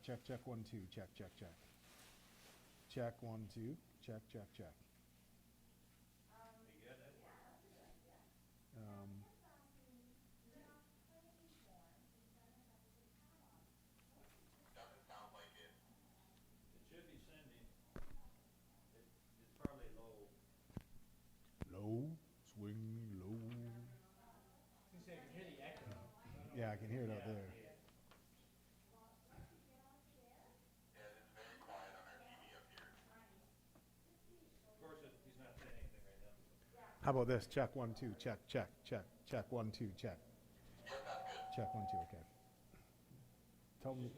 check, 1, 2, check, check, check. Check, 1, 2, check, check, check. Um, Doesn't sound like it. It should be sending. It's probably low. low, swing low. I can hear the echo. Yeah, I can hear it out there. Yeah, it's very quiet on our TV up here. Of course, he's not saying anything right now. How about this? Check, 1, 2, check, check, check, check, 1, 2, check. Yeah, that's good. Check, 1, 2, okay. Tell me.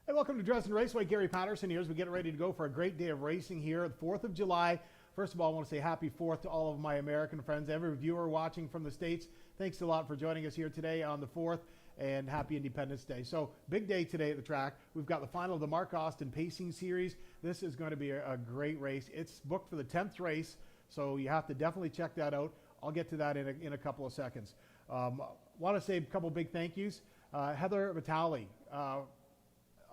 Hey, welcome to Dresden Raceway. Gary Patterson here as we get ready to go for a great day of racing here, the 4th of July. First of all, I want to say happy 4th to all of my American friends, every viewer watching from the States. Thanks a lot for joining us here today on the 4th, and happy Independence Day. So, big day today at the track. We've got the final of the Mark Austin Pacing Series. This is going to be a great race. It's booked for the 10th race, so you have to definitely check that out. I'll get to that in a couple of seconds. Want to say a couple big thank yous. Heather Vitale,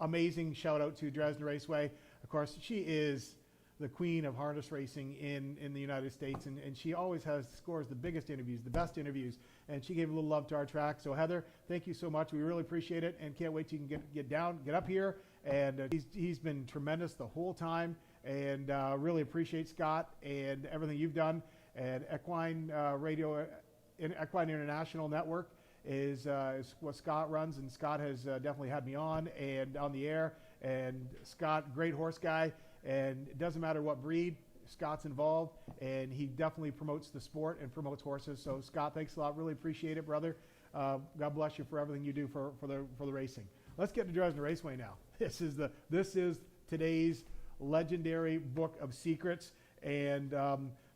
amazing shout out to Dresden Raceway. Of course, she is the queen of harness racing in the United States, and she always scores the biggest interviews, the best interviews, and she gave a little love to our track. So Heather, thank you so much. We really appreciate it, and can't wait till you can get up here. And he's been tremendous the whole time, and really appreciate Scott and everything you've done. And Equine Radio, Equine International Network is what Scott runs, and Scott has definitely had me on the air. And Scott, great horse guy, and it doesn't matter what breed, Scott's involved, and he definitely promotes the sport and promotes horses. So Scott, thanks a lot. Really appreciate it, brother. God bless you for everything you do for the racing. Let's get to Dresden Raceway now. This is today's legendary book of secrets, and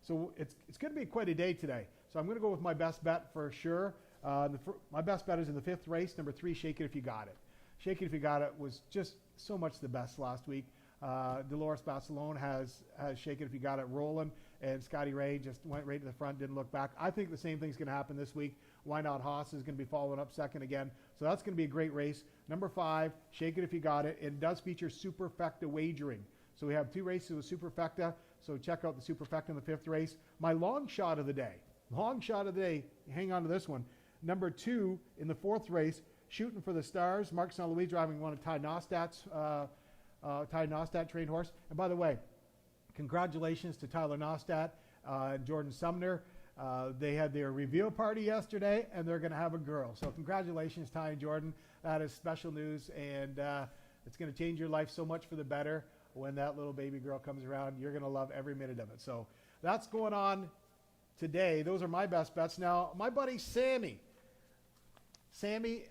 so it's going to be quite a day today. So I'm going to go with my best bet for sure. My best bet is in the 5th race, number 3, Shake It If You Got It. Shake It If You Got It was just so much the best last week. Dolores Barcelone has Shake It If You Got It rolling, and Scotty Ray just went right to the front, didn't look back. I think the same thing's going to happen this week. Why Not Haas is going to be following up second again. So that's going to be a great race. Number 5, Shake It If You Got It. It does feature Superfecta wagering. So we have 2 races with Superfecta. So check out the Superfecta in the 5th race. My long shot of the day. Hang on to this one. Number 2 in the 4th race, Shooting for the Stars. Mark St. Louis driving one of Ty Nostat's trained horse. And by the way, congratulations to Tyler Nostat and Jordan Sumner. They had their reveal party yesterday, and they're going to have a girl. So congratulations, Ty and Jordan. That is special news, and it's going to change your life so much for the better when that little baby girl comes around. You're going to love every minute of it. So that's going on today. Those are my best bets. Now, my buddy Sammy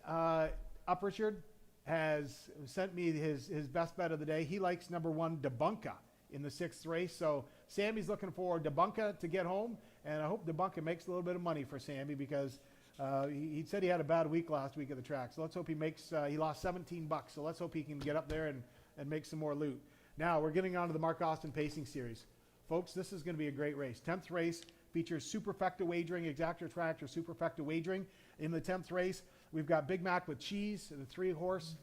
Up Richard has sent me his best bet of the day. He likes number 1, Debunka, in the 6th race. So Sammy's looking for Debunka to get home, and I hope Debunka makes a little bit of money for Sammy, because he said he had a bad week last week at the track. So let's hope he lost $17. So let's hope he can get up there and make some more loot. Now we're getting on to the Mark Austin Pacing Series. Folks, this is going to be a great race. 10th race features Superfecta wagering, Exactor Tractor Superfecta wagering. In the 10th race, we've got Big Mac with Cheese, the 3-horse.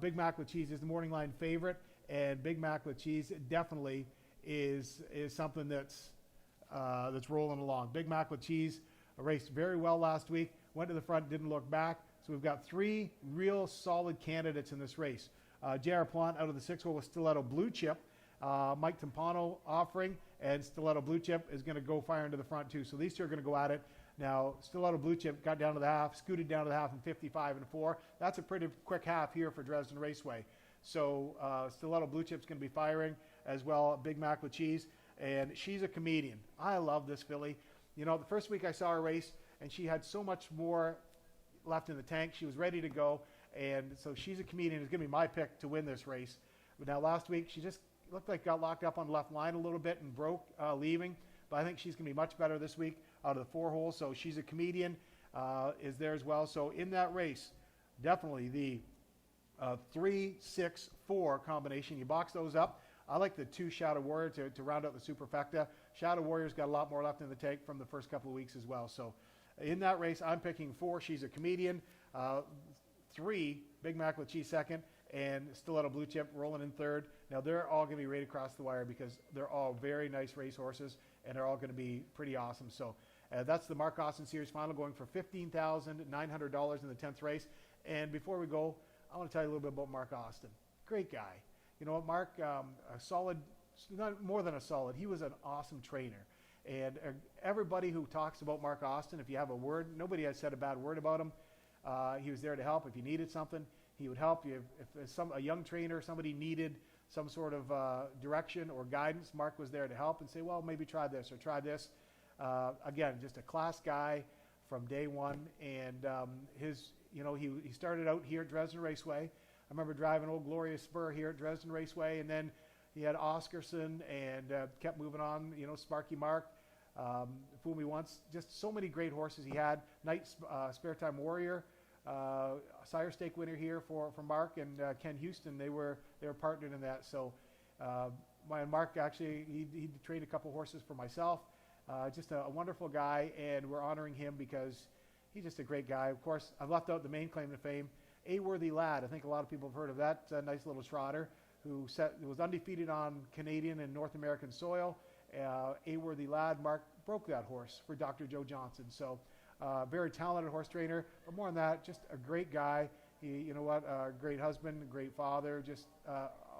Big Mac with Cheese is the morning line favorite, and Big Mac with Cheese definitely is something that's rolling along. Big Mac with Cheese raced very well last week, went to the front, didn't look back. So we've got 3 real solid candidates in this race. J.R. Plant out of the 6-hole with Stiletto Blue Chip. Mike Timpano offering, and Stiletto Blue Chip is going to go fire into the front too. So these two are going to go at it. Now, Stiletto Blue Chip got down to the half, scooted down to the half in 55 and 4. That's a pretty quick half here for Dresden Raceway. So Stiletto Blue Chip's going to be firing as well, Big Mac with cheese, and she's a comedian. I love this filly. You know, the first week I saw her race, and she had so much more left in the tank. She was ready to go, and so she's a comedian. It's going to be my pick to win this race. But now last week, she just looked like got locked up on the left line a little bit and broke leaving. But I think she's going to be much better this week out of the 4 holes. So she's a comedian, is there as well. So in that race, definitely the 3-6-4 combination. You box those up. I like the 2 Shadow Warrior to round out the superfecta. Shadow Warrior's got a lot more left in the tank from the first couple of weeks as well. So in that race, I'm picking 4. She's a comedian. 3, Big Mac with cheese second, and Stiletto Blue Chip rolling in third. Now they're all going to be right across the wire because they're all very nice race horses, and they're all going to be pretty awesome. So that's the Mark Austin Series Final, going for $15,900 in the 10th race. And before we go, I want to tell you a little bit about Mark Austin. Great guy. You know what, Mark, a solid, not more than a solid, he was an awesome trainer. And everybody who talks about Mark Austin, if you have a word, nobody has said a bad word about him. He was there to help. If you needed something, he would help you. If a young trainer, somebody needed some sort of direction or guidance, Mark was there to help and say, well, maybe try this or try this. Again, just a class guy from day one. And he started out here at Dresden Raceway. I remember driving old Glorious Spur here at Dresden Raceway, and then he had Oscarson and kept moving on, Sparky Mark, Fool Me Once, just so many great horses he had. Knight Spare Time Warrior, Sire Stake winner here for Mark, and Ken Houston, they were partnered in that. So Mark actually, he trained a couple horses for myself. Just a wonderful guy, and we're honoring him because he's just a great guy. Of course, I've left out the main claim to fame, A Worthy Lad. I think a lot of people have heard of that nice little trotter who was undefeated on Canadian and North American soil. A Worthy Lad, Mark broke that horse for Dr. Joe Johnson. So very talented horse trainer, but more than that, just a great guy. He, a great husband, a great father, just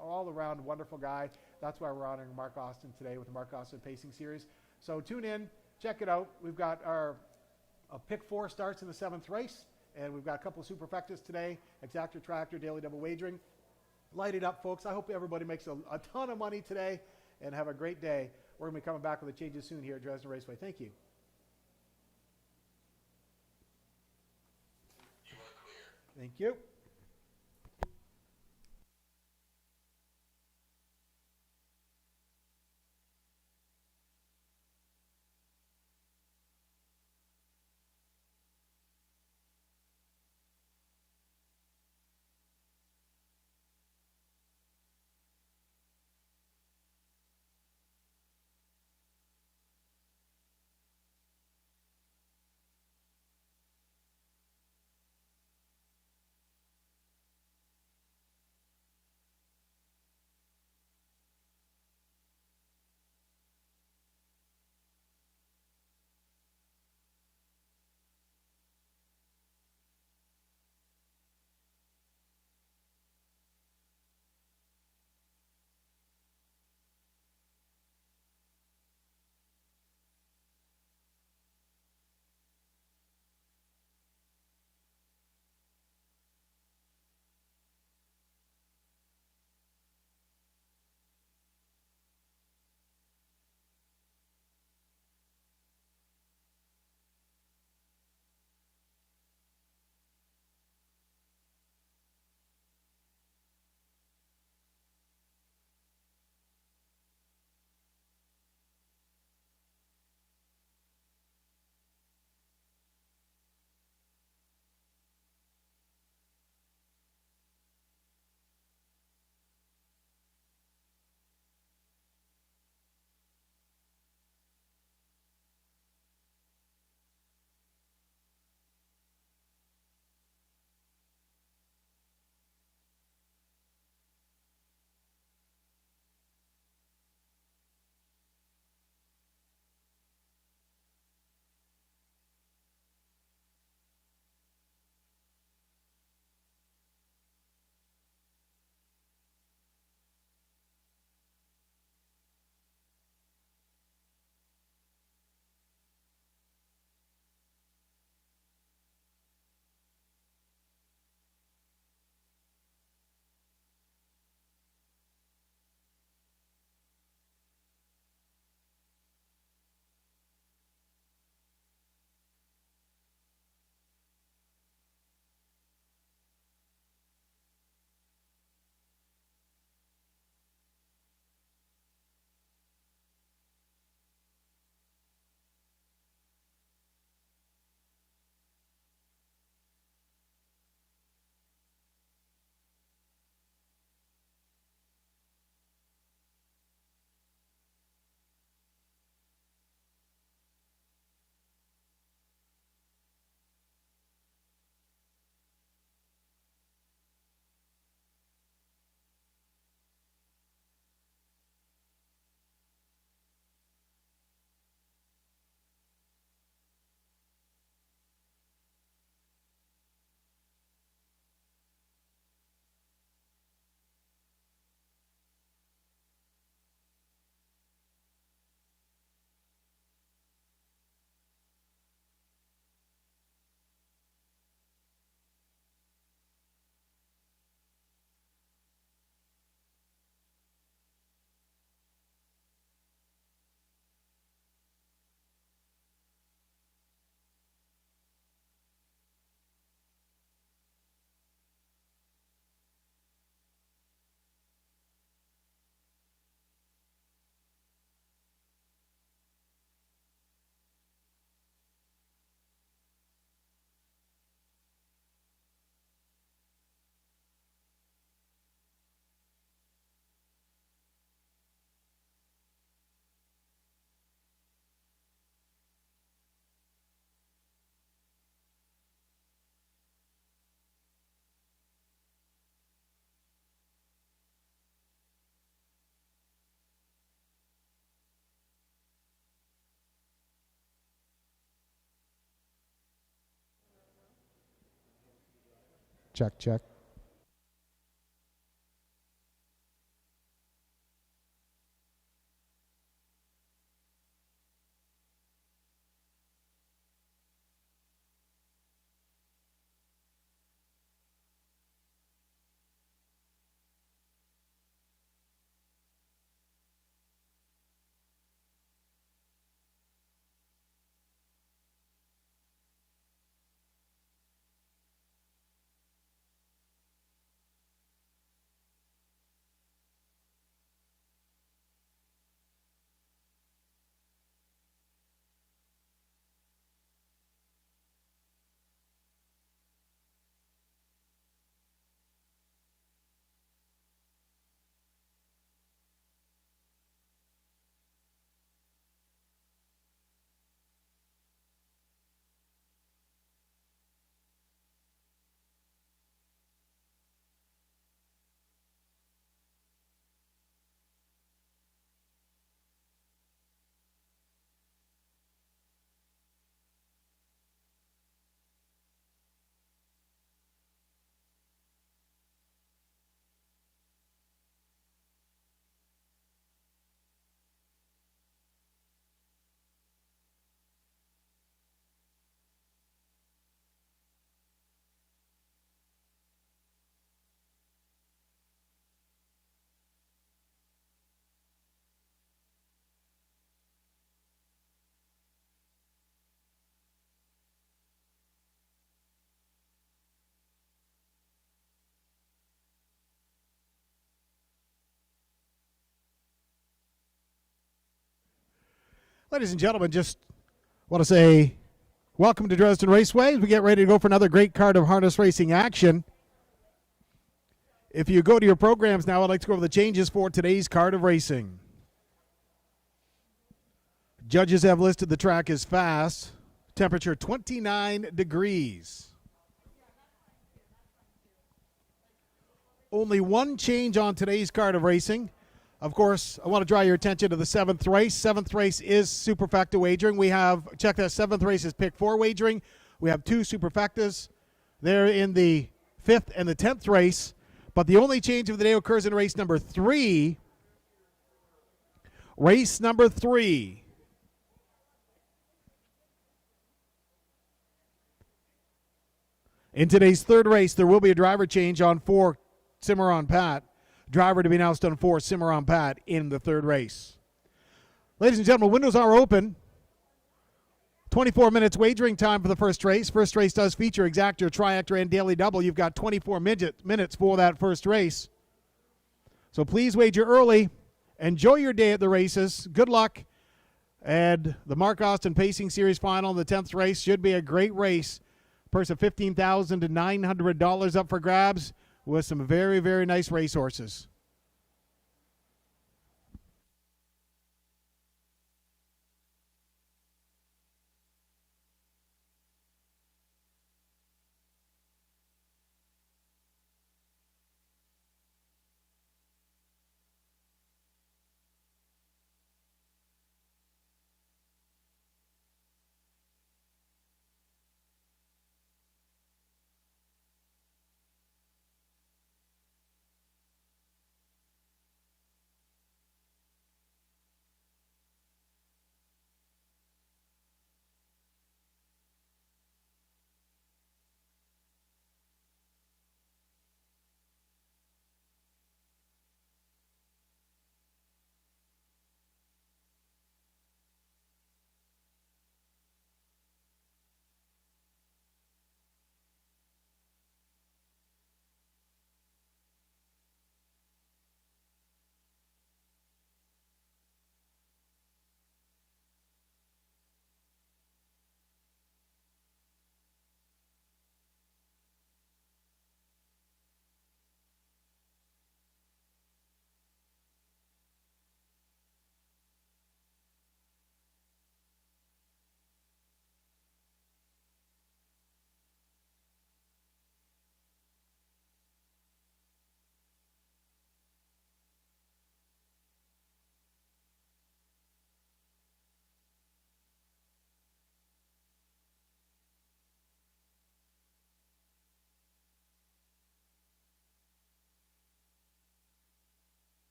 all around wonderful guy. That's why we're honoring Mark Austin today with the Mark Austin Pacing Series. So tune in, check it out. We've got our pick 4 starts in the 7th race, and we've got a couple of superfectas today, Exactor Tractor, Daily Double Wagering. Light it up, folks. I hope everybody makes a ton of money today and have a great day. We're going to be coming back with the changes soon here at Dresden Raceway. Thank you. You are clear. Thank you. Check, check. Ladies and gentlemen, just want to say welcome to Dresden Raceway as we get ready to go for another great card of harness racing action. If you go to your programs now, I'd like to go over the changes for today's card of racing. Judges have listed the track as fast. Temperature 29 degrees. Only one change on today's card of racing. Of course, I want to draw your attention to the seventh race. Seventh race is superfecta wagering. We have, check that, seventh race is pick 4 wagering. We have 2 superfectas. They're in the 5th and the 10th race. But the only change of the day occurs in race number 3. Race number 3. In today's third race, there will be a driver change on 4 Cimarron Pat. Driver to be announced on 4 Cimarron Pat in the third race. Ladies and gentlemen, windows are open. 24 minutes wagering time for the first race. First race does feature exactor, triactor, and daily double. You've got 24 minutes for that first race. So please wager early. Enjoy your day at the races. Good luck. And the Mark Austin Pacing Series final in the 10th race should be a great race. Purse of $15,000 to $900 up for grabs with some very, very nice racehorses.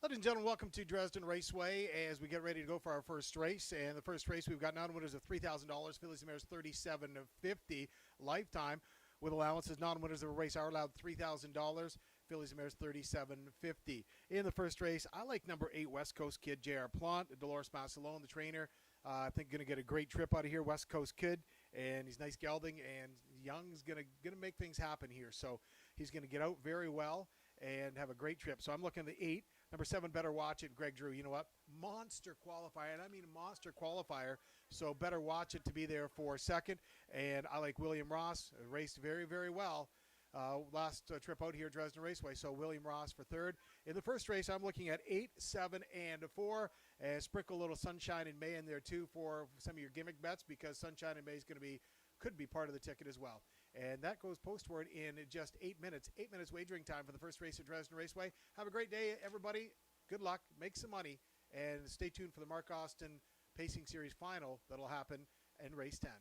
Ladies and gentlemen, welcome to Dresden Raceway as we get ready to go for our first race. And the first race, we've got non-winners of $3,000, fillies and mares $3,750 lifetime. With allowances, non-winners of a race are allowed $3,000, fillies and mares $3,750. In the first race, I like number 8, West Coast Kid, J.R. Plant. Dolores Massillon, the trainer, I think going to get a great trip out of here. West Coast Kid, and he's nice gelding, and Young's going to make things happen here. So he's going to get out very well and have a great trip. So I'm looking at the 8. Number 7, Better Watch It, Greg Drew. You know what? Monster qualifier, and I mean a monster qualifier. So Better Watch It to be there for second. And I like William Ross. Raced very, very well last trip out here at Dresden Raceway. So William Ross for third. In the first race, I'm looking at 8, 7, and 4. And sprinkle a little Sunshine in May in there too for some of your gimmick bets, because Sunshine in May is going to could be part of the ticket as well. And that goes postward in just 8 minutes. 8 minutes wagering time for the first race at Dresden Raceway. Have a great day, everybody. Good luck. Make some money. And stay tuned for the Mark Austin Pacing Series final that'll happen in race 10.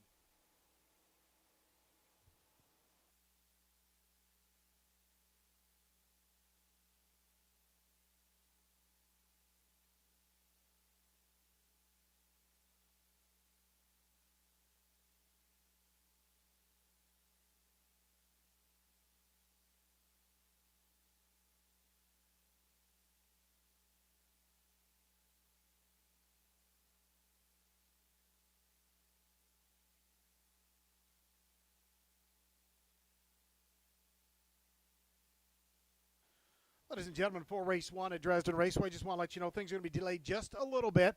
Ladies and gentlemen, for race 1 at Dresden Raceway, just want to let you know things are going to be delayed just a little bit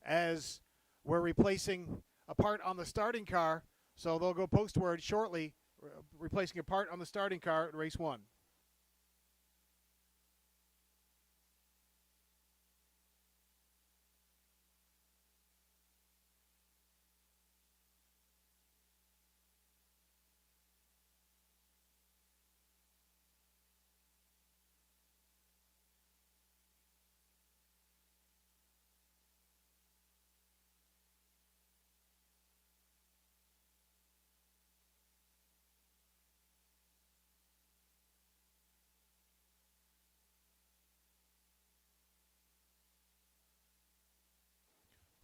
as we're replacing a part on the starting car. So they'll go postward shortly, replacing a part on the starting car at race 1.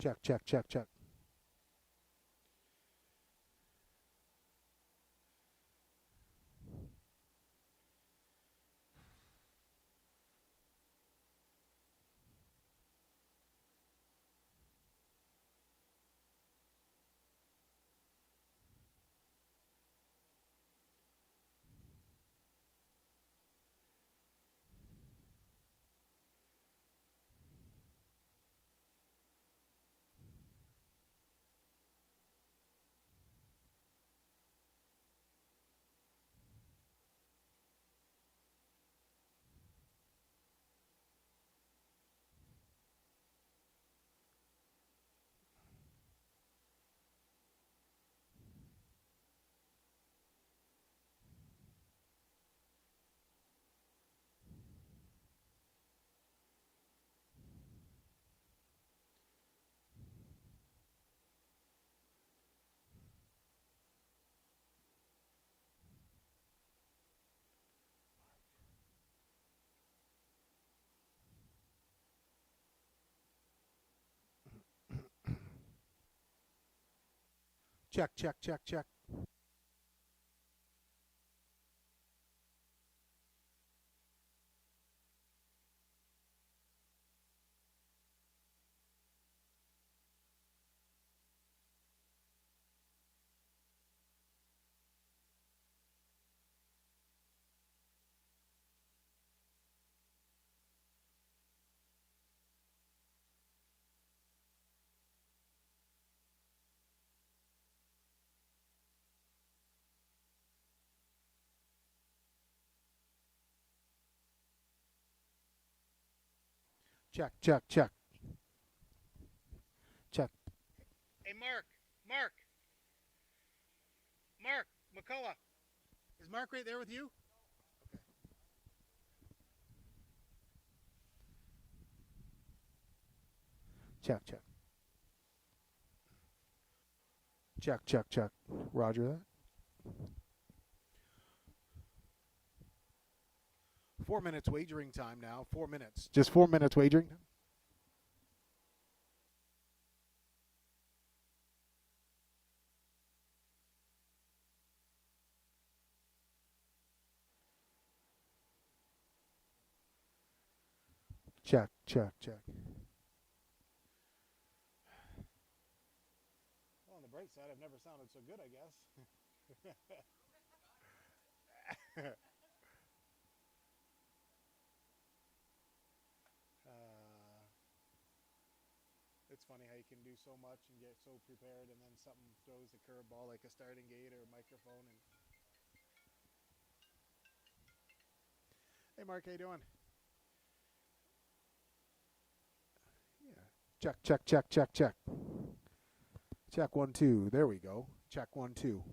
Check, check, check, check. Check, check, check, check. Check, check, check. Check. Hey, Mark, McCullough. Is Mark right there with you? Okay. Check, check. Check, check, check. Roger that. 4 minutes wagering time now. 4 minutes. Just 4 minutes wagering time. Check, check, check. Well, on the bright side, I've never sounded so good, I guess. It's funny how you can do so much and get so prepared, and then something throws a curveball like a starting gate or a microphone. And hey, Mark, how you doing? Yeah. Check, check, check, check, check. Check 1, 2. There we go. Check 1, 2.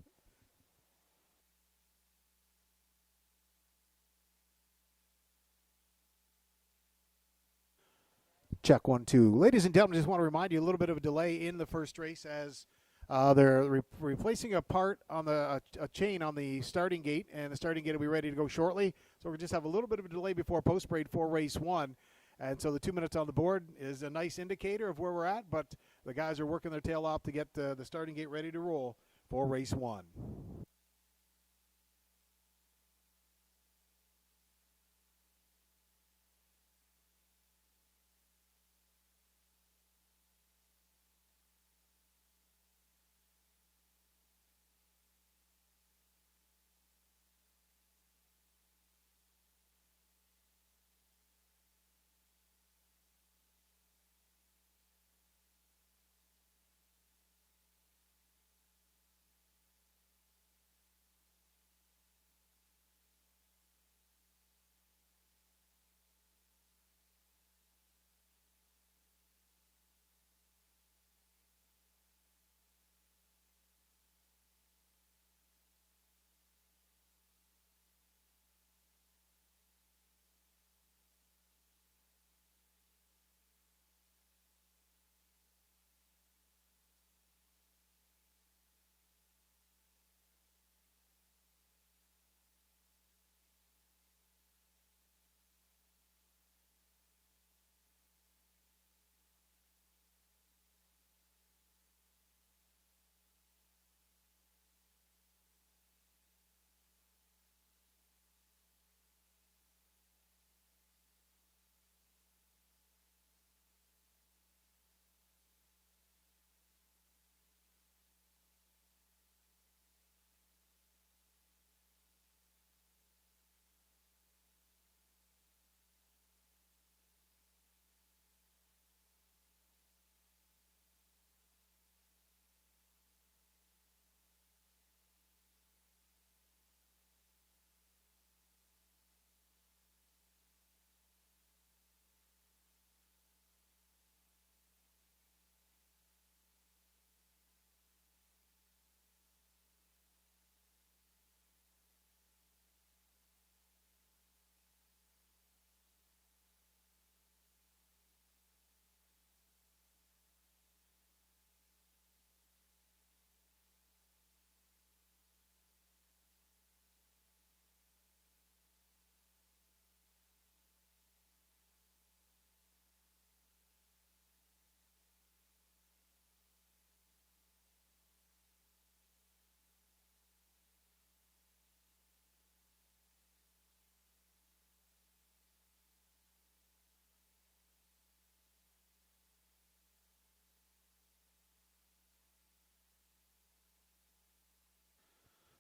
Check 1, 2. Ladies and gentlemen, just want to remind you a little bit of a delay in the first race as they're replacing a part on a chain on the starting gate, and the starting gate will be ready to go shortly. So we just have a little bit of a delay before post parade for race 1. And so the 2 minutes on the board is a nice indicator of where we're at, but the guys are working their tail off to get the starting gate ready to roll for race 1.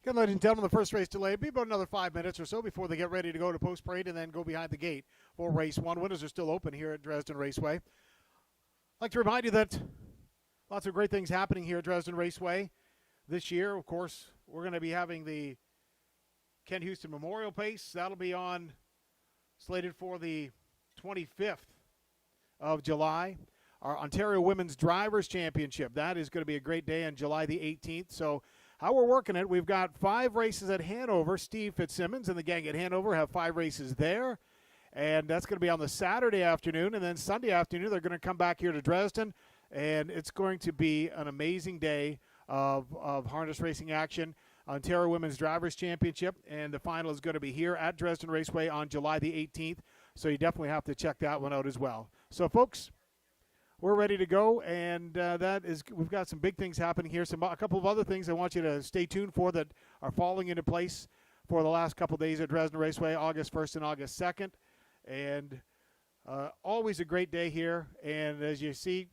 Good, ladies and gentlemen, the first race delay will be about another 5 minutes or so before they get ready to go to post parade and then go behind the gate for race 1. Windows are still open here at Dresden Raceway. I'd like to remind you that lots of great things happening here at Dresden Raceway this year. Of course, we're going to be having the Ken Houston Memorial Pace. That'll be on slated for the 25th of July. Our Ontario Women's Drivers Championship. That is going to be a great day on July the 18th. So how we're working it, we've got 5 races at Hanover. Steve Fitzsimmons and the gang at Hanover have 5 races there. And that's going to be on the Saturday afternoon. And then Sunday afternoon, they're going to come back here to Dresden. And it's going to be an amazing day of harness racing action. Ontario Women's Drivers Championship, and the final is going to be here at Dresden Raceway on July the 18th. So you definitely have to check that one out as well. So, folks, we're ready to go, and we've got some big things happening here. A couple of other things I want you to stay tuned for that are falling into place for the last couple of days at Dresden Raceway, August 1st and August 2nd. And always a great day here. And as you see,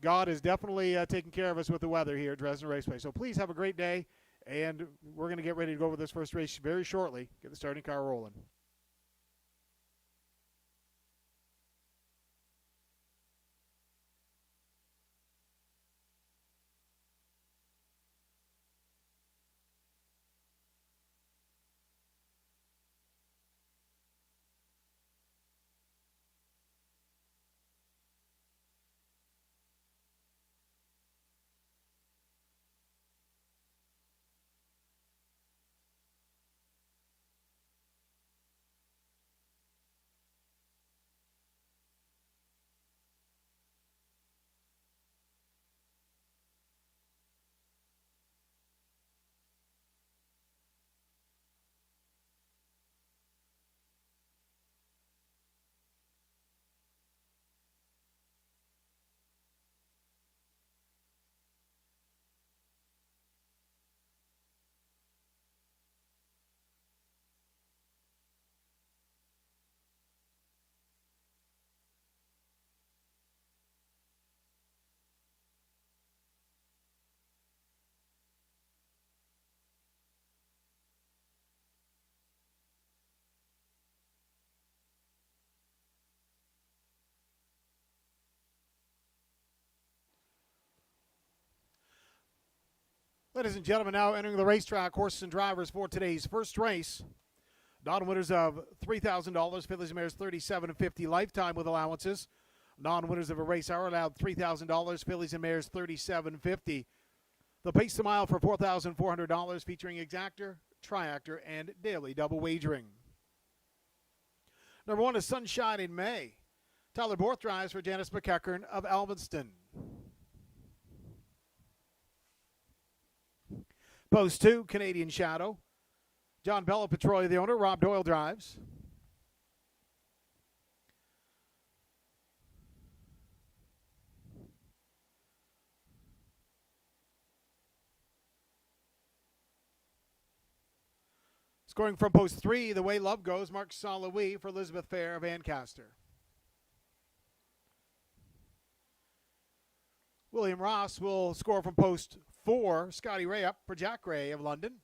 God is definitely taking care of us with the weather here at Dresden Raceway. So please have a great day, and we're going to get ready to go over this first race very shortly. Get the starting car rolling. Ladies and gentlemen, now entering the racetrack, horses and drivers for today's first race. Non-winners of $3,000, fillies and mares $37.50 lifetime with allowances. Non-winners of a race hour allowed $3,000, fillies and mares $37.50. The pace the mile for $4,400 featuring exactor, triactor, and daily double wagering. Number 1 is Sunshine in May. Tyler Borth drives for Janice McEachern of Alvinston. Post 2, Canadian Shadow. John Bello Petrolia, the owner. Rob Doyle drives. Scoring from post 3, The Way Love Goes, Mark Saint-Louis for Elizabeth Fair of Ancaster. William Ross will score from post 4, Scotty Ray up for Jack Ray of London.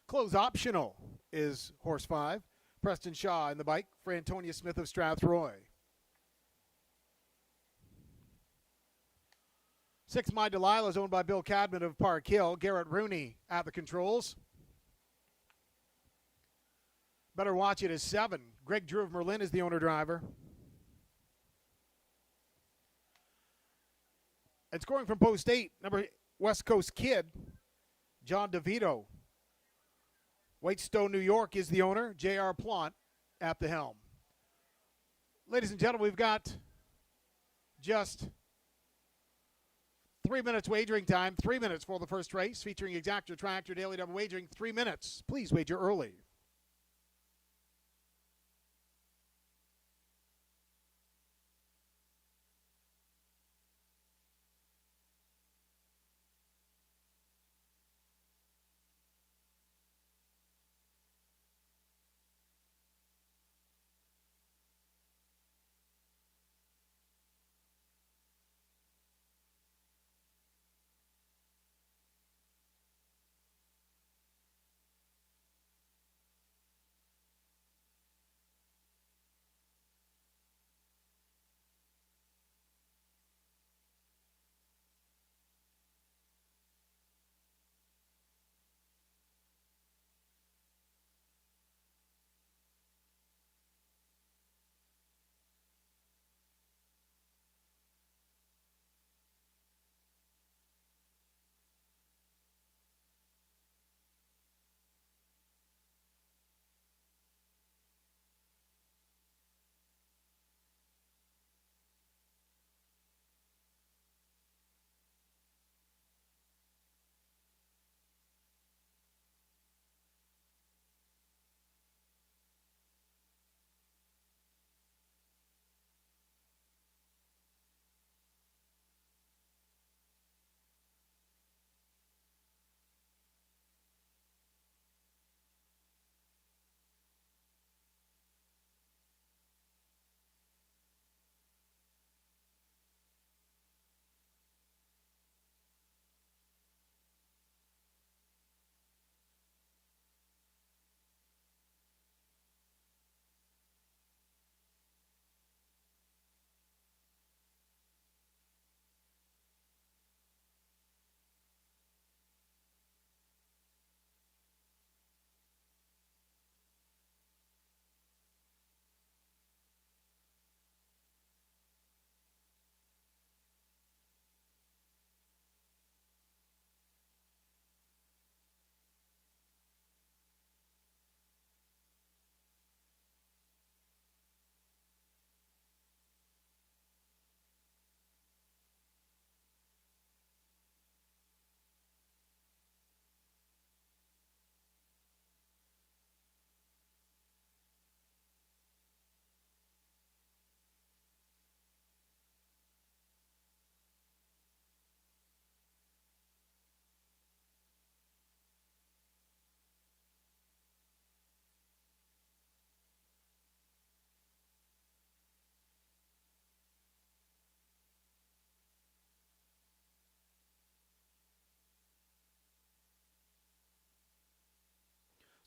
Close optional is horse 5, Preston Shaw in the bike for Antonia Smith of Strathroy. 6, My Delilah is owned by Bill Cadman of Park Hill. Garrett Rooney at the controls. Better Watch It is 7. Greg Drew of Merlin is the owner driver. And scoring from post 8, number West Coast Kid, John DeVito. Whitestone, New York is the owner. J.R. Plant at the helm. Ladies and gentlemen, we've got just 3 minutes wagering time. 3 minutes for the first race featuring exactor, tractor, daily double wagering. 3 minutes. Please wager early.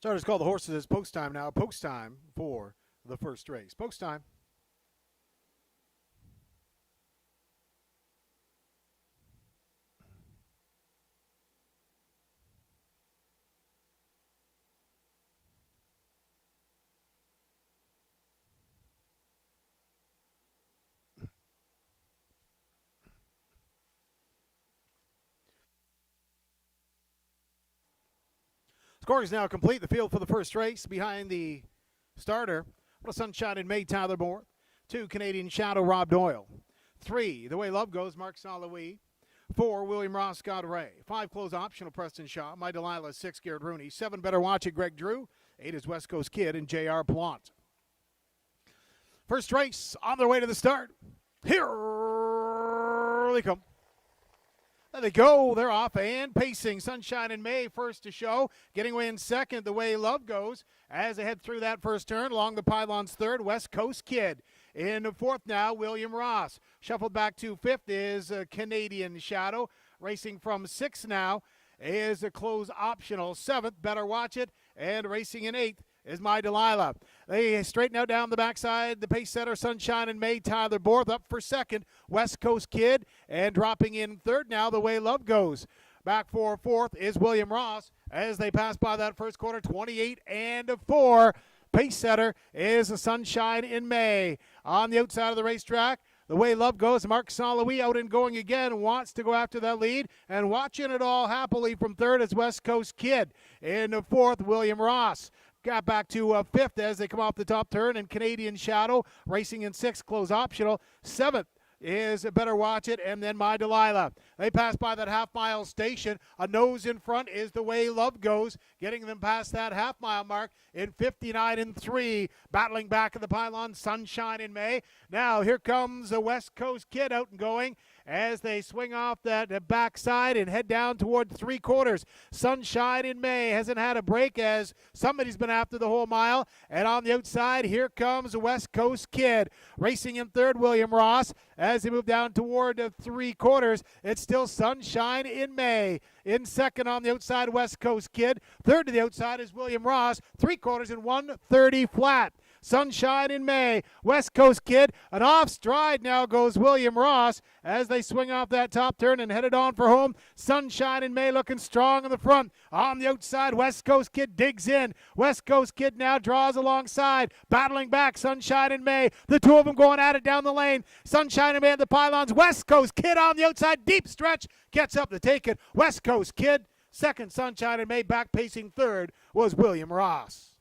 Starters call the horses. It's post time now. Post time for the first race. Post time. Scoring is now complete. The field for the first race behind the starter. What a Sunshine in May, Tyler Moore. 2, Canadian Shadow, Rob Doyle. 3, The Way Love Goes, Mark St-Louis. 4, William Ross, Scott Ray. 5, Close Optional, Preston Shaw. My Delilah. 6, Garrett Rooney. 7, Better Watch It, Greg Drew. 8 is West Coast Kid and J.R. Plant. First race on their way to the start. Here they come. There they go. They're off and pacing. Sunshine in May first to show. Getting away in second, The Way Love Goes. As they head through that first turn, along the pylons third, West Coast Kid. In fourth now, William Ross. Shuffled back to fifth is Canadian Shadow. Racing from sixth now is a Close Optional. Seventh, Better Watch It. And racing in eighth is My Delilah. They straighten out down the backside. The pace setter, Sunshine in May, Tyler Borth up for second. West Coast Kid. And dropping in third now, The Way Love Goes. Back for fourth is William Ross as they pass by that first quarter, 28-4. Pace setter is Sunshine in May. On the outside of the racetrack, The Way Love Goes, Mark St-Louis out and going again, wants to go after that lead, and watching it all happily from third is West Coast Kid. In fourth, William Ross. Got back to fifth as they come off the top turn, and Canadian Shadow racing in sixth, Close Optional. Seventh is Better Watch It, and then My Delilah. They pass by that half-mile station. A nose in front is The Way Love Goes, getting them past that half-mile mark in 59-3. Battling back at the pylon, Sunshine in May. Now here comes the West Coast Kid out and going as they swing off that backside and head down toward three quarters. Sunshine in May hasn't had a break as somebody's been after the whole mile. And on the outside, here comes the West Coast Kid. Racing in third, William Ross. As they move down toward three quarters, it's still Sunshine in May. In second on the outside, West Coast Kid. Third to the outside is William Ross. Three quarters in 1:30 flat. Sunshine in May, West Coast Kid, and off stride now goes William Ross as they swing off that top turn and headed on for home. Sunshine in May looking strong in the front. On the outside, West Coast Kid digs in. West Coast Kid now draws alongside, battling back Sunshine in May. The two of them going at it down the lane. Sunshine in May at the pylons. West Coast Kid on the outside, deep stretch, gets up to take it. West Coast Kid, second. Sunshine in May back pacing third was William Ross.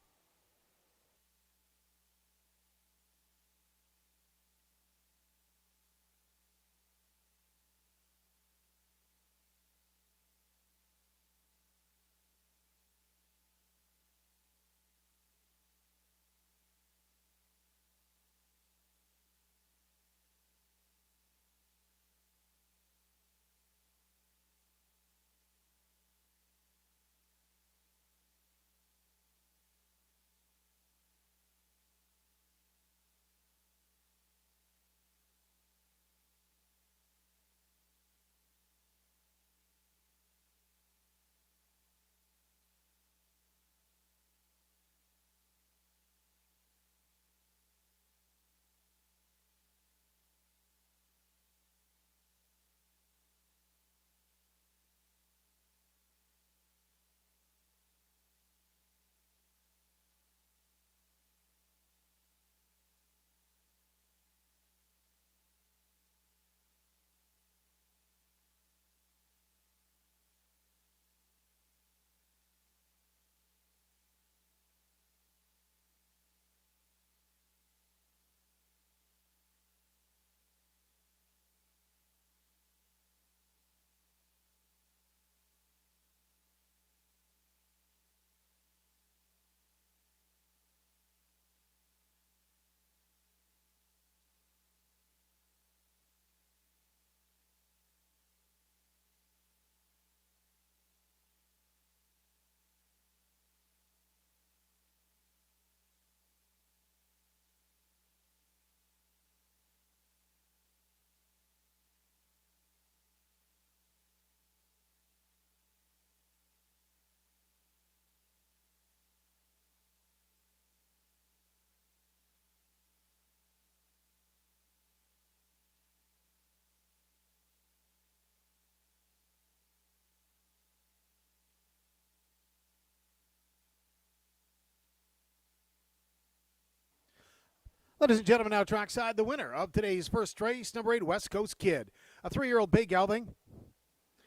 Ladies and gentlemen, now trackside, the winner of today's first race, number 8, West Coast Kid. A 3-year-old bay gelding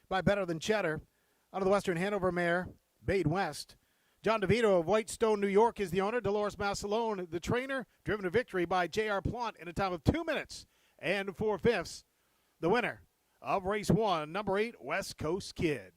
by Better Than Cheddar out of the Western Hanover mare, Bade West. John DeVito of Whitestone, New York is the owner. Dolores Massalone, the trainer, driven to victory by J.R. Plant in a time of 2 minutes and 4/5. The winner of race 1, number 8, West Coast Kid.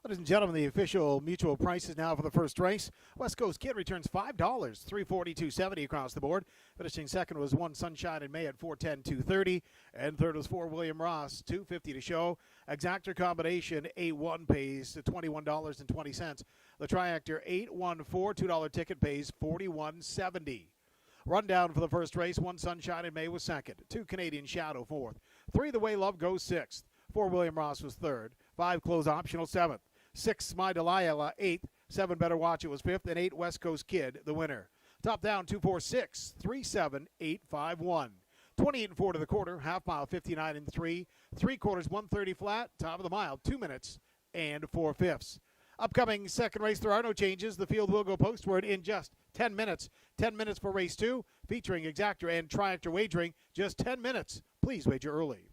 Ladies and gentlemen, the official mutual prices now for the first race. West Coast Kid returns $5, $342.70 across the board. Finishing second was One Sunshine in May at $410.230, and third was 4 William Ross, $250 to show. Exactor combination A1 pays $21.20. The Triactor 814 $2 ticket pays $41.70. Rundown for the first race: One Sunshine in May was second, 2 Canadian Shadow fourth, 3 The Way Love Goes sixth, 4 William Ross was third, 5 Close Optional seventh, 6 My Delilah eighth, 7 Better Watch It was fifth, and 8 West Coast Kid the winner. Top down 246 37851. 28 and 4 to the quarter, half mile 59 and 3, 3/4 130 flat, top of the mile 2 minutes and 4/5. Upcoming second race, there are no changes. The field will go postward in just 10 minutes. 10 minutes for race 2, featuring Exactor and Triactor wagering. Just 10 minutes. Please wager early.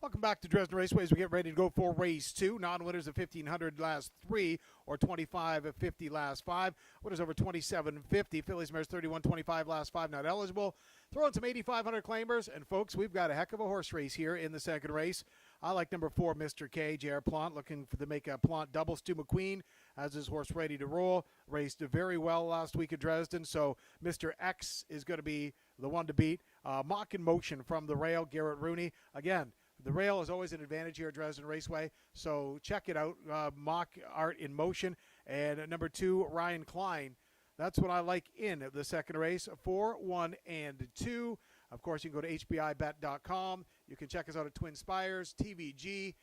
Welcome back to Dresden Raceway as we get ready to go for race 2. Non-winners of 1,500 last 3 or 25 of 50 last 5. Winners over 27.50. Fillies mares 31.25 last 5 not eligible. Throw in some 8,500 claimers. And folks, we've got a heck of a horse race here in the second race. I like number 4, Mr. K, J.R. Plant, looking to make a Plant double. Stu McQueen has his horse ready to roll. Raced very well last week at Dresden, so Mr. X is going to be the one to beat. Mock in Motion from the rail, Garrett Rooney. Again, the rail is always an advantage here at Dresden Raceway, so check it out. Mock Art in Motion. And number 2, Ryan Klein. That's what I like in the second race, 4, 1, and 2. Of course, you can go to hbibet.com. You can check us out at Twin Spires, TVG.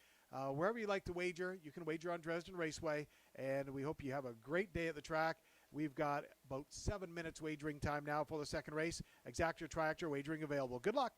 Wherever you like to wager, you can wager on Dresden Raceway, and we hope you have a great day at the track. We've got about 7 minutes wagering time now for the second race. Exacta Tractor wagering available. Good luck.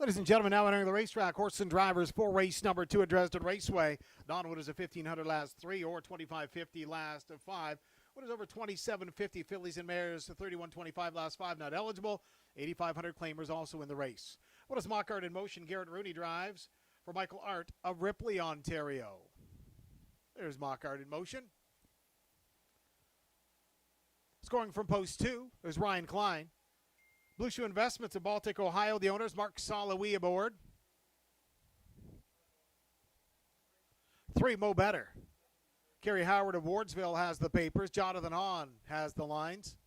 Ladies and gentlemen, now entering the racetrack, horses and drivers for race number 2 at Dresden Raceway. Donwood is a 1,500 last 3 or 2,550 last 5. What is over 2,750 fillies and mares, 3,125 last 5 not eligible. 8,500 claimers also in the race. What is Mockart in motion? Garrett Rooney drives for Michael Art of Ripley, Ontario. There's Mockart in motion. Scoring from post 2, there's Ryan Klein. Blue Shoe Investments in Baltic, Ohio. The owners, Mark Salawi aboard. 3, Mo Better. Kerry Howard of Wardsville has the papers. Jonathan Hahn has the lines.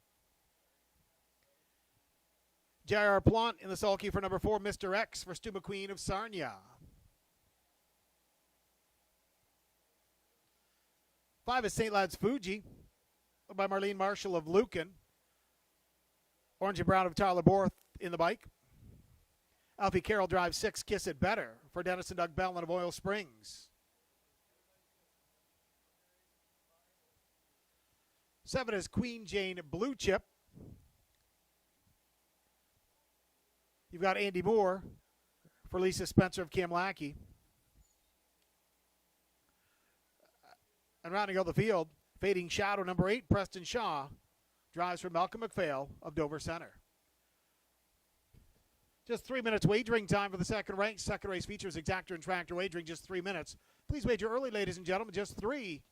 J.R. Plant in the sulky for number 4, Mr. X for Stu McQueen of Sarnia. 5 is St. Lad's Fuji by Marlene Marshall of Lucan. Orange and Brown of Tyler Borth in the bike. Alfie Carroll drives 6, Kiss It Better for Dennis and Doug Bellin of Oil Springs. 7 is Queen Jane Blue Chip. You've got Andy Moore for Lisa Spencer of Kamlaki. And rounding out the field, Fading Shadow, number 8, Preston Shaw, drives for Malcolm McPhail of Dover Center. Just 3 minutes wagering time for the second race. Second race features Exacta and Tractor wagering, just 3 minutes. Please wager early, ladies and gentlemen, just 3.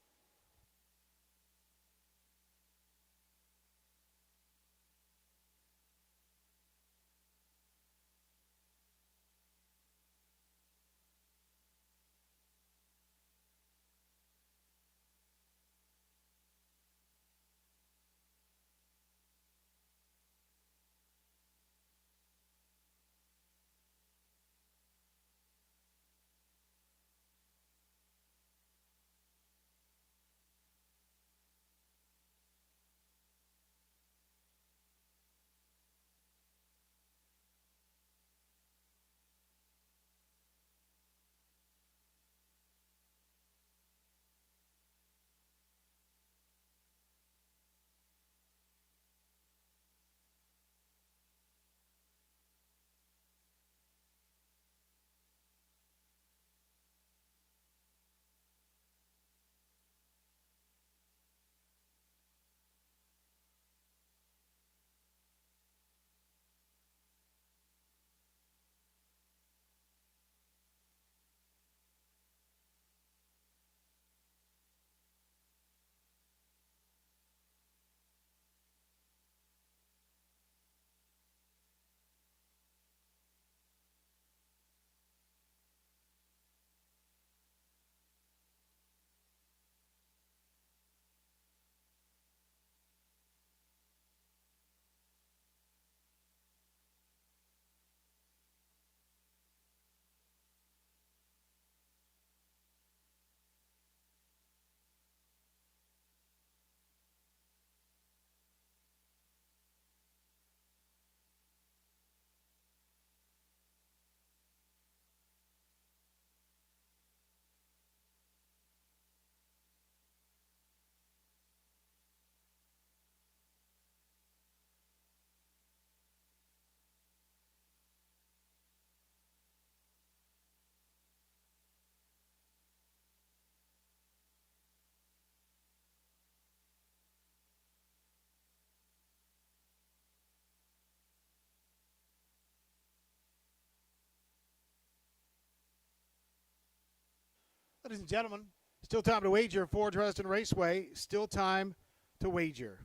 Ladies and gentlemen, still time to wager for Dresden Raceway. Still time to wager.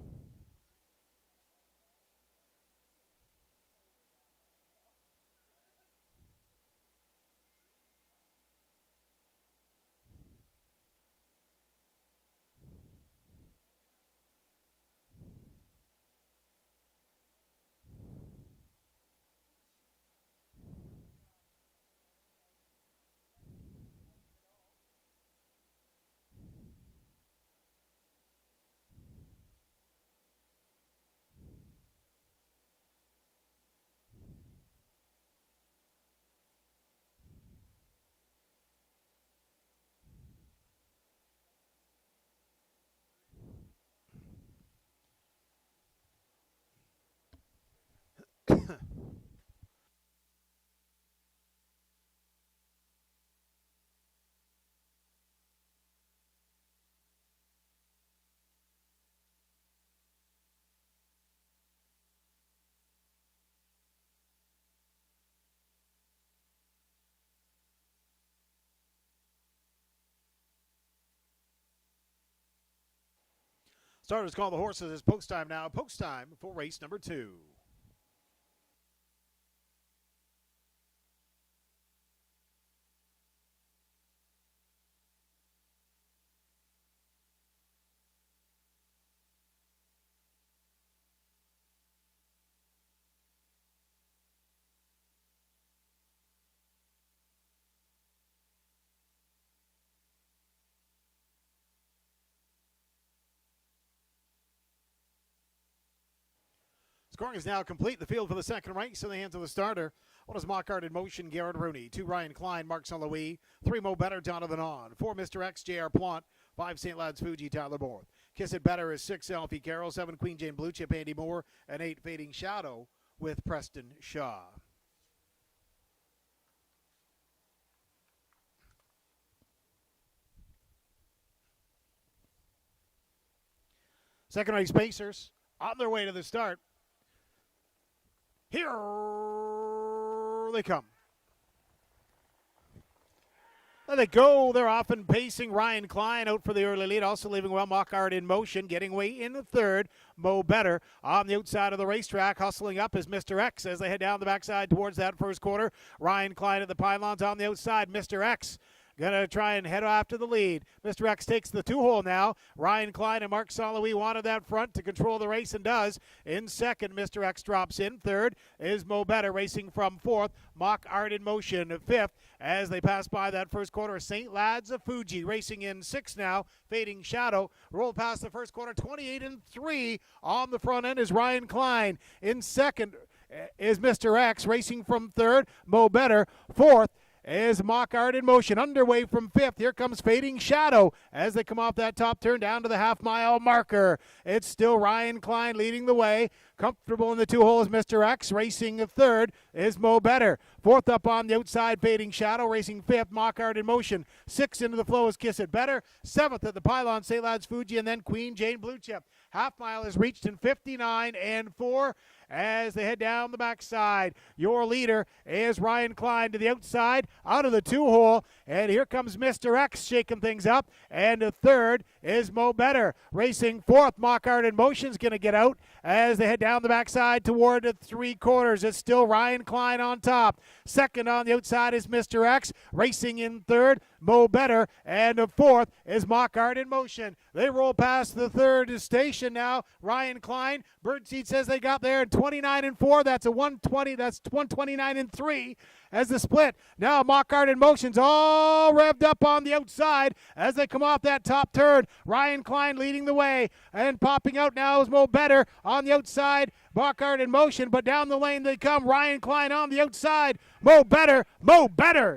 Starters call the horses. It's post time now. Post time for race number 2. Scoring is now complete. The field for the second race in the hands of the starter. 1 is Mockart in motion, Garrett Rooney. 2, Ryan Klein, Mark St-Louis. 3, Mo Better, Jonathan On. 4, Mr. X, J.R. Plant. 5, St. Lads Fuji, Tyler Borth. Kiss It Better is 6, Alfie Carroll. 7, Queen Jane Blue Chip, Andy Moore. And 8, Fading Shadow with Preston Shaw. Second race Pacers on their way to the start. Here they come. There they go. They're off and pacing. Ryan Klein out for the early lead. Also leaving well. Mockart in motion. Getting away in the third. Mo Better on the outside of the racetrack. Hustling up is Mr. X as they head down the backside towards that first quarter. Ryan Klein at the pylons on the outside. Mr. X gonna try and head off to the lead. Mr. X takes the 2-hole now. Ryan Klein and Mark St-Louis wanted that front to control the race and does. In second, Mr. X drops in. Third is Mo Better racing from fourth. Mock Art in motion fifth as they pass by that first quarter. St. Lads of Fuji racing in sixth now. Fading Shadow roll past the first quarter. 28-3 on the front end is Ryan Klein. In second is Mr. X racing from third. Mo Better fourth is Mock Art in motion. Underway from fifth. Here comes Fading Shadow as they come off that top turn down to the half-mile marker. It's still Ryan Klein leading the way. Comfortable in the 2-hole is Mr. X. Racing third is Mo Better. Fourth up on the outside, Fading Shadow. Racing fifth, Mock Art in motion. Sixth into the flow is Kiss It Better. Seventh at the pylon, St. Lads Fuji, and then Queen Jane Blue Chip. Half mile is reached in 59-4 as they head down the backside. Your leader is Ryan Klein to the outside, out of the 2-hole, and here comes Mr. X shaking things up, and the third is Mo Better. Racing fourth, Mock Art in motion's going to get out as they head down the backside toward the 3/4. It's still Ryan Klein on top. Second on the outside is Mr. X. Racing in third, Mo Better, and the fourth is Mock Art in motion. They roll past the third station now. Ryan Klein, Birdseed says they got there in 29-4. That's a 120. That's 129-3 as the split. Now Mock Art in motion's all revved up on the outside as they come off that top turn. Ryan Klein leading the way, and popping out now is Mo Better on the outside. Mock Art in motion, but down the lane they come. Ryan Klein on the outside. Mo Better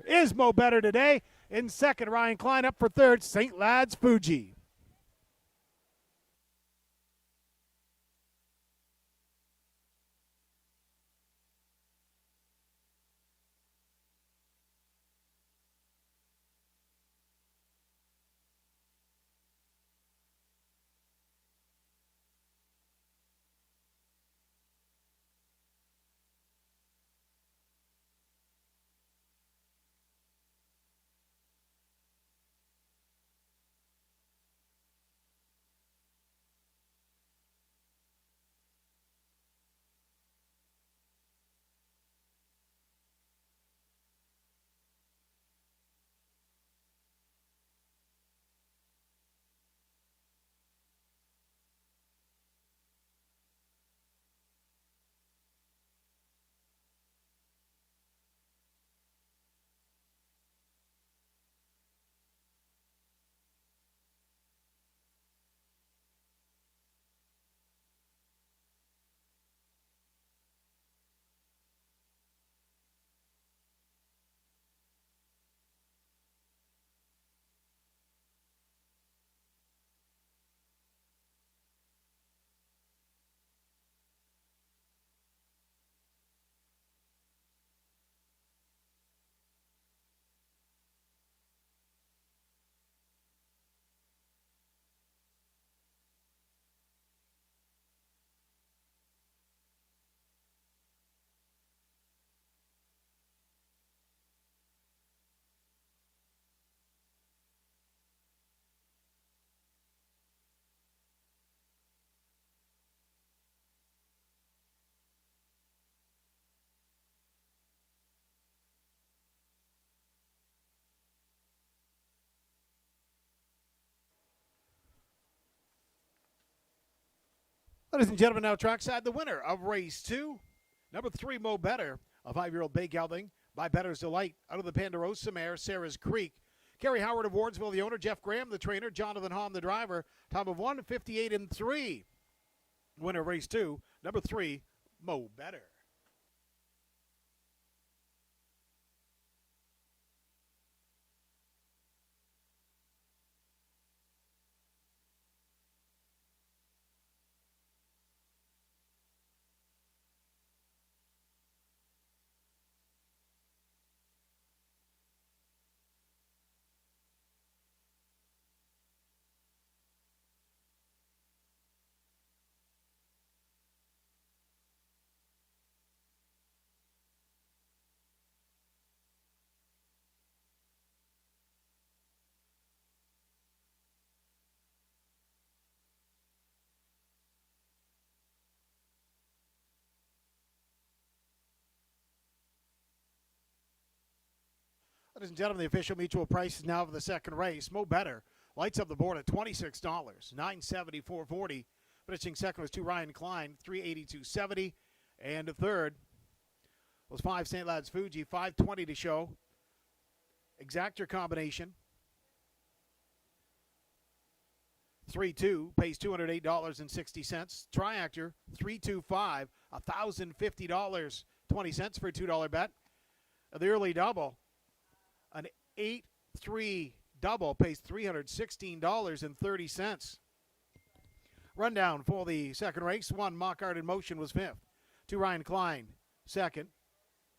is Mo Better today. In second, Ryan Klein up for third, St. Lads Fuji. Ladies and gentlemen, now trackside, the winner of race 2, number 3, Mo Better, a 5-year-old bay gelding by Better's Delight, out of the Ponderosa mare, Sarah's Creek. Kerry Howard of Wardsville, the owner. Jeff Graham, the trainer. Jonathan Hahn, the driver. Time of 1:58.3. Winner of race 2, number 3, Mo Better. Ladies and gentlemen, the official mutual price is now for the second race. Mo Better lights up the board at $26, $974.40. Finishing second was 2 Ryan Klein, $382.70. And the third was 5 St. Lad's Fuji, $520 to show. Exactor combination. 3-2 pays $208.60. Triactor 325, $1,050, 20 cents for a $2 bet. The early double, an 8-3 double, pays $316.30. Rundown for the second race. 1, Mockart in Motion was 5th. 2, Ryan Klein, 2nd.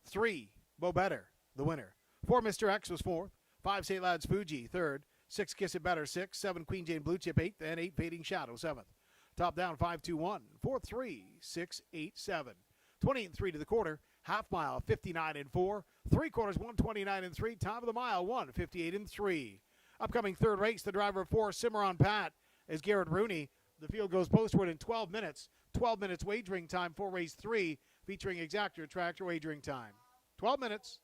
3, Mo Better, the winner. 4, Mr. X was 4th. 5, St. Lad's Fuji, 3rd. 6, Kiss It Better, 6th. 7, Queen Jane Blue Chip, 8th. And 8, Fading Shadow, 7th. Top down, 5-2-1. 4-3, 6-8-7. 28-3 to the quarter. Half mile, 59-4. 3/4, 129-3. Time of the mile, 1:58.3. Upcoming third race, the driver of 4, Cimarron Pat, is Garrett Rooney. The field goes postward in 12 minutes. 12 minutes wagering time for race 3, featuring Exactor tractor wagering time. 12 minutes.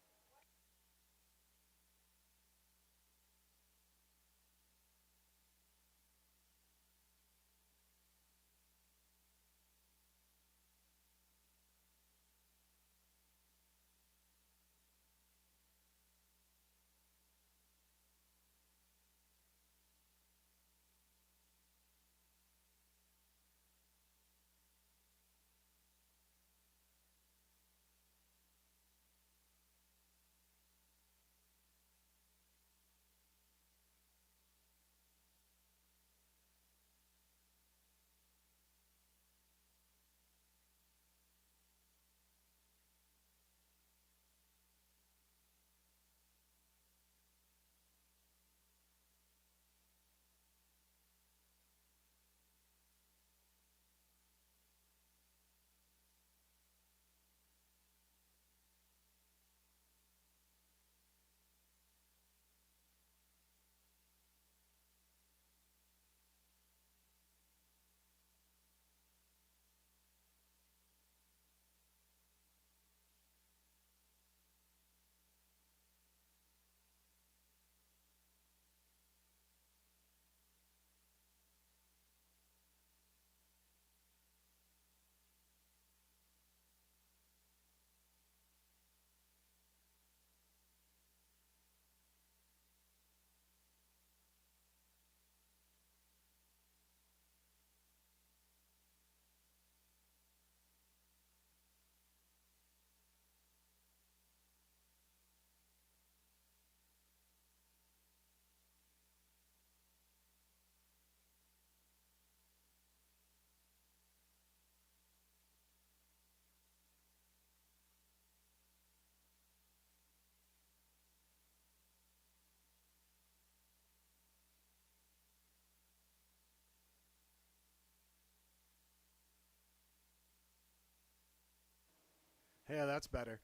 Yeah, that's better.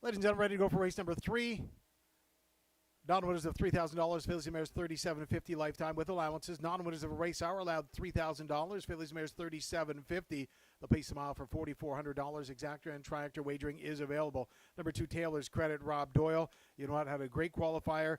Ladies and gentlemen, ready to go for race number 3. Non-winners of $3,000. Fillies and Mares $37.50 lifetime with allowances. Non-winners of a race hour allowed $3,000. Fillies and Mares $37.50. They'll pay some mile for $4,400. Exactor and Triactor wagering is available. Number 2, Taylor's Credit, Rob Doyle. You know what? Had a great qualifier.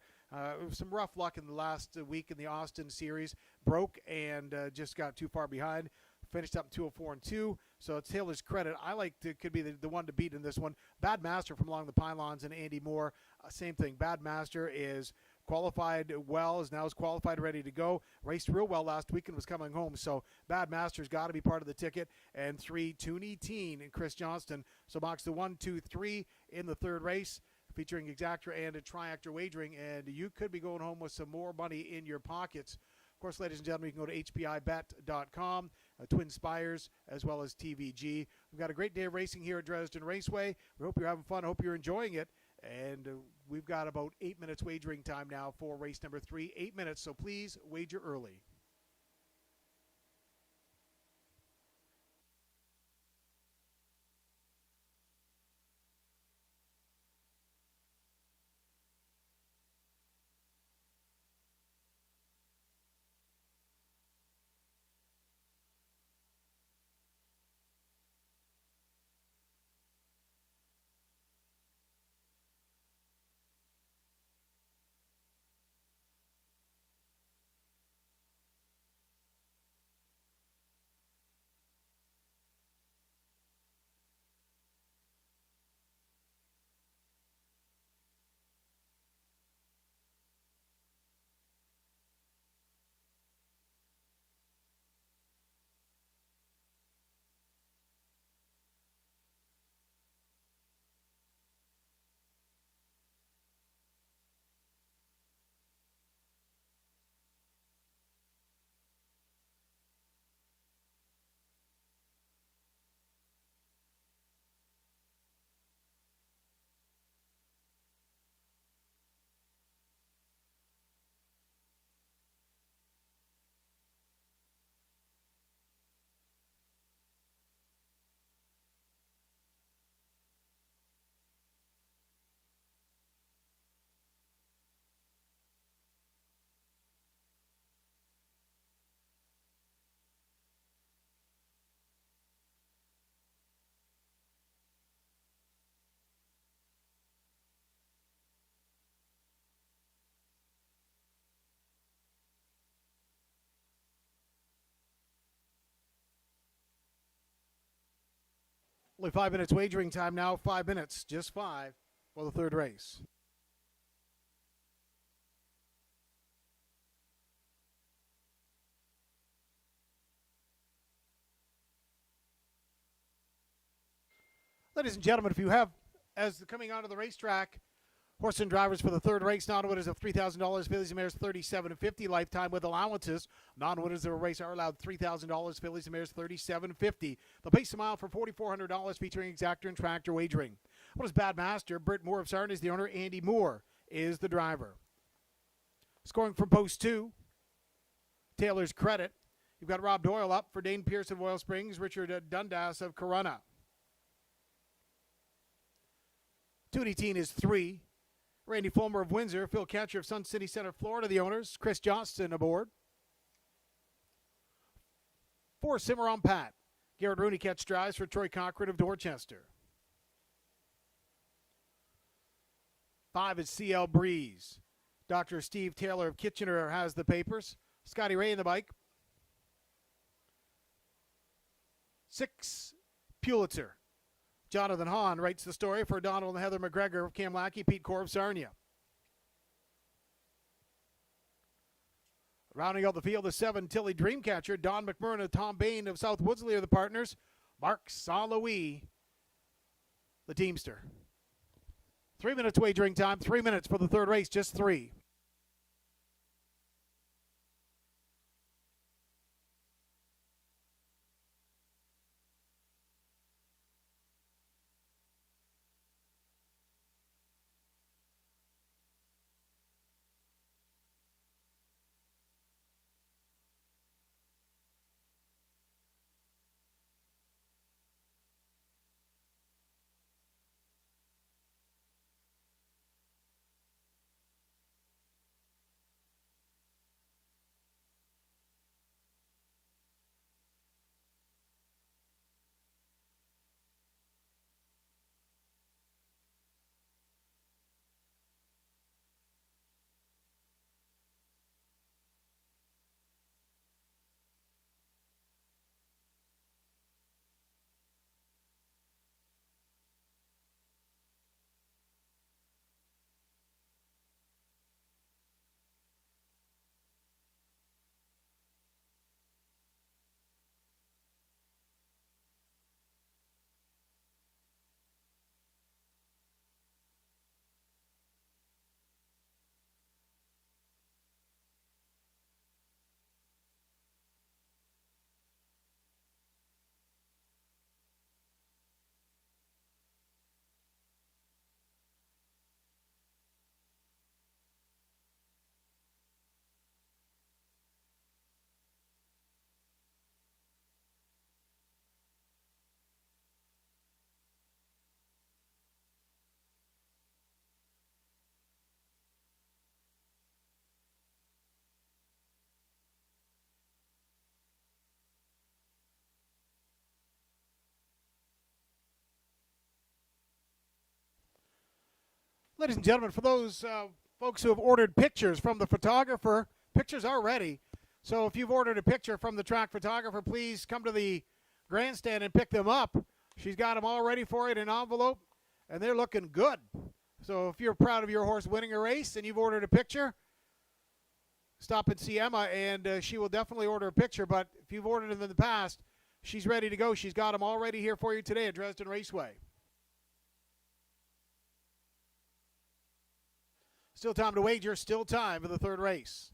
Some rough luck in the last week in the Austin series. Broke and just got too far behind. finished up 204 and 2. So it's Taylor's Credit. I like to could be the one to beat in this one. Bad Master from along the pylons and Andy Moore. Same thing. Bad Master is qualified well, is qualified, ready to go. Raced real well last week and was coming home. So Bad Master's got to be part of the ticket. And 3, Toonie Teen and Chris Johnston. So box the 1, 2, 3 in the third race, featuring Exactra and a Triactor wagering. And you could be going home with some more money in your pockets. Of course, ladies and gentlemen, you can go to hpibet.com, Twin Spires, as well as TVG. We've got a great day of racing here at Dresden Raceway. We hope you're having fun. I hope you're enjoying it. And we've got about 8 minutes wagering time now for race number 3. 8 minutes, so please wager early. Only 5 minutes wagering time now. 5 minutes, just 5 for the third race. Ladies and gentlemen, if you have, as coming onto the racetrack, horse and drivers for the third race, non-winners of $3,000, fillies and mares $37.50, lifetime with allowances. Non-winners of a race are allowed $3,000, fillies and mares $37.50. The pace a mile for $4,400, featuring Exactor and Tractor wagering. What is Bad Master? Britt Moore of Sarn is the owner. Andy Moore is the driver. Scoring from post 2, Taylor's Credit. You've got Rob Doyle up for Dane Pierce of Oil Springs, Richard Dundas of Corunna. Toonie Teen is 3. Randy Fulmer of Windsor, Phil Catcher of Sun City Center, Florida, the owners. Chris Johnston aboard. 4, Cimarron Pat. Garrett Rooney catch drives for Troy Cochran of Dorchester. 5 is CL Breeze. Dr. Steve Taylor of Kitchener has the papers. Scotty Ray in the bike. 6, Pulitzer. Jonathan Hahn writes the story for Donald and Heather McGregor of Kamlaki, Pete Core of Sarnia. Rounding out the field is 7, Tilly Dreamcatcher. Don McMurrin and Tom Bain of South Woodsley are the partners. Mark Saint-Louis, the teamster. 3 minutes wagering time. 3 minutes for the third race, just 3. Ladies and gentlemen, for those folks who have ordered pictures from the photographer, pictures are ready. So if you've ordered a picture from the track photographer, please come to the grandstand and pick them up. She's got them all ready for you in an envelope, and they're looking good. So if you're proud of your horse winning a race and you've ordered a picture, stop and see Emma, and she will definitely order a picture. But if you've ordered them in the past, she's ready to go. She's got them all ready here for you today at Dresden Raceway. Still time to wager, still time for the third race.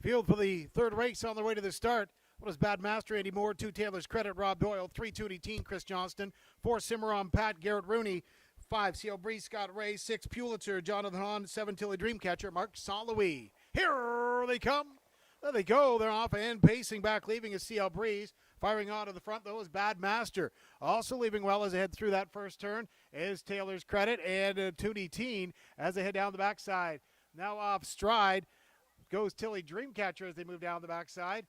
Field for the third race on the way to the start. What is Bad Master, Andy Moore, 2 Taylor's Credit, Rob Doyle, 3 Tootie Teen, Chris Johnston, 4 Cimarron, Pat, Garrett Rooney, 5 C.L. Breeze, Scott Ray, 6 Pulitzer, Jonathan Hahn, 7 Tilly Dreamcatcher, Mark Solowy. Here they come. There they go. They're off and pacing back, leaving a C.L. Breeze. Firing on to the front, though, is Bad Master. Also leaving well as they head through that first turn is Taylor's Credit and Tootie Teen as they head down the backside. Now off stride goes Tilly Dreamcatcher as they move down the backside.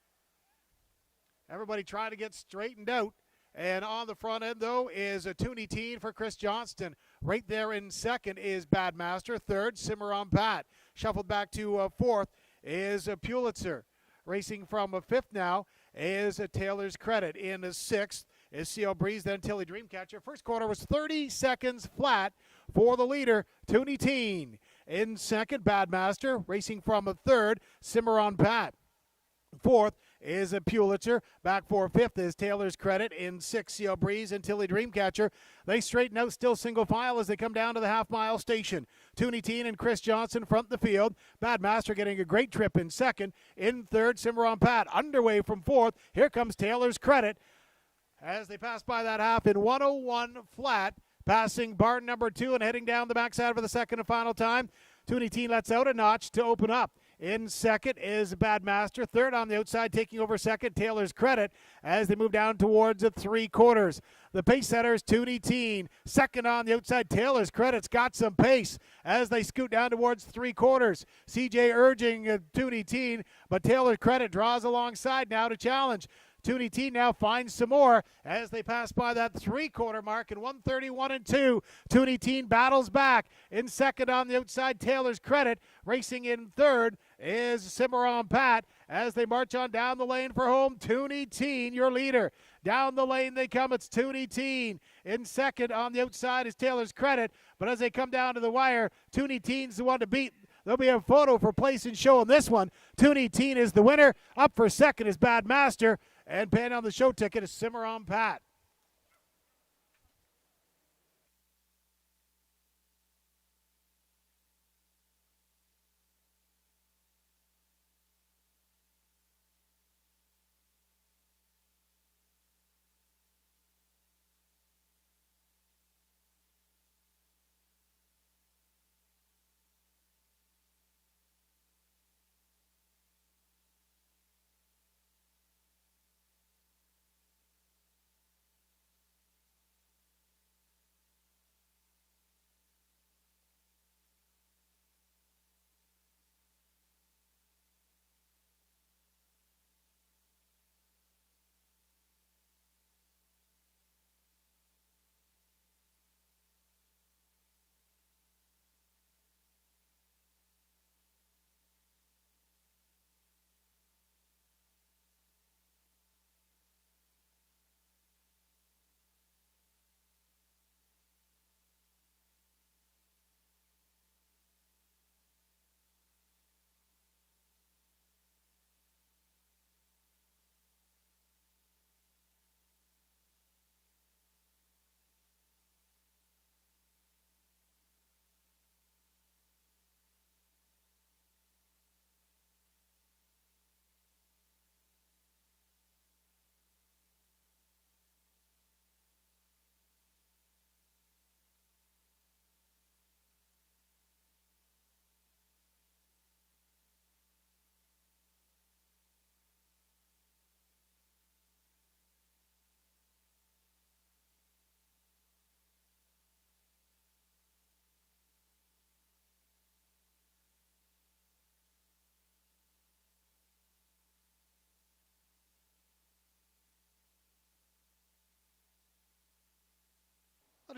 Everybody trying to get straightened out. And on the front end, though, is a Toonie Teen for Chris Johnston. Right there in second is Bad Master. Third, Cimarron Pat. Shuffled back to fourth is Pulitzer. Racing from fifth now is Taylor's Credit. In sixth is C.L. Breeze, then Tilly Dreamcatcher. First quarter was 30 seconds flat for the leader, Toonie Teen. In second, Bad Master. Racing from a third, Cimarron Pat. Fourth is a Pulitzer. Back for fifth is Taylor's Credit. In sixth, C.L. Breeze and Tilly Dreamcatcher. They straighten out still single file as they come down to the half-mile station. Toonie Teen and Chris Johnson front the field. Bad Master getting a great trip in second. In third, Cimarron Pat. Underway from fourth. Here comes Taylor's Credit as they pass by that half in 101 flat. Passing barn number 2 and heading down the backside for the second and final time. Toonie Teen lets out a notch to open up. In second is Bad Master. Third on the outside, taking over second, Taylor's Credit as they move down towards the 3/4. The pace setter is Toonie Teen. Second on the outside, Taylor's Credit's got some pace as they scoot down towards 3/4. CJ urging Toonie Teen, but Taylor's Credit draws alongside now to challenge. Toonie Teen now finds some more as they pass by that 3/4 mark in 1:31.2. Toonie Teen battles back. In second on the outside, Taylor's Credit. Racing in third is Cimarron Pat as they march on down the lane for home. Toonie Teen, your leader. Down the lane they come. It's Toonie Teen. In second on the outside is Taylor's Credit. But as they come down to the wire, Toonie Teen's the one to beat. There'll be a photo for place and show in this one. Toonie Teen is the winner. Up for second is Bad Master. And paying on the show ticket is Cimarron Pat.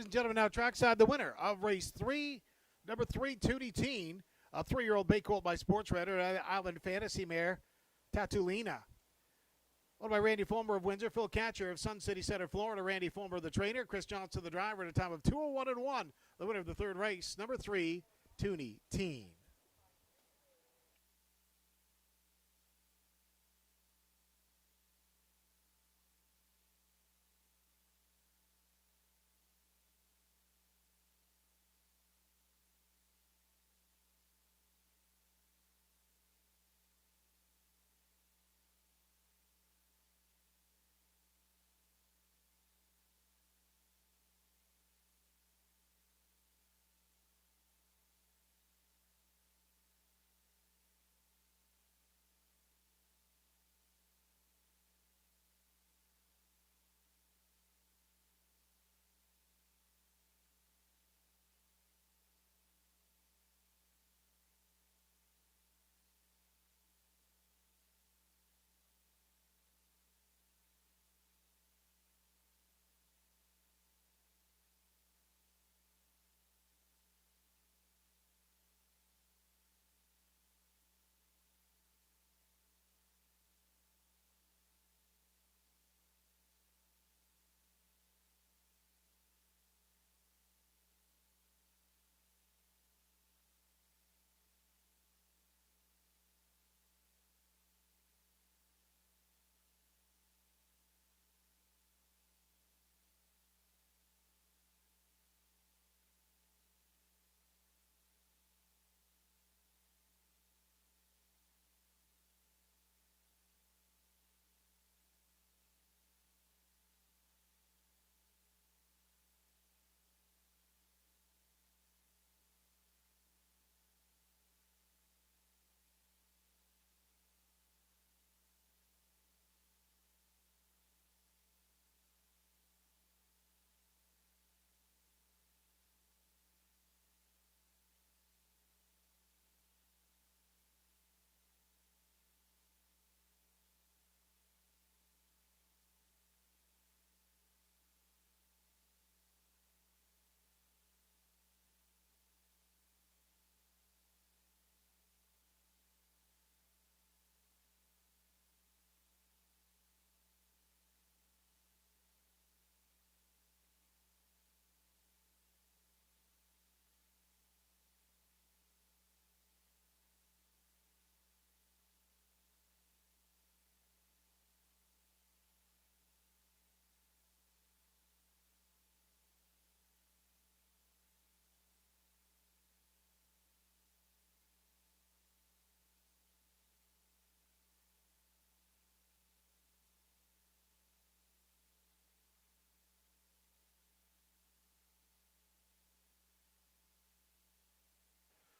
Ladies and gentlemen, now trackside, the winner of race 3, number 3, Tootie Teen, a 3-year-old bay colt by Sports Radar, Island Fantasy Mare, Tatulina. One by Randy Fulmer of Windsor, Phil Catcher of Sun City Center, Florida, Randy Fulmer the trainer, Chris Johnson the driver at a time of 2:01:1. The winner of the third race, number 3, Tootie Teen.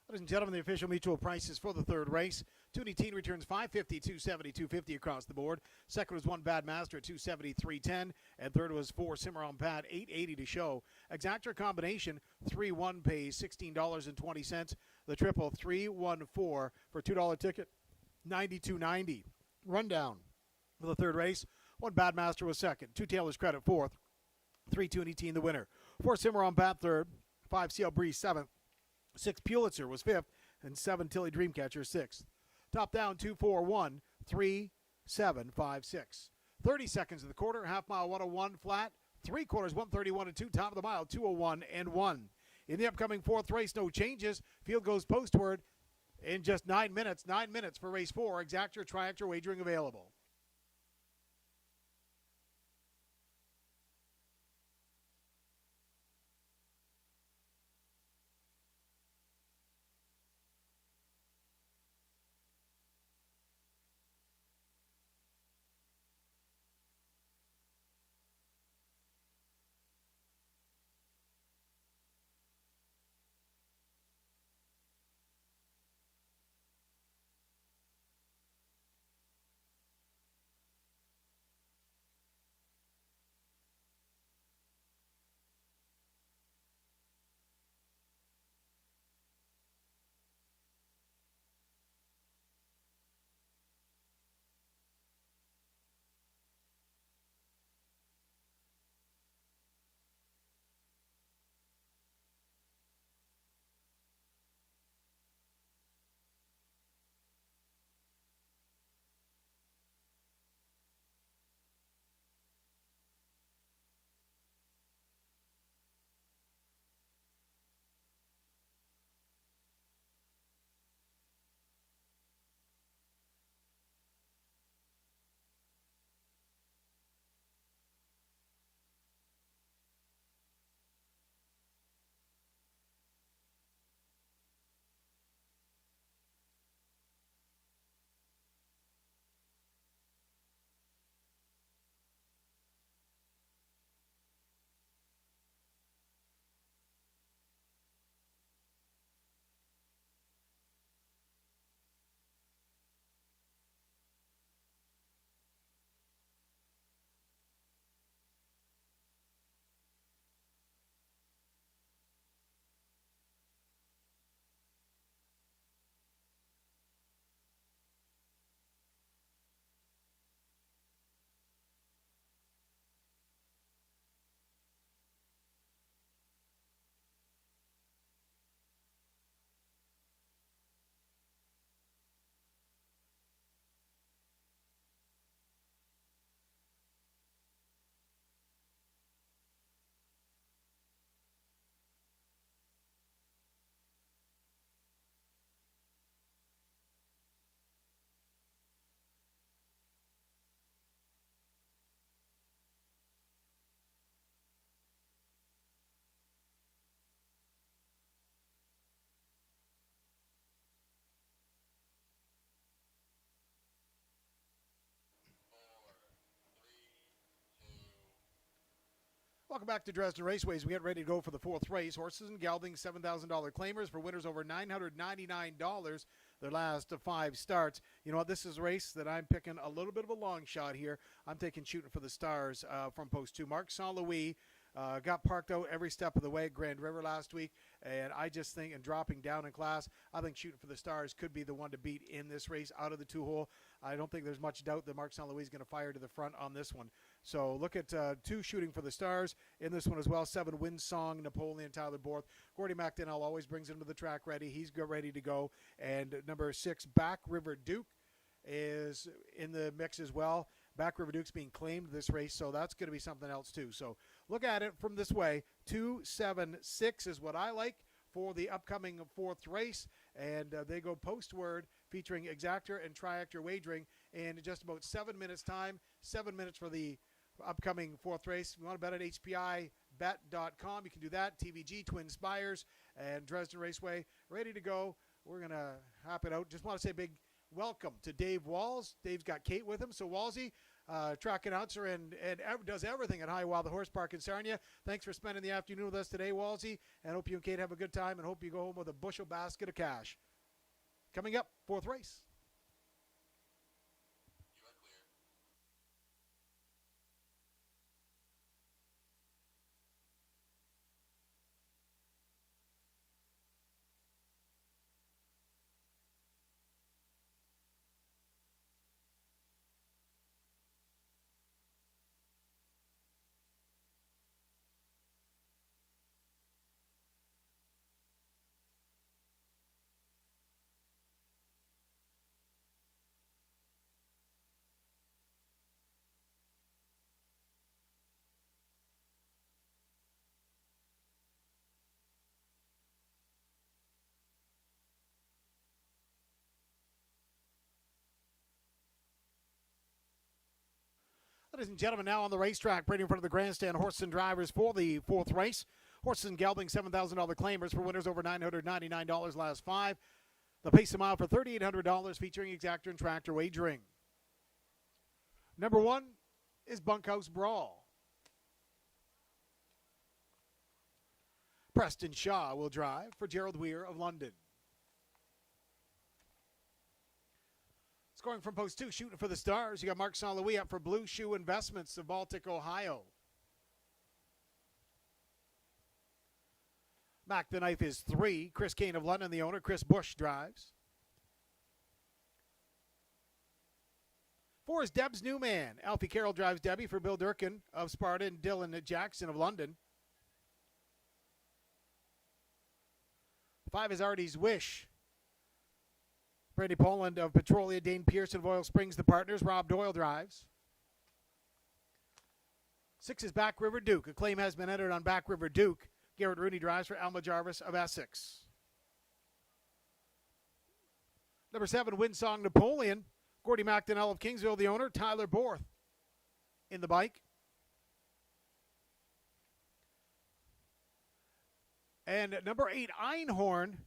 Ladies and gentlemen, the official mutual prices for the third race. Tootie Teen returns $550, $270, $250 across the board. Second was One Bad Master at $270, $310. And third was 4 Cimarron Pad, $880 to show. Exactor combination, 3-1 pays $16.20. The triple, 3-1-4 for $2 ticket, $92.90. Rundown for the third race. One Bad Master was second. 2 Taylor's Credit fourth. 3 Tootie Teen the winner. 4 Cimarron Pad third. 5 CL Breeze seventh. 6 Pulitzer was fifth, and 7 Tilly Dreamcatcher sixth. Top down 2-4-1, 3-7-5-6. 30 seconds of the quarter, half mile 101 flat, 3/4 131-2, top of the mile 201-1. In the upcoming fourth race, no changes. Field goes postward in just 9 minutes. 9 minutes for race 4. Exactor, Triactor wagering available. Welcome back to Dresden Raceway as we get ready to go for the fourth race. Horses and Geldings, $7,000 claimers for winners over $999 their last 5 starts. You know what? This is a race that I'm picking a little bit of a long shot here. I'm taking Shooting for the Stars from Post 2. Marc St. Louis got parked out every step of the way at Grand River last week, and I just think, and dropping down in class, I think Shooting for the Stars could be the one to beat in this race out of the 2-hole. I don't think there's much doubt that Marc St. Louis is going to fire to the front on this one. So look at 2 Shooting for the Stars in this one as well. 7 Windsong, Napoleon, Tyler Borth. Gordy McDonnell always brings him to the track ready. He's ready to go. And number 6, Back River Duke, is in the mix as well. Back River Duke's being claimed this race, so that's going to be something else too. So look at it from this way. 2-7-6 is what I like for the upcoming 4th race, and they go postword featuring exactor and triactor wagering in just about 7 minutes time. 7 minutes for the upcoming 4th race. If you want to bet at HPIBet.com, you can do that. TVG, Twin Spires, and Dresden Raceway ready to go. We're going to hop it out. Just want to say big welcome to Dave Walls. Dave's got Kate with him. So Wallsy, track announcer and does everything at High Wild, the Horse Park in Sarnia. Thanks for spending the afternoon with us today, Wallsy. And hope you and Kate have a good time and hope you go home with a bushel basket of cash. Coming up, 4th race. You are clear. Ladies and gentlemen, now on the racetrack, right in front of the grandstand, horses and drivers for the 4th race. Horses and Geldings, $7,000 claimers for winners over $999 last 5. The pace a mile for $3,800 featuring exactor and tractor wagering. Number 1 is Bunkhouse Brawl. Preston Shaw will drive for Gerald Weir of London. Scoring from Post 2, Shooting for the Stars. You got Marc St. Louis up for Blue Shoe Investments of Baltic, Ohio. Mac the Knife is 3. Chris Kane of London, the owner. Chris Bush drives. 4 is Deb's New Man. Alfie Carroll drives Debbie for Bill Durkin of Sparta and Dylan Jackson of London. 5 is Artie's Wish. Brandy Poland of Petrolia, Dane Pearson of Oil Springs, the partners. Rob Doyle drives. 6 is Back River Duke. A claim has been entered on Back River Duke. Garrett Rooney drives for Alma Jarvis of Essex. Number 7, Windsong Napoleon. Gordy McDonnell of Kingsville, the owner. Tyler Borth in the bike. And number 8, Einhorn.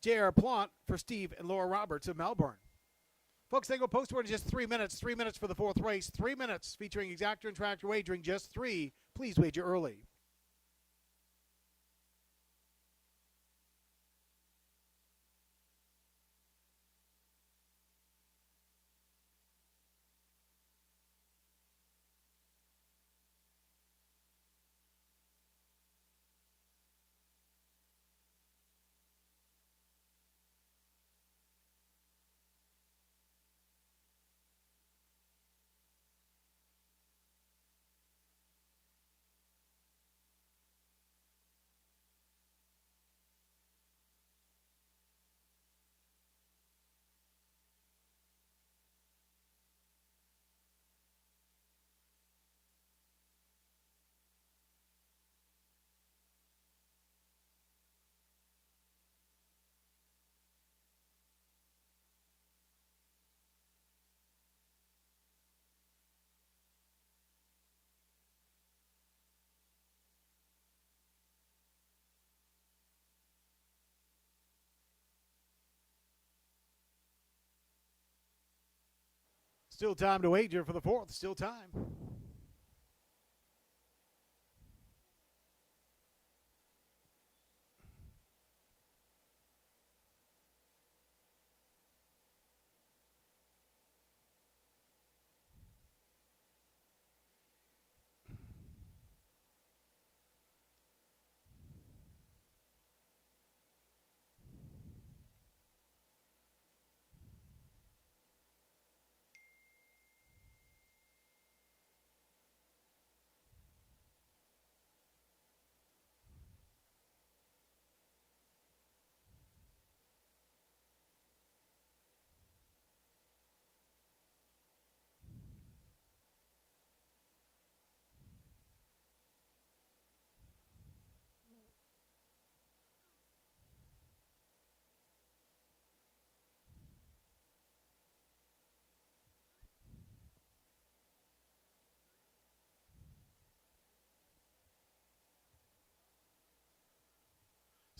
J.R. Plant for Steve and Laura Roberts of Melbourne. Folks, they go postward in just 3 minutes. 3 minutes for the 4th race. 3 minutes featuring exactor and tractor wagering. Just 3. Please wager early. Still time to wager for the 4th. Still time.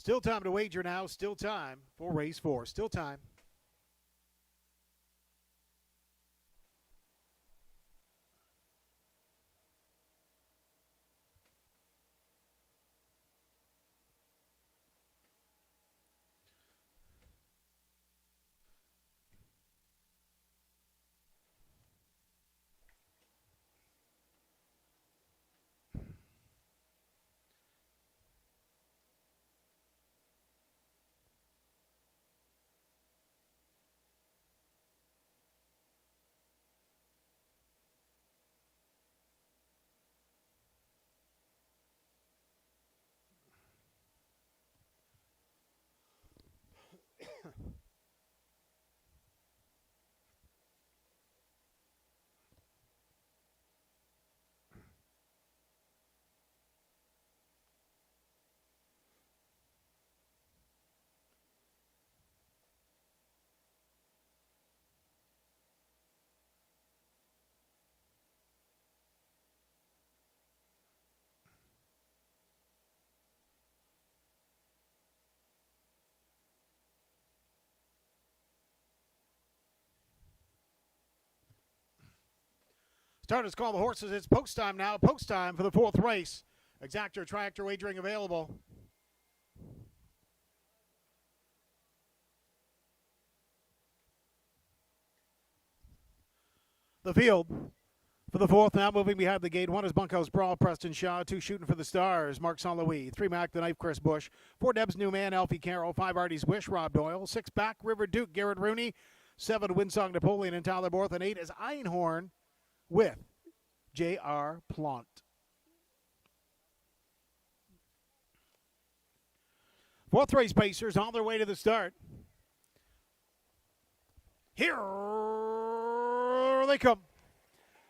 Still time to wager now. Still time for race 4. Still time. Starters call the horses. It's post time now. Post time for the 4th race. Exactor tractor wagering available. The field for the 4th now, moving behind the gate. 1 is Bunkhouse Brawl, Preston Shaw. 2 shooting for the stars, Mark St. Louis. 3 Mac the Knife, Chris Bush. 4 Deb's New Man, Alfie Carroll. 5 Artie's Wish, Rob Doyle. 6 Back River Duke, Garrett Rooney. 7 Windsong Napoleon and Tyler Borth. And 8 is Einhorn with J.R. Plant. Fourth race pacers on their way to the start. Here they come.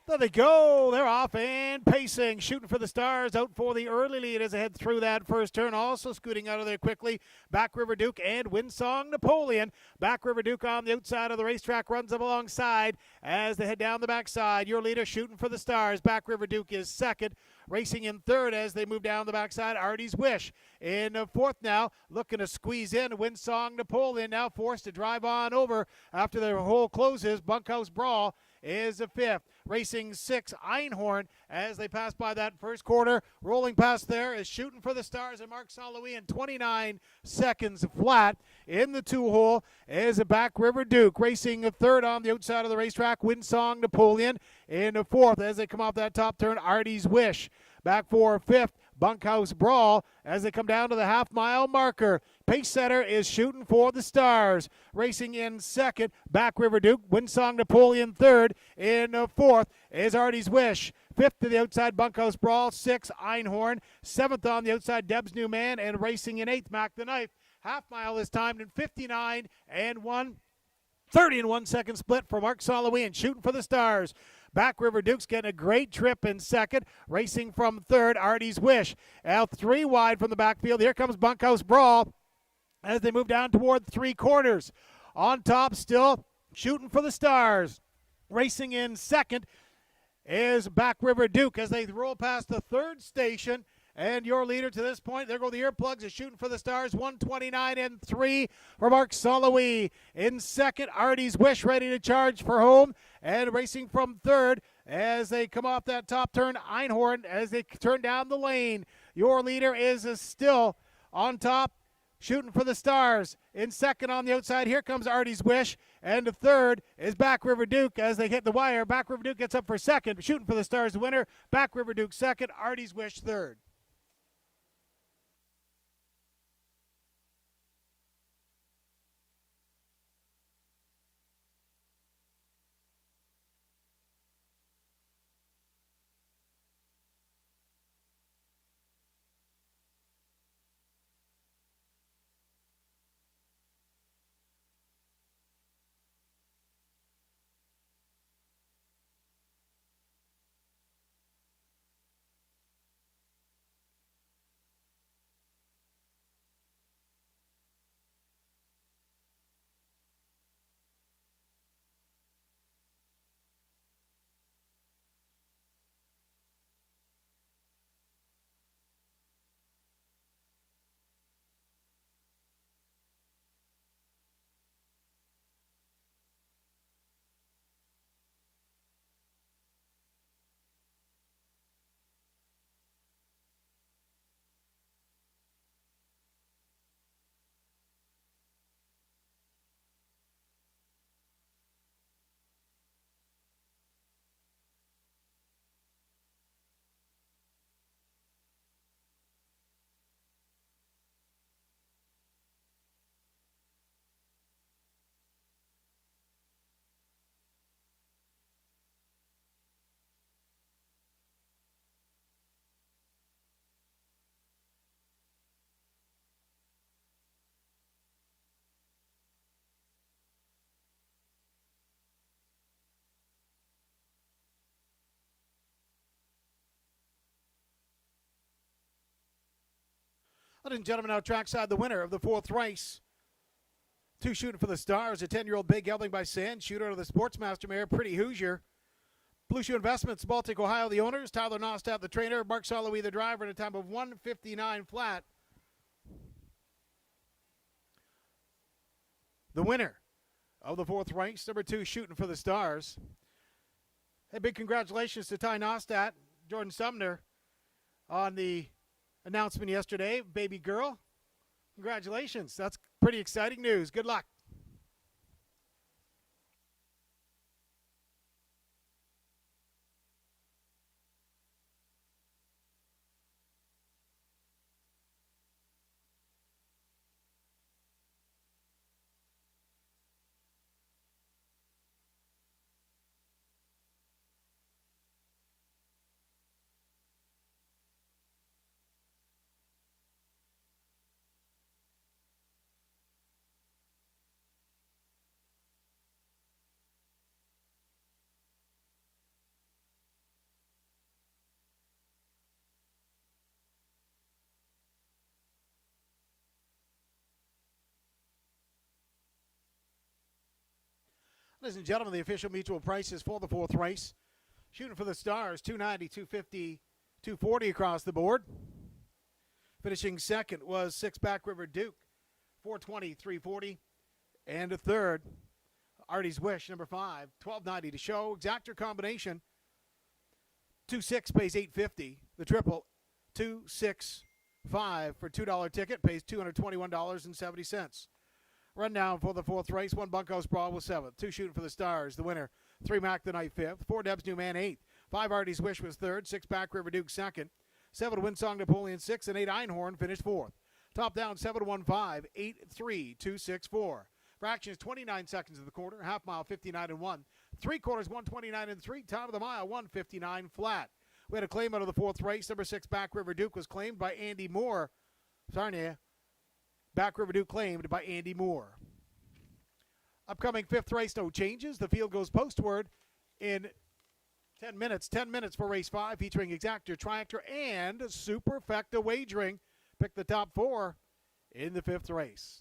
There they go. They're off and pacing, shooting for the stars, out for the early lead as they head through that first turn. Also scooting out of there quickly, Back River Duke and Windsong Napoleon. Back River Duke on the outside of the racetrack runs up alongside as they head down the backside. Your leader shooting for the stars. Back River Duke is second. Racing in third as they move down the backside, Artie's Wish. In fourth now, looking to squeeze in, Windsong Napoleon now forced to drive on over after their hole closes. Bunkhouse Brawl is a fifth. Racing 6, Einhorn, as they pass by that first quarter. Rolling past there is Shooting for the Stars and Mark St. Louis in 29 seconds flat. In the 2-hole is a Back River Duke. Racing a third on the outside of the racetrack, Windsong Napoleon. In the fourth, as they come off that top turn, Artie's Wish. Back for fifth, Bunkhouse Brawl as they come down to the half-mile marker. Pace setter is Shooting for the Stars. Racing in second, Back River Duke. Windsong Napoleon third. In fourth is Artie's Wish. Fifth to the outside, Bunkhouse Brawl. Sixth, Einhorn. Seventh on the outside, Deb's New Man. And racing in eighth, Mac the Knife. Half-mile is timed in 59 and 1. 30 and 1 second split for Mark St. Louis and Shooting for the Stars. Back River Duke's getting a great trip in second. Racing from third, Artie's Wish. Out 3 wide from the backfield. Here comes Bunkhouse Brawl as they move down toward 3 quarters. On top still, Shooting for the Stars. Racing in second is Back River Duke as they roll past the third station. And your leader to this point, there go the earplugs, is Shooting for the Stars, 129 and 3 for Mark St. Louis. In second, Artie's Wish ready to charge for home. And racing from third as they come off that top turn, Einhorn as they turn down the lane. Your leader is still on top, Shooting for the Stars. In second on the outside, here comes Artie's Wish. And the third is Back River Duke as they hit the wire. Back River Duke gets up for second. Shooting for the Stars, the winner. Back River Duke second, Artie's Wish third. Ladies and gentlemen, now trackside, the winner of the fourth race. 2 shooting for the stars, a 10-year-old Big Gelding by Sand, shooter of the Sportsmaster mare, Pretty Hoosier. Blue Shoe Investments, Baltic, Ohio, the owners. Tyler Nostad, the trainer. Mark Soloway, the driver, at a time of 1:59 flat. The winner of the fourth race, number 2, shooting for the stars. Hey, big congratulations to Ty Nostad, Jordan Sumner, on the announcement yesterday. Baby girl, congratulations. That's pretty exciting news. Good luck. Ladies and gentlemen, the official mutual prices for the fourth race. Shooting for the stars, 290, 250, 240 across the board. Finishing second was 6 Back River Duke, 420, 340. And a third, Artie's Wish, number 5, 1290 to show. Exactor combination, 2-6 pays $8.50. The triple, 2-6-5 for $2 ticket pays $221.70. Rundown for the fourth race. 1 Bunkhouse Brawl was 7th. 2 shooting for the stars. The winner, 3 Mac the Night 5th. 4 Deb's New Man 8th. 5 Artie's Wish was 3rd. 6 Back River Duke 2nd. 7 Windsong Napoleon 6th. And 8 Einhorn finished 4th. Top down 7-1-5, 8-3, 2-6-4. Fractions 29 seconds of the quarter. Half mile 59 and 1. 3 quarters 129 and 3. Time of the mile 159 flat. We had a claim out of the fourth race. Number 6 Back River Duke was claimed by Andy Moore. Sarnia. Back River Duke claimed by Andy Moore. Upcoming fifth race, no changes. The field goes postward in 10 minutes. 10 minutes for race 5, featuring Exactor, Triactor, and Superfecta Wagering. Pick the top 4 in the fifth race.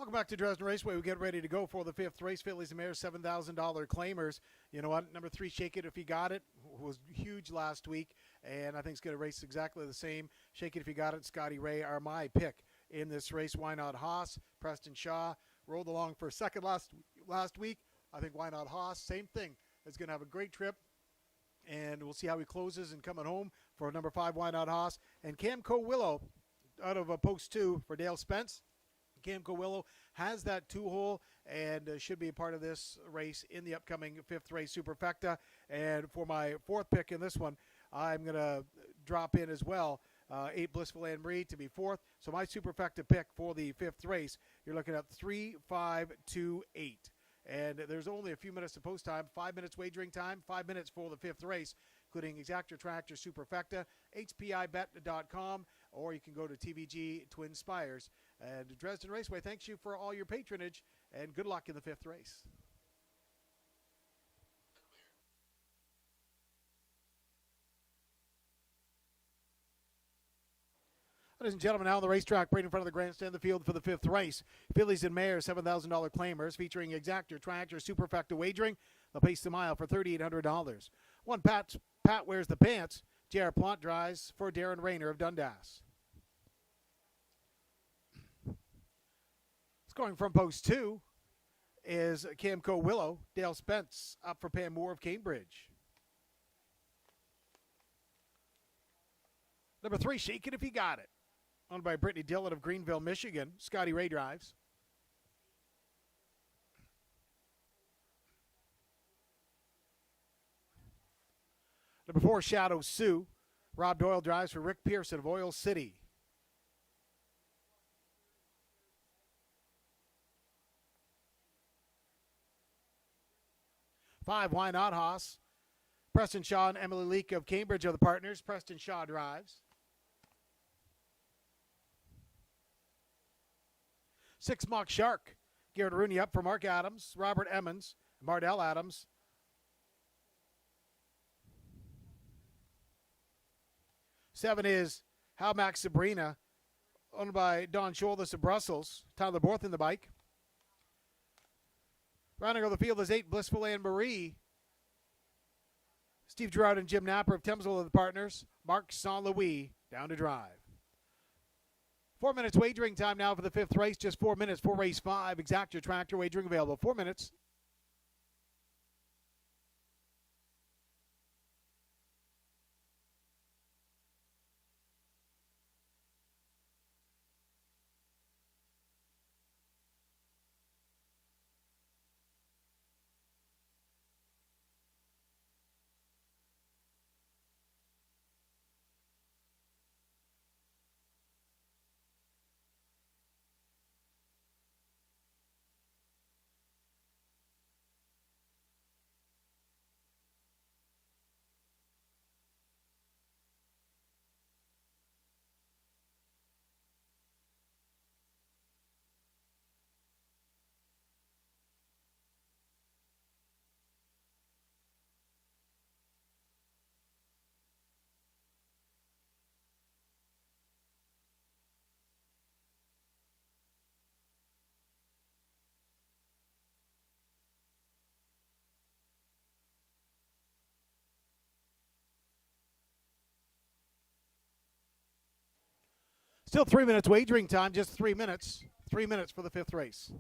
Welcome back to Dresden Raceway. We get ready to go for the fifth race. Fillies and Mares, $7,000 claimers. You know what? Number 3, Shake It If You Got It, was huge last week, and I think it's going to race exactly the same. Shake It If You Got It, Scotty Ray are my pick in this race. Why Not Haas? Preston Shaw rolled along for second last week. I think Why Not Haas? Same thing. Is going to have a great trip, and we'll see how he closes and coming home for number 5, Why Not Haas. And Camco Willow out of post 2 for Dale Spence. Camco Willow has that 2-hole and should be a part of this race in the upcoming 5th race, Superfecta. And for my 4th pick in this one, I'm going to drop in as well 8 Blissful Anne Marie to be 4th. So my Superfecta pick for the 5th race, you're looking at 3, 5, 2, 8. And there's only a few minutes to post time, 5 minutes wagering time, 5 minutes for the 5th race, including Exactor Tractor Superfecta, hpibet.com, or you can go to TVG Twin Spires. And Dresden Raceway thanks you for all your patronage, and good luck in the 5th race. Ladies and gentlemen, now on the racetrack, right in front of the grandstand, the field for the 5th race. Fillies and Mares, $7,000 claimers, featuring Exactor Tractor Superfecta wagering. They'll pace the mile for $3,800. One, Pat wears the pants. J.R. Plant drives for Darren Rayner of Dundas. Scoring from post 2 is Camco Willow. Dale Spence up for Pam Moore of Cambridge. Number 3, Shake It If You Got It. Owned by Brittany Dillon of Greenville, Michigan. Scotty Ray drives. Number 4, Shadow Sioux. Rob Doyle drives for Rick Pearson of Oil City. Five, Why Not Haas. Preston Shaw and Emily Leake of Cambridge are the partners. Preston Shaw drives. 6, Mock Shark. Garrett Rooney up for Mark Adams, Robert Emmons, Mardell Adams. 7 is How Max Sabrina, owned by Don Scholdes of Brussels. Tyler Borth in the bike. Rounding out the field is 8, Blissful Anne Marie. Steve Gerard and Jim Napper of Thamesville are the partners. Mark Saint Louis down to drive. 4 minutes wagering time now for the 5th race. Just 4 minutes for race 5. Exactor Tractor wagering available. 4 minutes. Still 3 minutes wagering time, just 3 minutes. 3 minutes for the 5th race.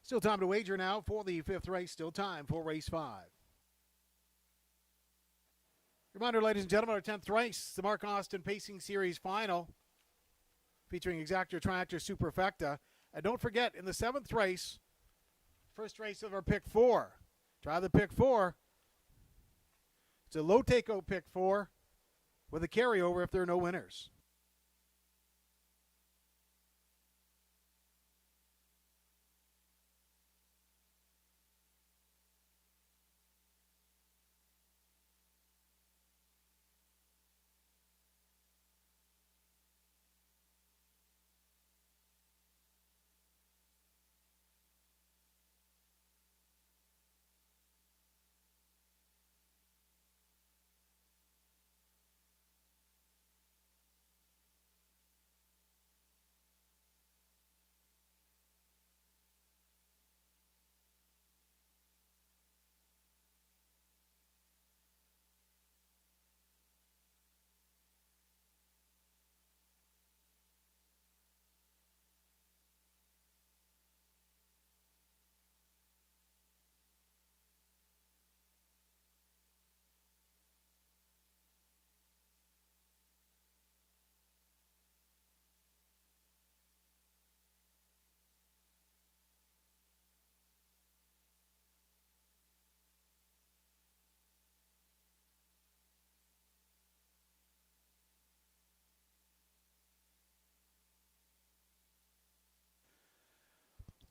Still time to wager now for the 5th race. Still time for race 5. Reminder, ladies and gentlemen, our 10th race, the Mark Austin Pacing Series Final, featuring Exactor Tractor Superfecta. And don't forget, in the 7th race, first race of our Pick 4. Try the Pick 4. It's a low take-out Pick 4 with a carryover if there are no winners.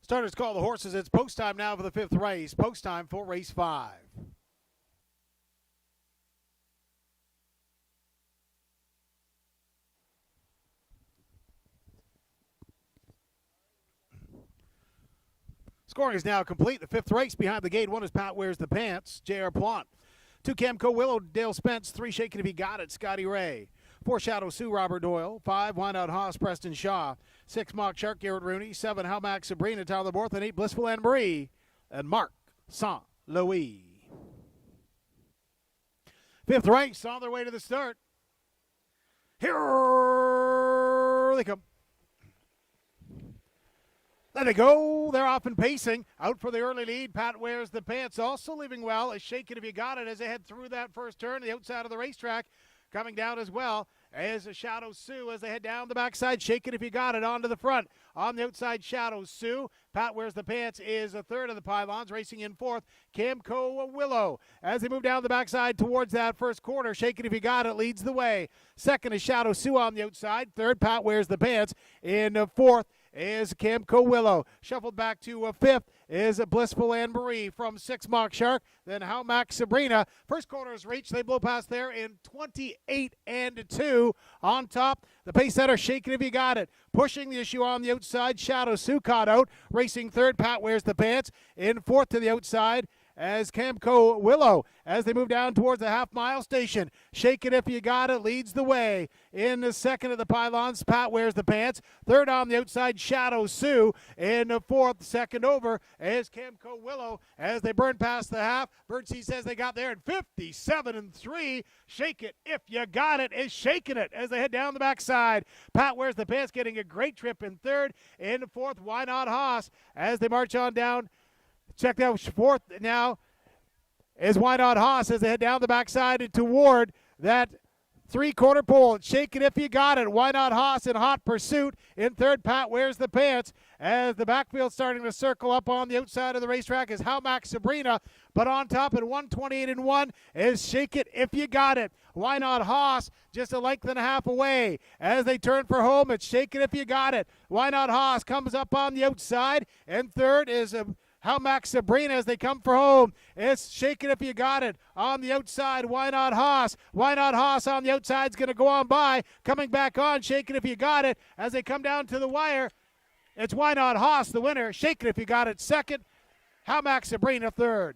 Starters call the horses. It's post time now for the 5th race. Post time for race 5. Scoring is now complete. The 5th race behind the gate. 1 is Pat Wears the Pants, J.R. Plant. 2 Camco Willow, Dale Spence. 3 Shakin' If You Got It, Scotty Ray. 4 Shadow Sue, Robert Doyle. 5 Wind Out Haas, Preston Shaw. 6 Mock Shark, Garrett Rooney. 7 How Max Sabrina, Tyler Borth. And 8 Blissful Anne Marie and Mark St. Louis. 5th race on their way to the start. Here they come. There they go. They're off and pacing. Out for the early lead. Pat Wears the Pants. Also leaving well is Shakin' If You Got It as they head through that first turn, the outside of the racetrack. Coming down as well as Shadow Sue as they head down the backside. Shakin' If You Got It onto the front. On the outside, Shadow Sue. Pat Wears the Pants is a third of the pylons. Racing in 4th, Camco Willow. As they move down the backside towards that first quarter, Shakin' If You Got It leads the way. 2nd is Shadow Sue on the outside. 3rd, Pat Wears the Pants. In 4th is Camco Willow. Shuffled back to 5th is a Blissful Anne Marie from 6 Mock Shark. Then How Max Sabrina. First quarter is reached. They blow past there in 28-2. On top, the pace setter Shakin' If You Got It. Pushing the issue on the outside. Shadow Sue caught out. Racing 3rd, Pat Wears the Pants. In 4th to the outside as Camco Willow as they move down towards the half-mile station. Shakin' If You Got It leads the way. In the 2nd of the pylons, Pat Wears the Pants. 3rd on the outside, Shadow Sue. In the 4th, 2nd over is Camco Willow as they burn past the half. Birdsea says they got there in 57-3. Shake It If You Got It is shaking it as they head down the backside. Pat Wears the Pants getting a great trip in 3rd. In the 4th, Why Not Haas as they march on down. Check out 4th now is Why Not Haas as they head down the backside and toward that 3-quarter pole. Shakin' If You Got It. Why Not Haas in hot pursuit. In 3rd, Pat Wears the Pants as the backfield starting to circle up on the outside of the racetrack is How Max Sabrina. But on top at 128-1 is Shake It If You Got It. Why Not Haas just a length and a half away as they turn for home. It's Shake It If You Got It. Why Not Haas comes up on the outside. And 3rd is How Max Sabrina as they come for home. It's Shake It If You Got It. On the outside, Why Not Haas. Why Not Haas on the outside is going to go on by. Coming back on, Shake It If You Got It. As they come down to the wire, it's Why Not Haas, the winner. Shake It If You Got It, 2nd. How Max Sabrina, 3rd.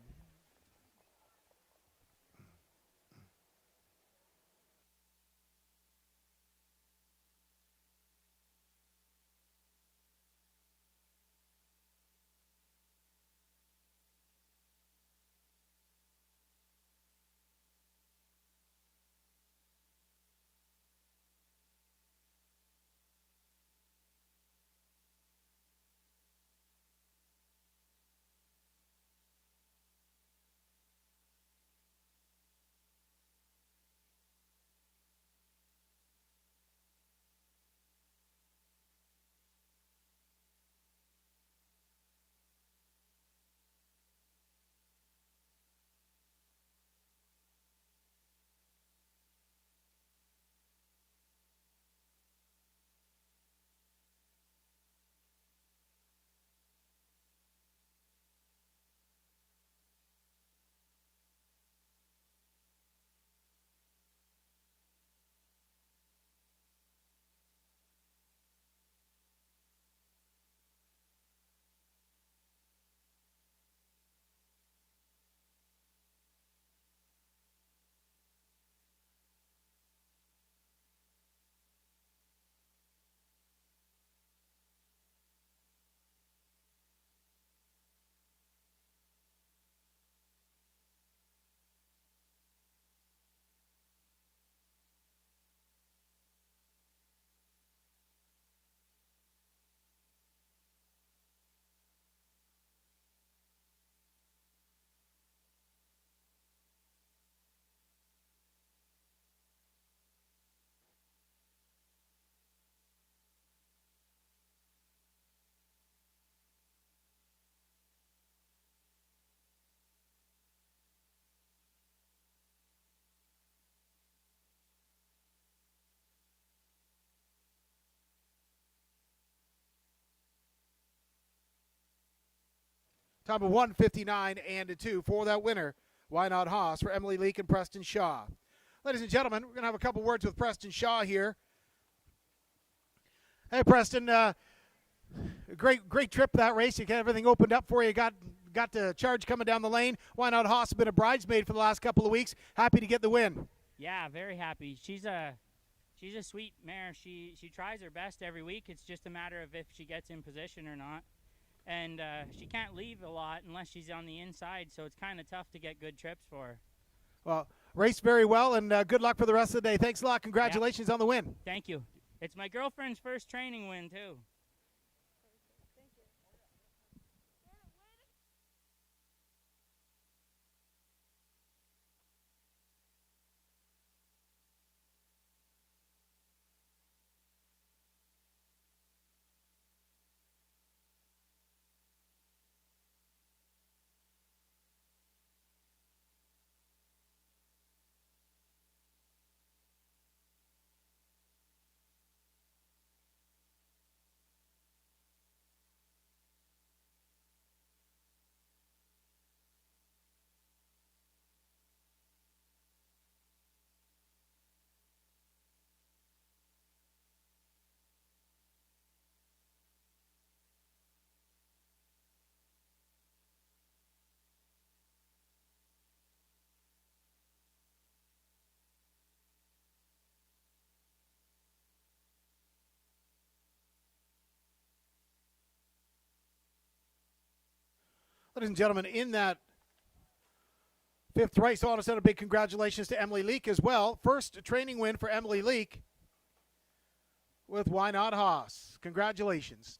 Time of 1:59.2 for that winner. Why Not Haas for Emily Leake and Preston Shaw. Ladies and gentlemen, we're going to have a couple words with Preston Shaw here. Hey, Preston, great trip that race. You got everything opened up for you. Got the charge coming down the lane. Why Not Haas has been a bridesmaid for the last couple of weeks. Happy to get the win. Yeah, very happy. She's a sweet mare. She tries her best every week. It's just a matter of if she gets in position or not. And she can't leave a lot unless she's on the inside, so it's kind of tough to get good trips for her. Well, raced very well, and good luck for the rest of the day. Thanks a lot. Congratulations on the win. Thank you. It's my girlfriend's first training win, too. Ladies and gentlemen, in that fifth race, I want to send a big congratulations to Emily Leake as well. First training win for Emily Leake with Why Not Haas. Congratulations.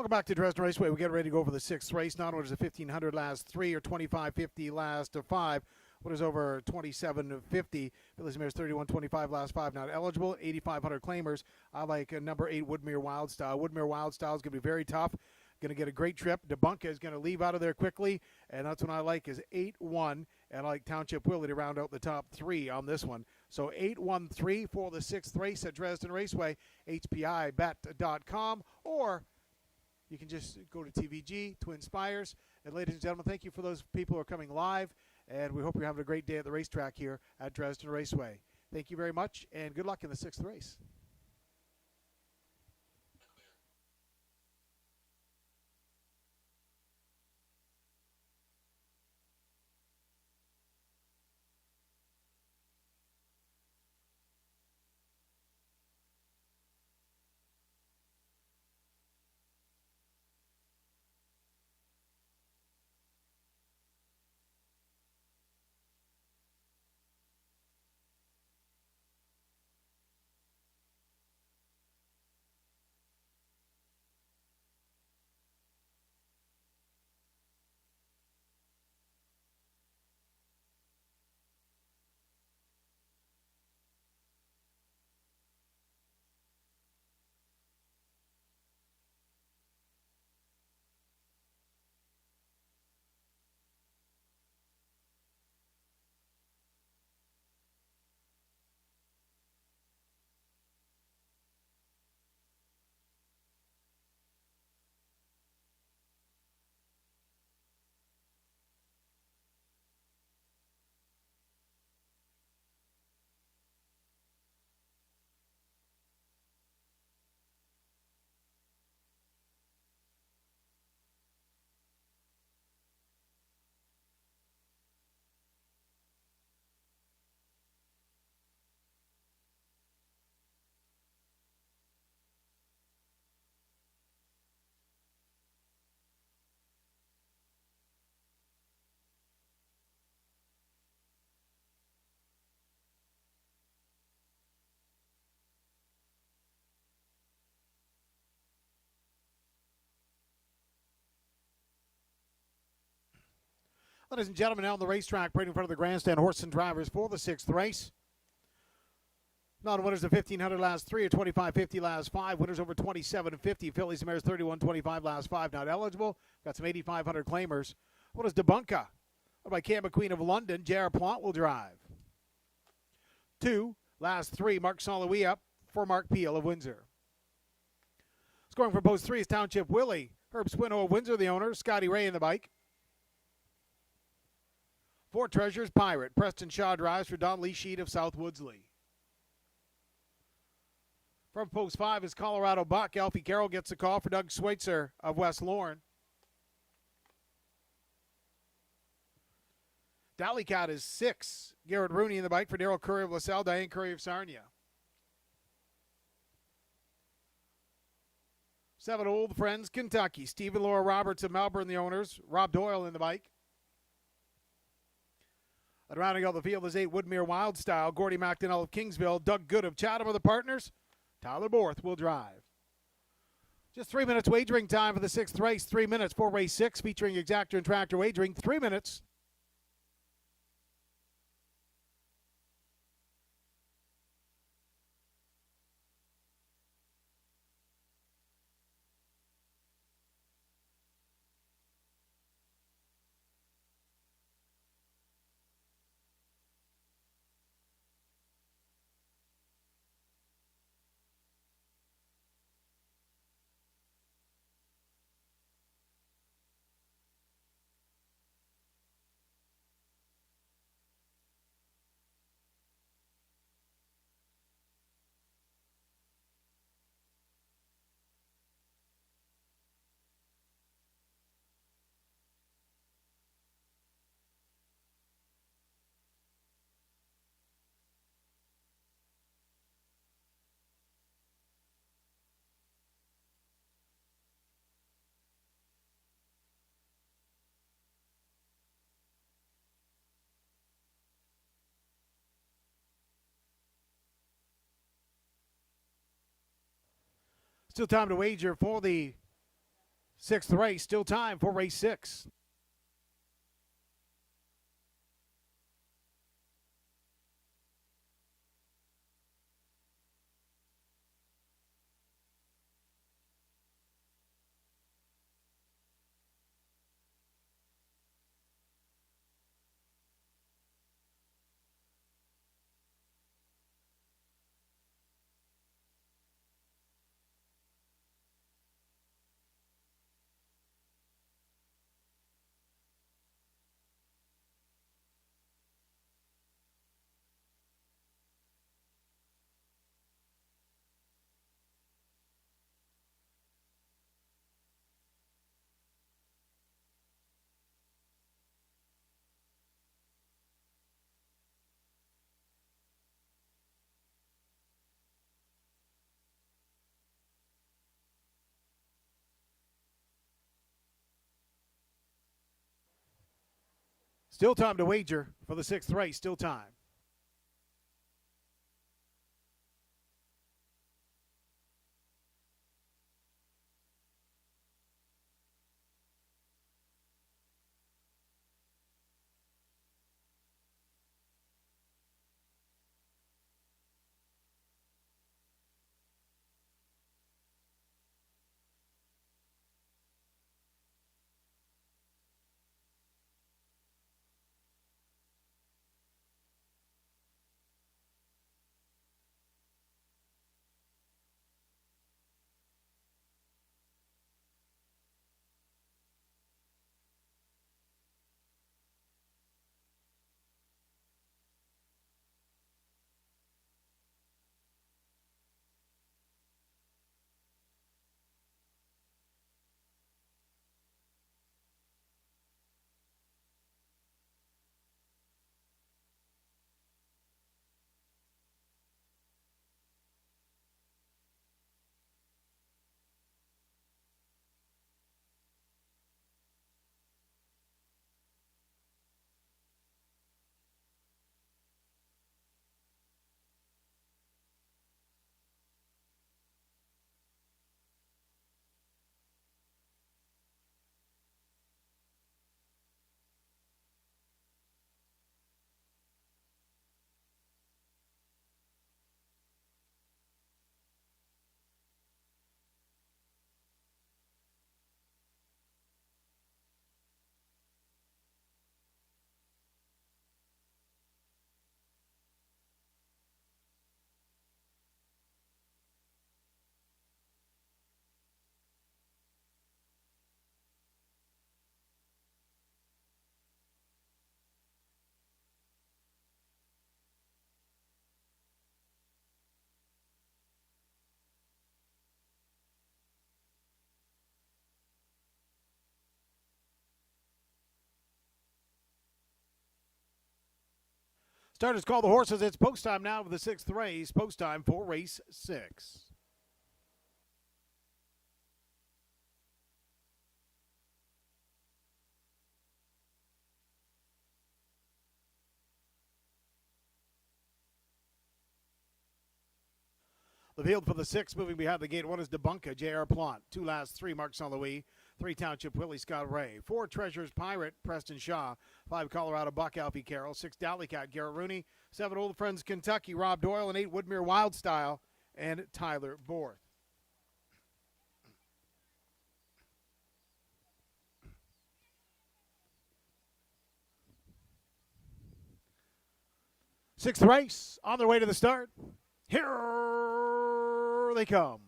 Welcome back to Dresden Raceway. We get ready to go for the sixth race. Not only is the 1500 last 3 or 2550 last 5. What is over 2750? Phillies Mares 3125 last 5 not eligible. 8500 claimers. I like number 8 Woodmere Wildstyle. Woodmere Wildstyle is going to be very tough. Going to get a great trip. DeBunka is going to leave out of there quickly, and that's what I like is 8-1, and I like Township Willie to round out the top 3 on this one. So 8-1-3 for the sixth race at Dresden Raceway, HPIBet.com, or you can just go to TVG, Twin Spires. And ladies and gentlemen, thank you for those people who are coming live, and we hope you're having a great day at the racetrack here at Dresden Raceway. Thank you very much, and good luck in the sixth race. Ladies and gentlemen, now on the racetrack, right in front of the grandstand, horse and drivers for the sixth race. Non-winners of 1500 last 3 or 2550 last 5. Winners over 2750. Phillies and Mares 3125 last 5 not eligible. Got some 8500 claimers. What is DeBunka? By Cam McQueen of London. J.R. Plante will drive. 2 last 3. Mark Soloway up for Mark Peel of Windsor. Scoring for post 3 is Township Willie. Herb Swinnow of Windsor, the owner. Scotty Ray in the bike. 4 Treasures Pirate. Preston Shaw drives for Don Lee Sheet of South Woodsley. From post 5 is Colorado Buck. Alfie Carroll gets the call for Doug Schweitzer of West Lorne. Dally Cat is 6. Garrett Rooney in the bike for Daryl Curry of LaSalle. Diane Curry of Sarnia. 7 Old Friends Kentucky. Stephen Laura Roberts of Melbourne, the owners. Rob Doyle in the bike. And rounding out the field is 8 Woodmere Wildstyle. Gordy McDonnell of Kingsville. Doug Good of Chatham are the partners. Tyler Borth will drive. Just 3 minutes wagering time for the sixth race. 3 minutes for race 6 featuring Exactor and Tractor wagering. 3 minutes. Still time to wager for the Sixth race, still time for race 6. Still time to wager for the 6th race, still time. Starters call the horses. It's post time now for the 6th race. Post time for race 6. The field for the 6 moving behind the gate. 1 is Debunka, J.R. Plant. 2 last 3, Mark St. Louis. 3 Township, Willie Scott Ray. 4 Treasures, Pirate, Preston Shaw. 5 Colorado, Buck, Alfie Carroll. 6 Dalleycat, Garrett Rooney. 7 Old Friends, Kentucky, Rob Doyle. And 8 Woodmere Wildstyle and Tyler Borth. Sixth race on their way to the start. Here they come.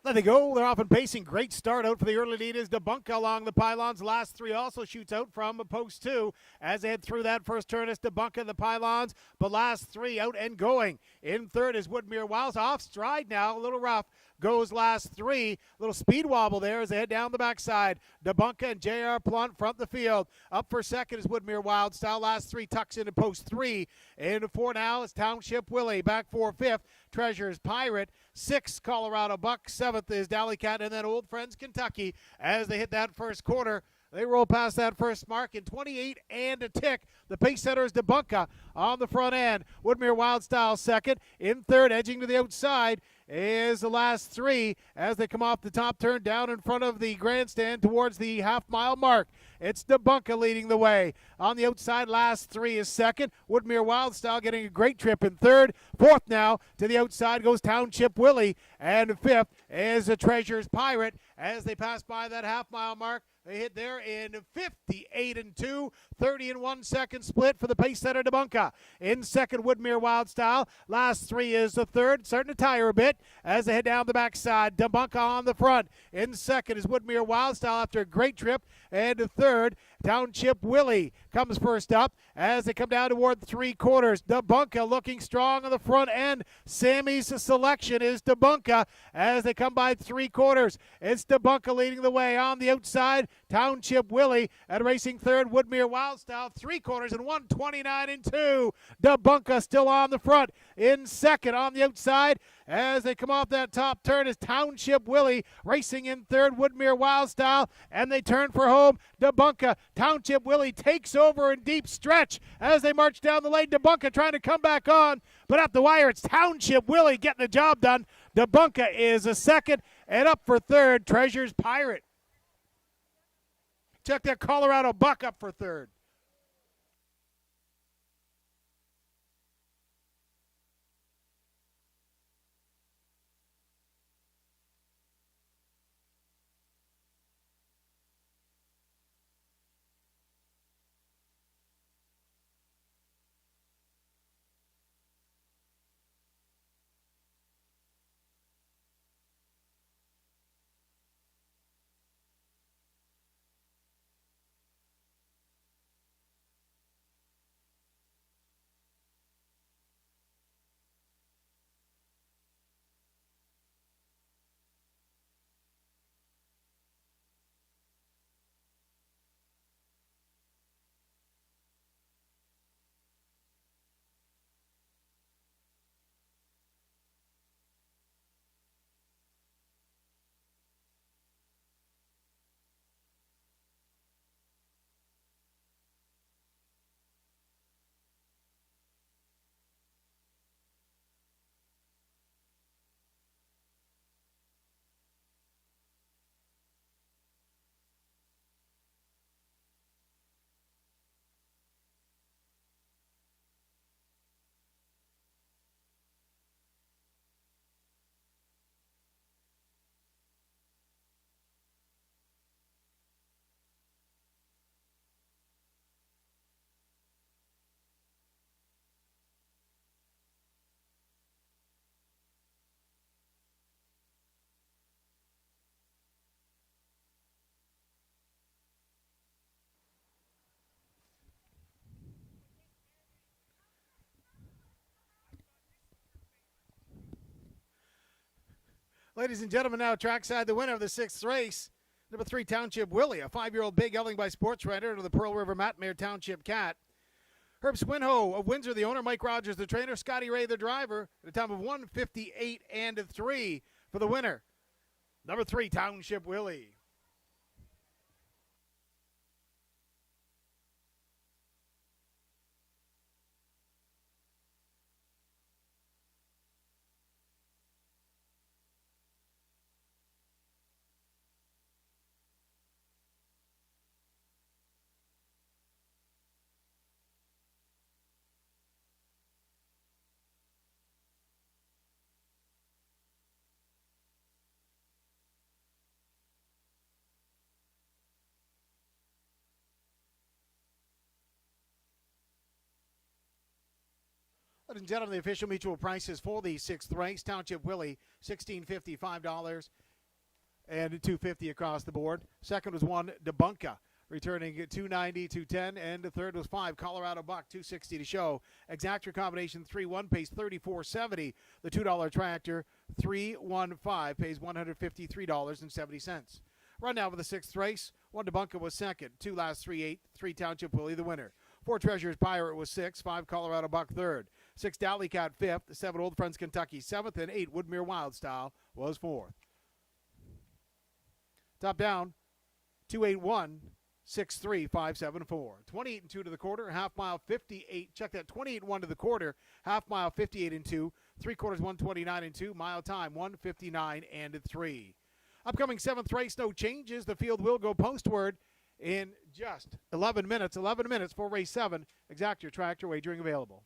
There they go. They're off and pacing. Great start out for the early lead is Debunka along the pylons. Last 3 also shoots out from post 2 as they head through that first turn. It's Debunka the pylons, but last 3 out and going. In third is Woodmere Wiles. Off stride now, a little rough. Goes last 3. Little speed wobble there as they head down the backside. Debunka and J.R. Plant front the field. Up for second is Woodmere Wildstyle. Last 3 tucks into post 3. Into 4 now is Township Willie. Back for 5th. Treasures Pirate. 6 Colorado Buck. 7th is Dalleycat. And then Old Friends Kentucky as they hit that first corner. They roll past that first mark in 28 and a tick. The pace setter is Debunka on the front end. Woodmere Wildstyle second. In third, edging to the outside, is the last three as they come off the top turn down in front of the grandstand towards the half-mile mark. It's Debunka leading the way. On the outside, last three is second. Woodmere Wildstyle getting a great trip in third. Fourth now to the outside goes Township Willie. And fifth is the Treasure's Pirate as they pass by that half-mile mark. They hit there in 58 and 2, 30 and 1 second split for the pace setter Debunka. In second, Woodmere Wildstyle. Last three is the third, starting to tire a bit as they head down the backside. Debunka on the front. In second is Woodmere Wildstyle after a great trip. And third, Township Willie comes first up as they come down toward three quarters. Debunka looking strong on the front end. Sammy's selection is Debunka as they come by three quarters. It's Debunka leading the way on the outside. Township Willie at racing third. Woodmere Wildstyle three quarters and 129 and 2. Debunka still on the front. In second on the outside as they come off that top turn is Township Willie racing in third. Woodmere Wildstyle and they turn for home. Debunka. Township Willie takes over in deep stretch as they march down the lane. Debunka trying to come back on, but at the wire it's Township Willie getting the job done. Debunka is a second, and up for third, Treasure's Pirate. Check that Colorado Buck up for third. Ladies and gentlemen, now trackside, the winner of the sixth race, number 3, Township Willie, a 5-year-old big gelding by Sports Rider under the Pearl River Matmere Township Cat. Herb Swinho of Windsor, the owner, Mike Rogers, the trainer, Scotty Ray, the driver, at a time of 1:58 and 3 for the winner. Number 3, Township Willie. Ladies and gentlemen, the official mutual prices for the sixth race. Township Willie, $16.50, $5, and $2.50 across the board. Second was one, Debunka, returning at $2.90, $2.10, and the third was 5, Colorado Buck, $2.60 to show. Exactor combination 3-1 pays $34.70. The $2 tractor 3-1-5 pays $153.70. Run now for the sixth race. 1 Debunka was second, 2 last 3-8, 3 Township Willie the winner. 4 Treasure's Pirate was 6, 5 Colorado Buck third. 6 Dally Cat fifth, 7 Old Friends Kentucky seventh, and 8 Woodmere Wildstyle was fourth. Top down, 281, 6-3, 5-7-4. 28 and 2 to the quarter, half mile 58. Check that, 28 and 1 to the quarter, half mile 58 and 2, 3/4 129 and 2. Mile time 159 and 3. Upcoming 7th race, no changes. The field will go postward in just 11 minutes. 11 minutes for race 7. Exact your tractor wagering available.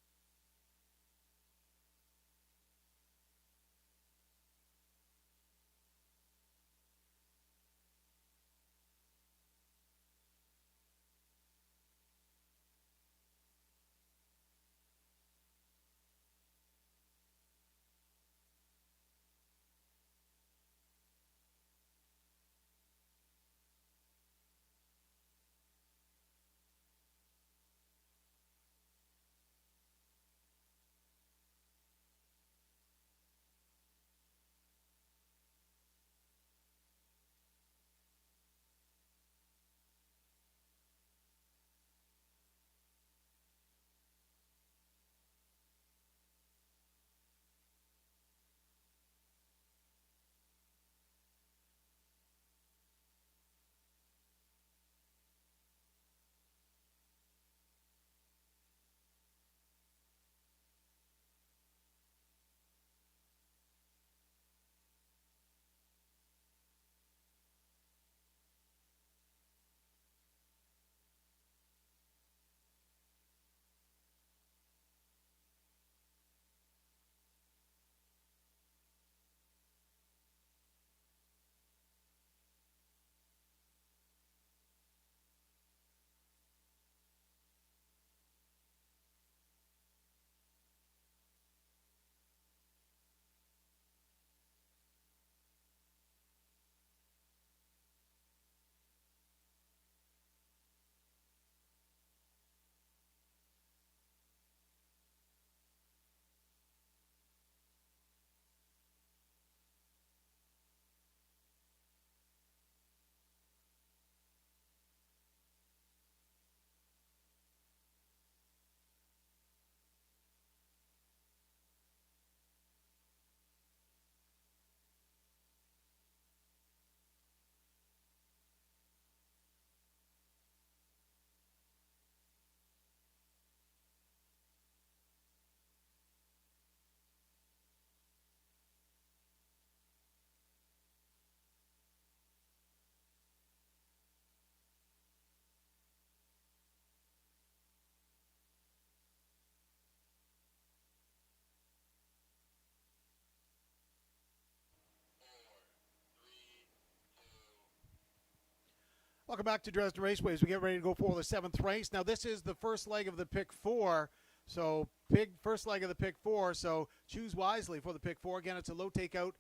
Welcome back to Dresden Raceway as we get ready to go for the 7th race. Now, this is the first leg of the pick 4. So, big first leg of the pick 4. So, choose wisely for the pick 4. Again, it's a low takeout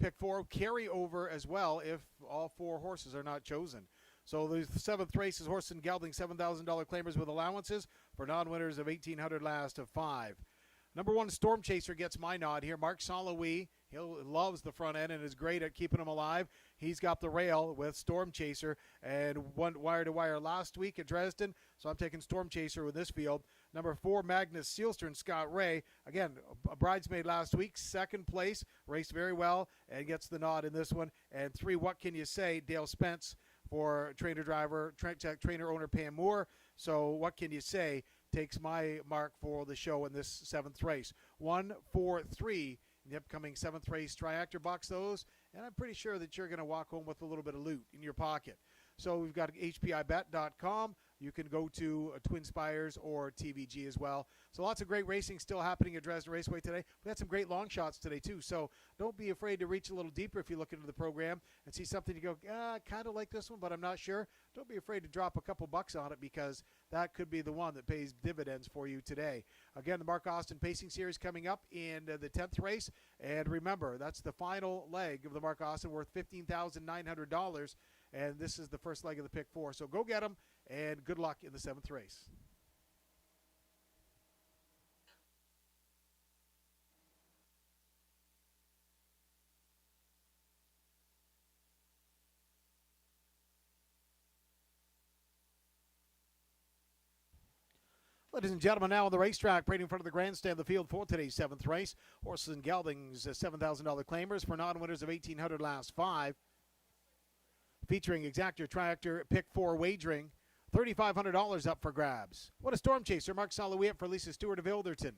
pick 4. Carry over as well if all 4 horses are not chosen. So, the 7th race is Horse and Gelding, $7,000 claimers with allowances for non-winners of $1,800 last of 5. Number 1, Storm Chaser gets my nod here. Mark Solowy, he loves the front end and is great at keeping them alive. He's got the rail with Storm Chaser and went wire to wire last week at Dresden, so I'm taking Storm Chaser with this field. Number 4, Magnus Sealster and Scott Ray. Again, a bridesmaid last week, 2nd place, raced very well and gets the nod in this one. And 3, What Can You Say, Dale Spence for trainer owner Pam Moore. So What Can You Say takes my mark for the show in this 7th race. 1, 4, 3 in the upcoming 7th race triactor box those, and I'm pretty sure that you're going to walk home with a little bit of loot in your pocket. So we've got HPIBet.com. You can go to Twin Spires or TVG as well. So lots of great racing still happening at Dresden Raceway today. We had some great long shots today too. So don't be afraid to reach a little deeper if you look into the program and see something you go, kind of like this one, but I'm not sure. Don't be afraid to drop a couple bucks on it because that could be the one that pays dividends for you today. Again, the Mark Austin Pacing Series coming up in the 10th race. And remember, that's the final leg of the Mark Austin worth $15,900. And this is the first leg of the pick 4. So go get them, and good luck in the 7th race. Ladies and gentlemen, now on the racetrack, right in front of the grandstand, the field for today's 7th race. Horses and Geldings, $7,000 claimers for non-winners of $1,800 last 5. Featuring Exactor Tractor Pick 4 wagering, $3,500 up for grabs. What a Storm Chaser, Mark Solowy for Lisa Stewart of Ilderton.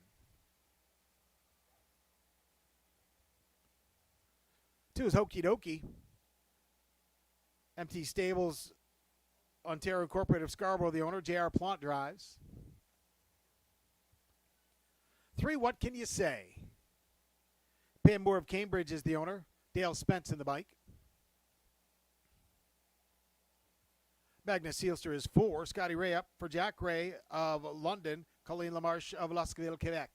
2 is Hokey Dokey. MT Stables, Ontario Incorporated of Scarborough, the owner. J.R. Plant drives. 3, What Can You Say? Pam Moore of Cambridge is the owner. Dale Spence in the bike. Magnus Seelster is 4. Scotty Ray up for Jack Ray of London. Colleen Lamarche of Lascaville, Quebec.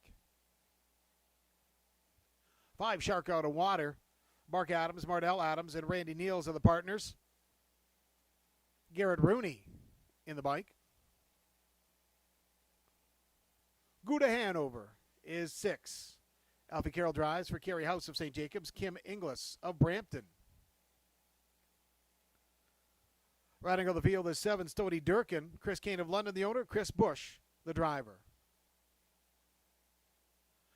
5, Shark Out of Water. Mark Adams, Mardell Adams, and Randy Niels are the partners. Garrett Rooney in the bike. Gouda Hanover is 6. Alfie Carroll drives for Kerry House of St. Jacobs. Kim Inglis of Brampton. Riding on the field is 7, Stody Durkin. Chris Kane of London, the owner. Chris Bush, the driver.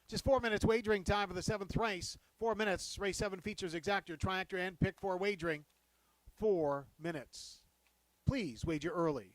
Just 4 minutes wagering time for the 7th race. 4 minutes. Race 7 features Exactor, Triactor, and Pick 4 wagering. 4 minutes. Please wager early.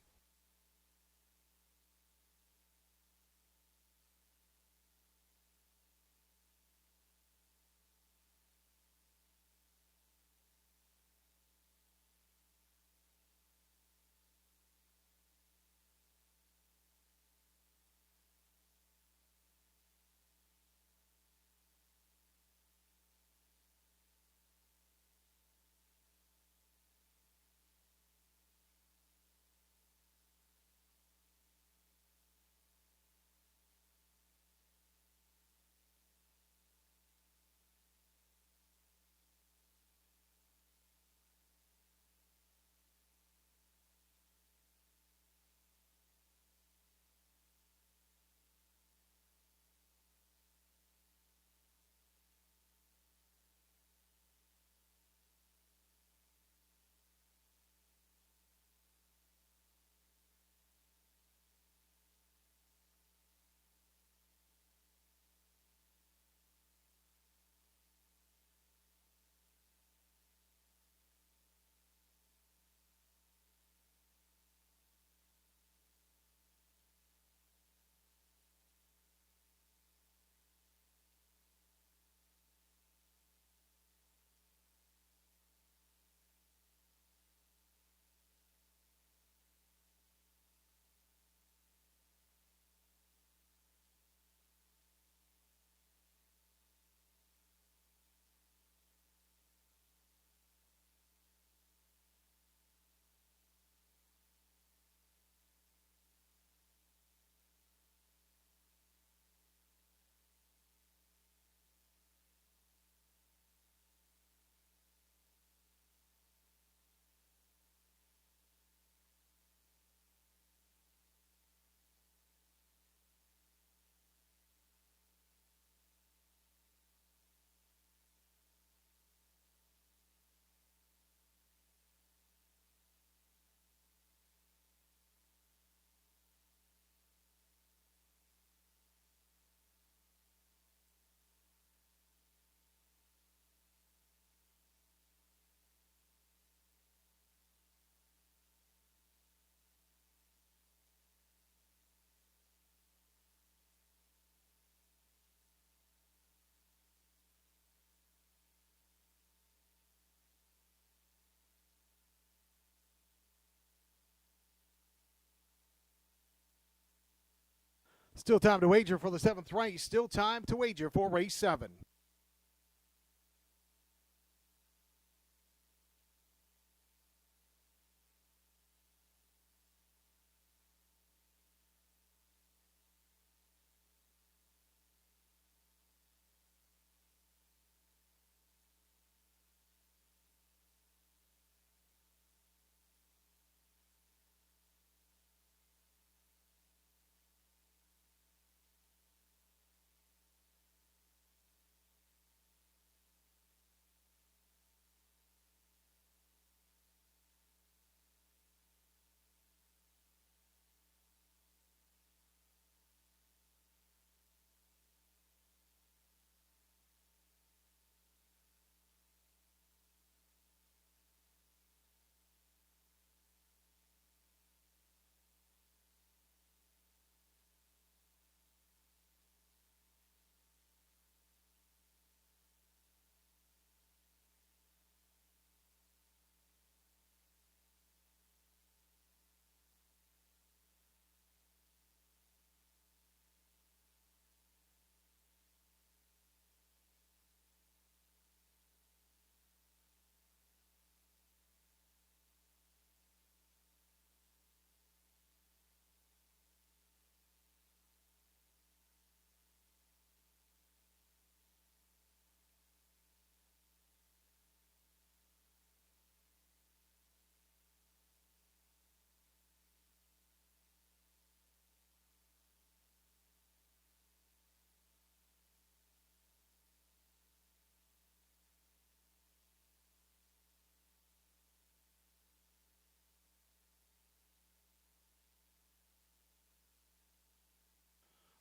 Still time to wager for the 7th race. Still time to wager for race 7.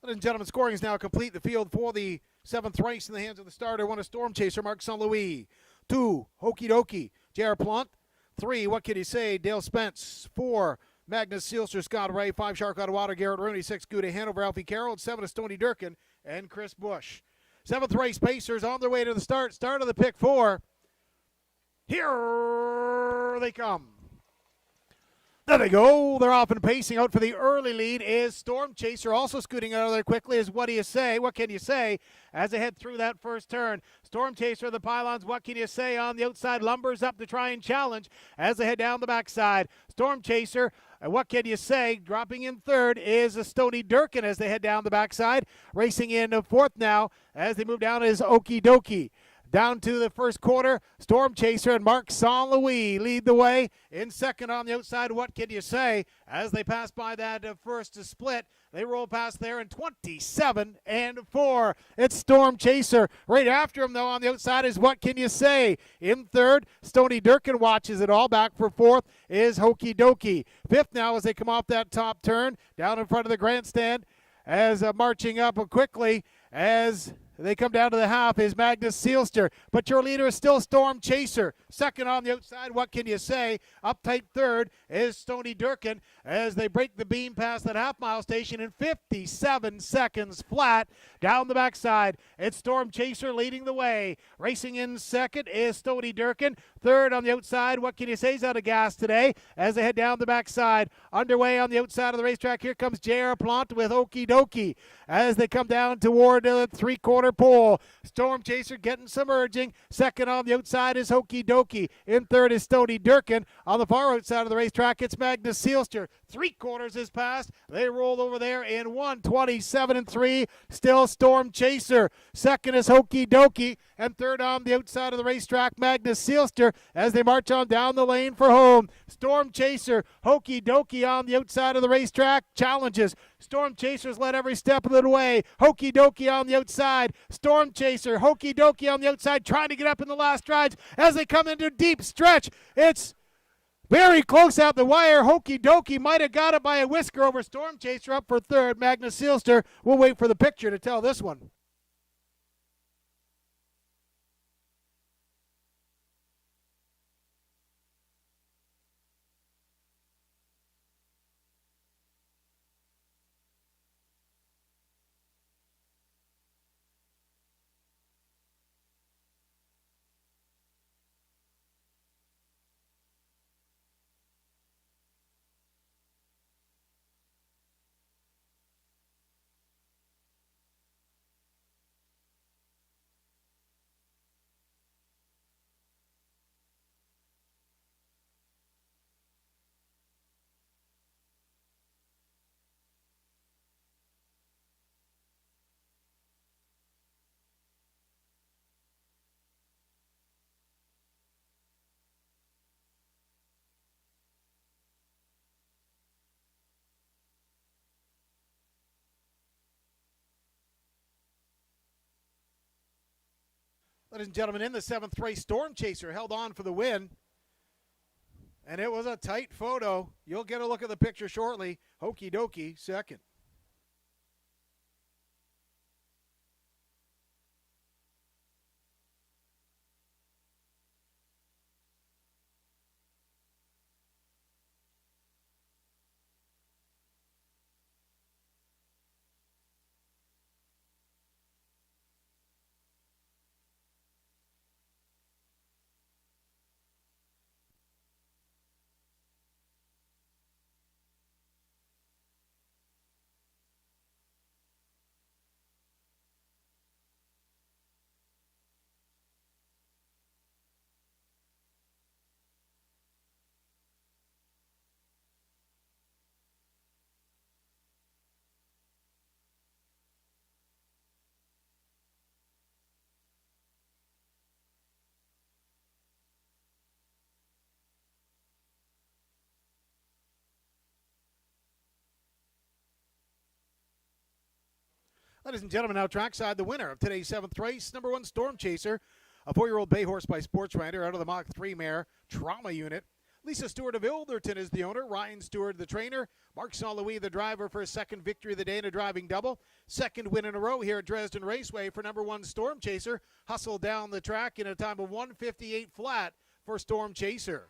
Ladies and gentlemen, scoring is now complete. The field for the 7th race in the hands of the starter. 1 is Storm Chaser, Mark St. Louis. 2, Hokey Dokey, J.R. Plant. 3, What Can You Say, Dale Spence. 4, Magnus Seelster, Scott Ray. 5, Shark Out of Water, Garrett Rooney. 6, Gouda Hanover, Alfie Carroll. And 7 is Stony Durkin and Chris Bush. 7th race Pacers on their way to the start. Start of the pick 4. Here they come. There they go. They're off and pacing. Out for the early lead is Storm Chaser. Also scooting out of there quickly is What Do You Say? What Can You Say? As they head through that first turn. Storm Chaser, the pylons, What Can You Say? On the outside, lumbers up to try and challenge as they head down the backside. Storm Chaser, What Can You Say? Dropping in third is a Stony Durkin as they head down the backside. Racing in fourth now as they move down is Okie Dokie. Down to the first quarter, Storm Chaser and Mark St. Louis lead the way. In second on the outside, What Can You Say? As they pass by that first split, they roll past there in 27-4. It's Storm Chaser. Right after him, though, on the outside is What Can You Say? In third, Stony Durkin watches it all. Back for fourth is Hokey Dokey. Fifth now as they come off that top turn, down in front of the grandstand, as marching up quickly as they come down to the half is Magnus Seelster. But your leader is still Storm Chaser. Second on the outside, What Can You Say? Uptight third is Stony Durkin as they break the beam past that half-mile station in 57 seconds flat. Down the backside, it's Storm Chaser leading the way. Racing in second is Stony Durkin. Third on the outside, What Can You Say? Is out of gas today as they head down the backside. Underway on the outside of the racetrack, here comes J.R. Plant with Okie Dokie as they come down toward the three-quarter pole. Storm Chaser getting some urging. Second on the outside is Hokey Dokey. In third is Stony Durkin. On the far outside of the racetrack, it's Magnus Seelster. Three-quarters is past. They rolled over there in 1:27-3. Still Storm Chaser. Second is Hokey Dokey. And third on the outside of the racetrack, Magnus Seelster as they march on down the lane for home. Storm Chaser, Hokey Dokey on the outside of the racetrack, challenges. Storm Chaser's led every step of the way. Hokey Dokey on the outside. Storm Chaser, Hokey Dokey on the outside, trying to get up in the last strides as they come into deep stretch. It's very close out the wire. Hokey Dokey might have got it by a whisker over Storm Chaser. Up for third, Magnus Seelster. We'll wait for the picture to tell this one. Ladies and gentlemen, in the 7th race, Storm Chaser held on for the win. And it was a tight photo. You'll get a look at the picture shortly. Hokey Dokey, second. Ladies and gentlemen, now trackside, the winner of today's 7th race, number 1 Storm Chaser, a 4-year-old bay horse by Sports Rider out of the Mach 3 mare trauma unit. Lisa Stewart of Ilderton is the owner. Ryan Stewart, the trainer. Mark Saint-Louis, the driver, for his second victory of the day in a driving double. Second win in a row here at Dresden Raceway for number 1 Storm Chaser. Hustled down the track in a time of 1:58 flat for Storm Chaser.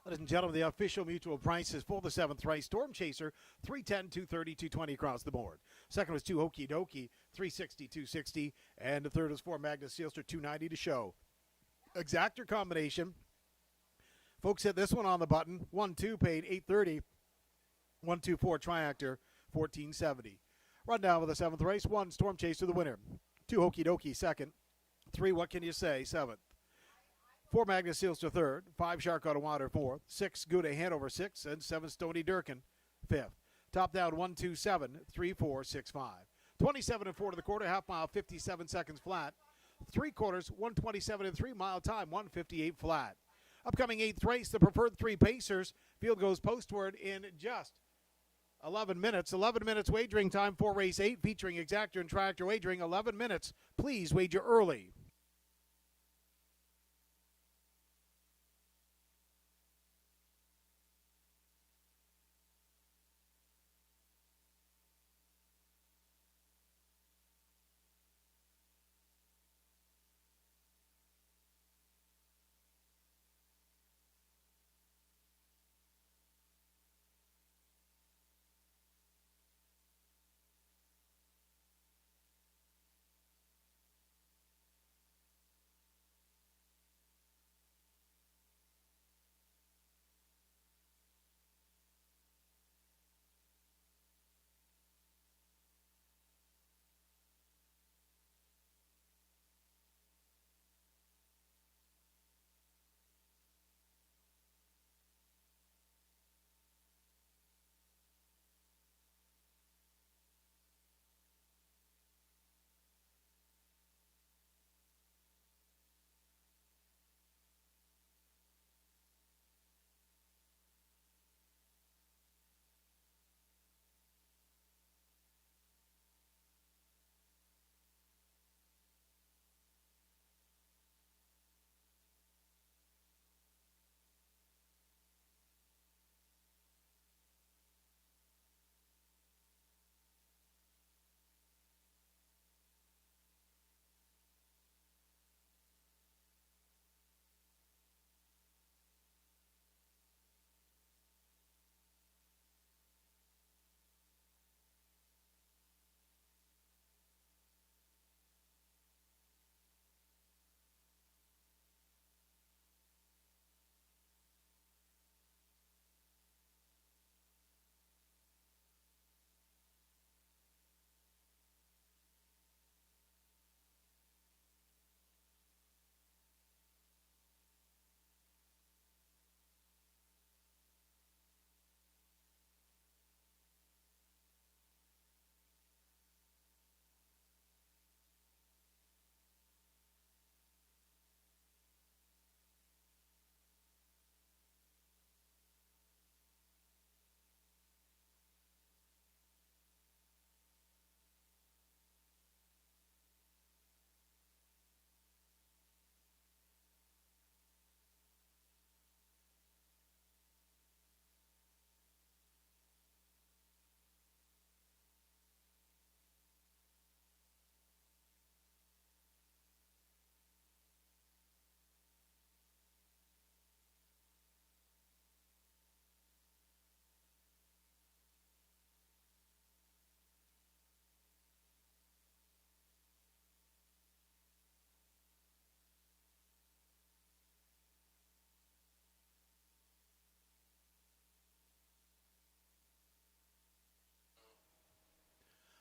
Ladies and gentlemen, the official mutual prices for the 7th race. Storm Chaser, 310, 230, 220 across the board. Second was 2 Hokey Dokey, 360, 260. And the third was 4 Magnus Sealster, 290 to show. Exactor combination. Folks hit this one on the button. 1-2 paid $830. 1-2-4 Triactor, $1470. Rundown with the 7th race. 1 Storm Chaser, the winner. 2 Hokey Dokey, second. 3 What Can You Say, 7th. 4 Magnus Sealster, third. 5 Shark Auto Water, fourth. 6 Gouda Hanover, sixth. And 7 Stony Durkin, fifth. Top down 1-2-7, 3-4, 6-5. 27 and 4 to the quarter, half mile, 57 seconds flat. 3 quarters, 127 and 3 mile time, 158 flat. Upcoming 8th race, the preferred 3 Pacers. Field goes postward in just 11 minutes. 11 minutes wagering time for race 8, featuring Exactor and Tractor wagering. 11 minutes. Please wager early.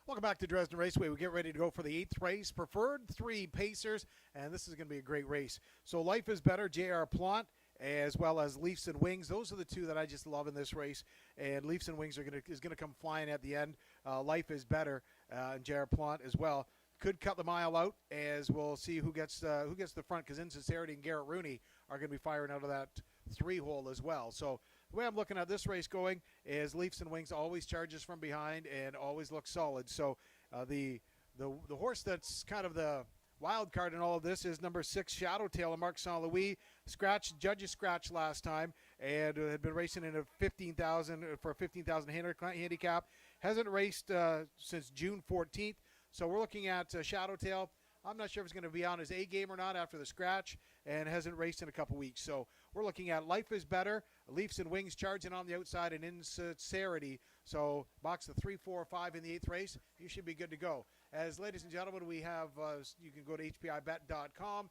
Welcome back to Dresden Raceway. We get ready to go for the 8th race. Preferred 3 Pacers, and this is going to be a great race. So Life is Better, J.R. Plant, as well as Leafs and Wings. Those are the 2 that I just love in this race. And Leafs and Wings is going to come flying at the end. Life is Better, and J.R. Plant as well. Could cut the mile out, as we'll see who gets the front, because Insincerity and Garrett Rooney are going to be firing out of that 3-hole as well. So the way I'm looking at this race going is Leafs and Wings always charges from behind and always looks solid. So the horse that's kind of the wild card in all of this is number 6, Shadowtail of Marc St. Louis. Judges scratched last time and had been racing in a 15,000 handicap. Hasn't raced since June 14th. So we're looking at Shadowtail. I'm not sure if it's going to be on his A game or not after the scratch, and hasn't raced in a couple weeks. So we're looking at Life is Better, Leafs and Wings charging on the outside, and Insincerity. So box the 3, 4, 5 in the 8th race. You should be good to go. As ladies and gentlemen, we have, you can go to hpibet.com,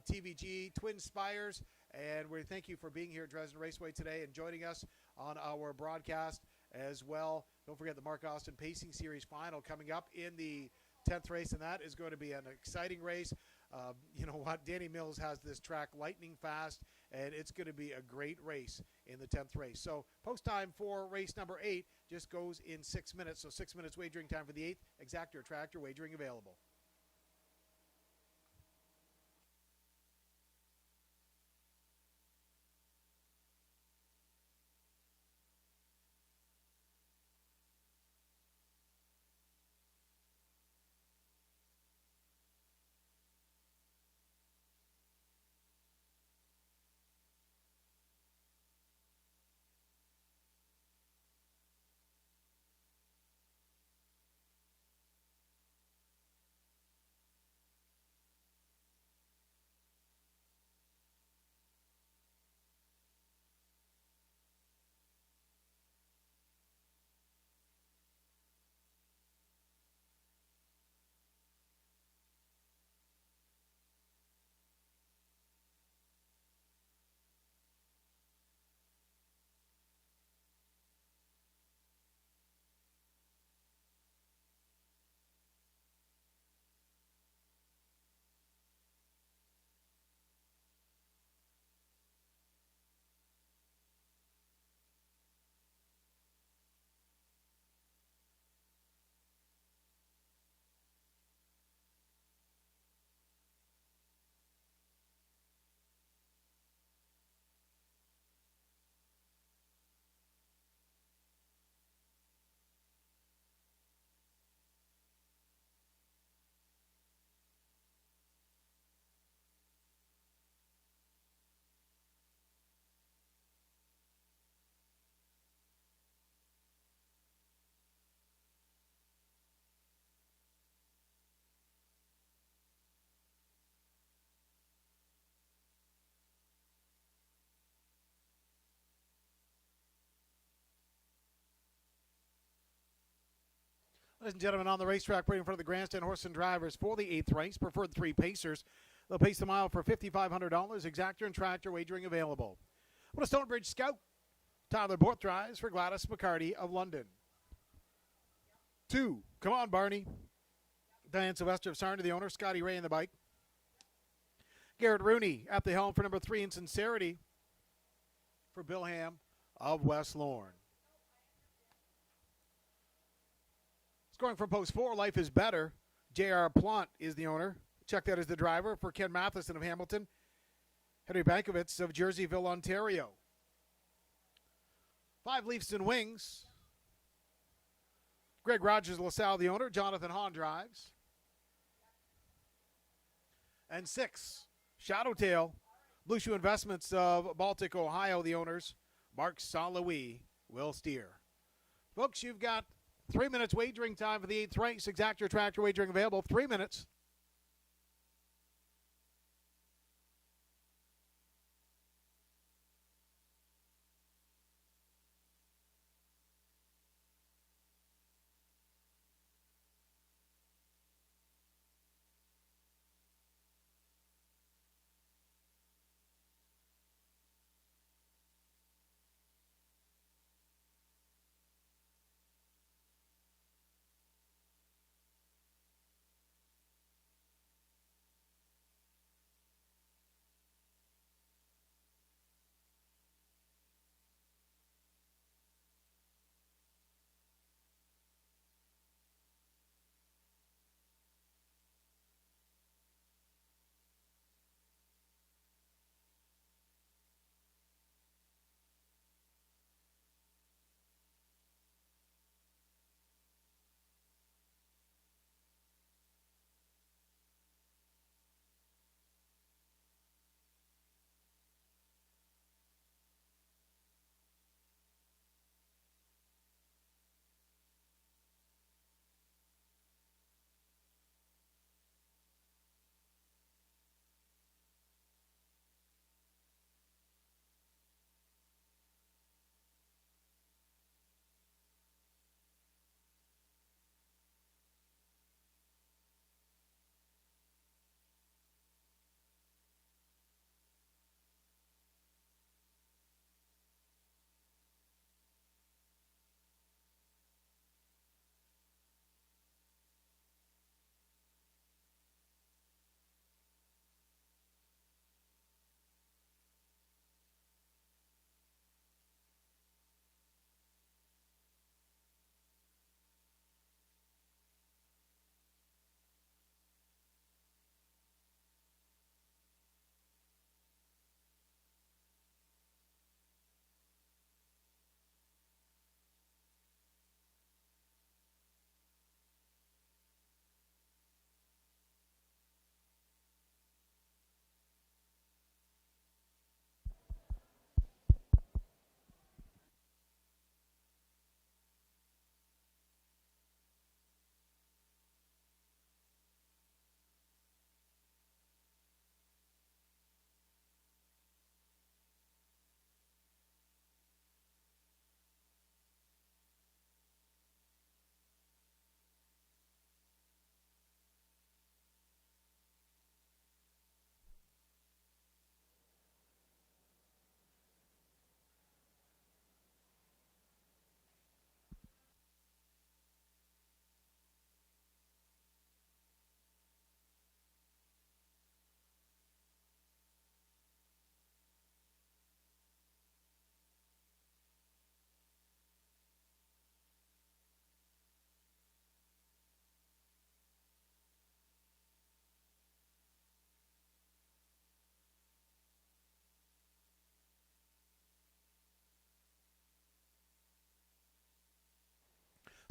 TVG, Twin Spires, and we thank you for being here at Dresden Raceway today and joining us on our broadcast as well. Don't forget the Mark Austin Pacing Series final coming up in the 10th race, and that is going to be an exciting race. You know what? Danny Mills has this track lightning fast, and it's going to be a great race in the 10th race. So post time for race number 8 just goes in 6 minutes. So 6 minutes wagering time for the 8th. Exactor Tractor wagering available. Ladies and gentlemen, on the racetrack, waiting for the grandstand horse and drivers for the 8th race. Preferred 3 Pacers. They'll pace the mile for $5,500. Exactor and Tractor wagering available. What a Stonebridge Scout. Tyler Bort drives for Gladys McCarty of London. 2, come on, Barney. Diane Sylvester of Sarnia, the owner. Scotty Ray in the bike. Garrett Rooney at the helm for number 3, Insincerity for Bill Ham of West Lorne. Scoring from post 4, Life is Better. J.R. Plant is the owner. Check that as the driver for Ken Matheson of Hamilton. Henry Bankovitz of Jerseyville, Ontario. 5, Leafs and Wings. Greg Rogers LaSalle, the owner. Jonathan Hahn drives. And 6, Shadowtail. Blue Shoe Investments of Baltic, Ohio, the owners. Marc St. Louis will steer. Folks, you've got 3 minutes wagering time for the 8th race. Exactor Tractor wagering available. 3 minutes.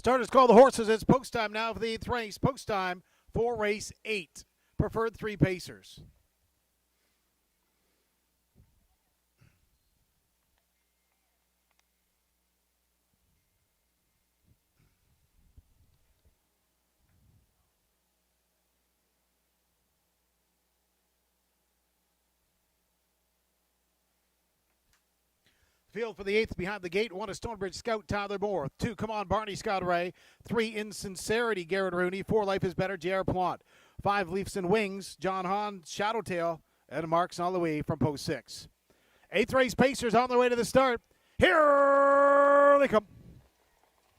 Starters call the horses. It's post time now for the 8th race. Post time for race 8. Preferred 3 pacers. Field for the 8th behind the gate. 1 is Stonebridge Scout Tyler Moore. 2, Come On Barney Scott Ray. 3, Insincerity Garrett Rooney. 4, Life is Better J.R. Plant. 5, Leafs and Wings John Hahn, Shadowtail, and Marks all the way from post 6. 8th race pacers on their way to the start. Here they come.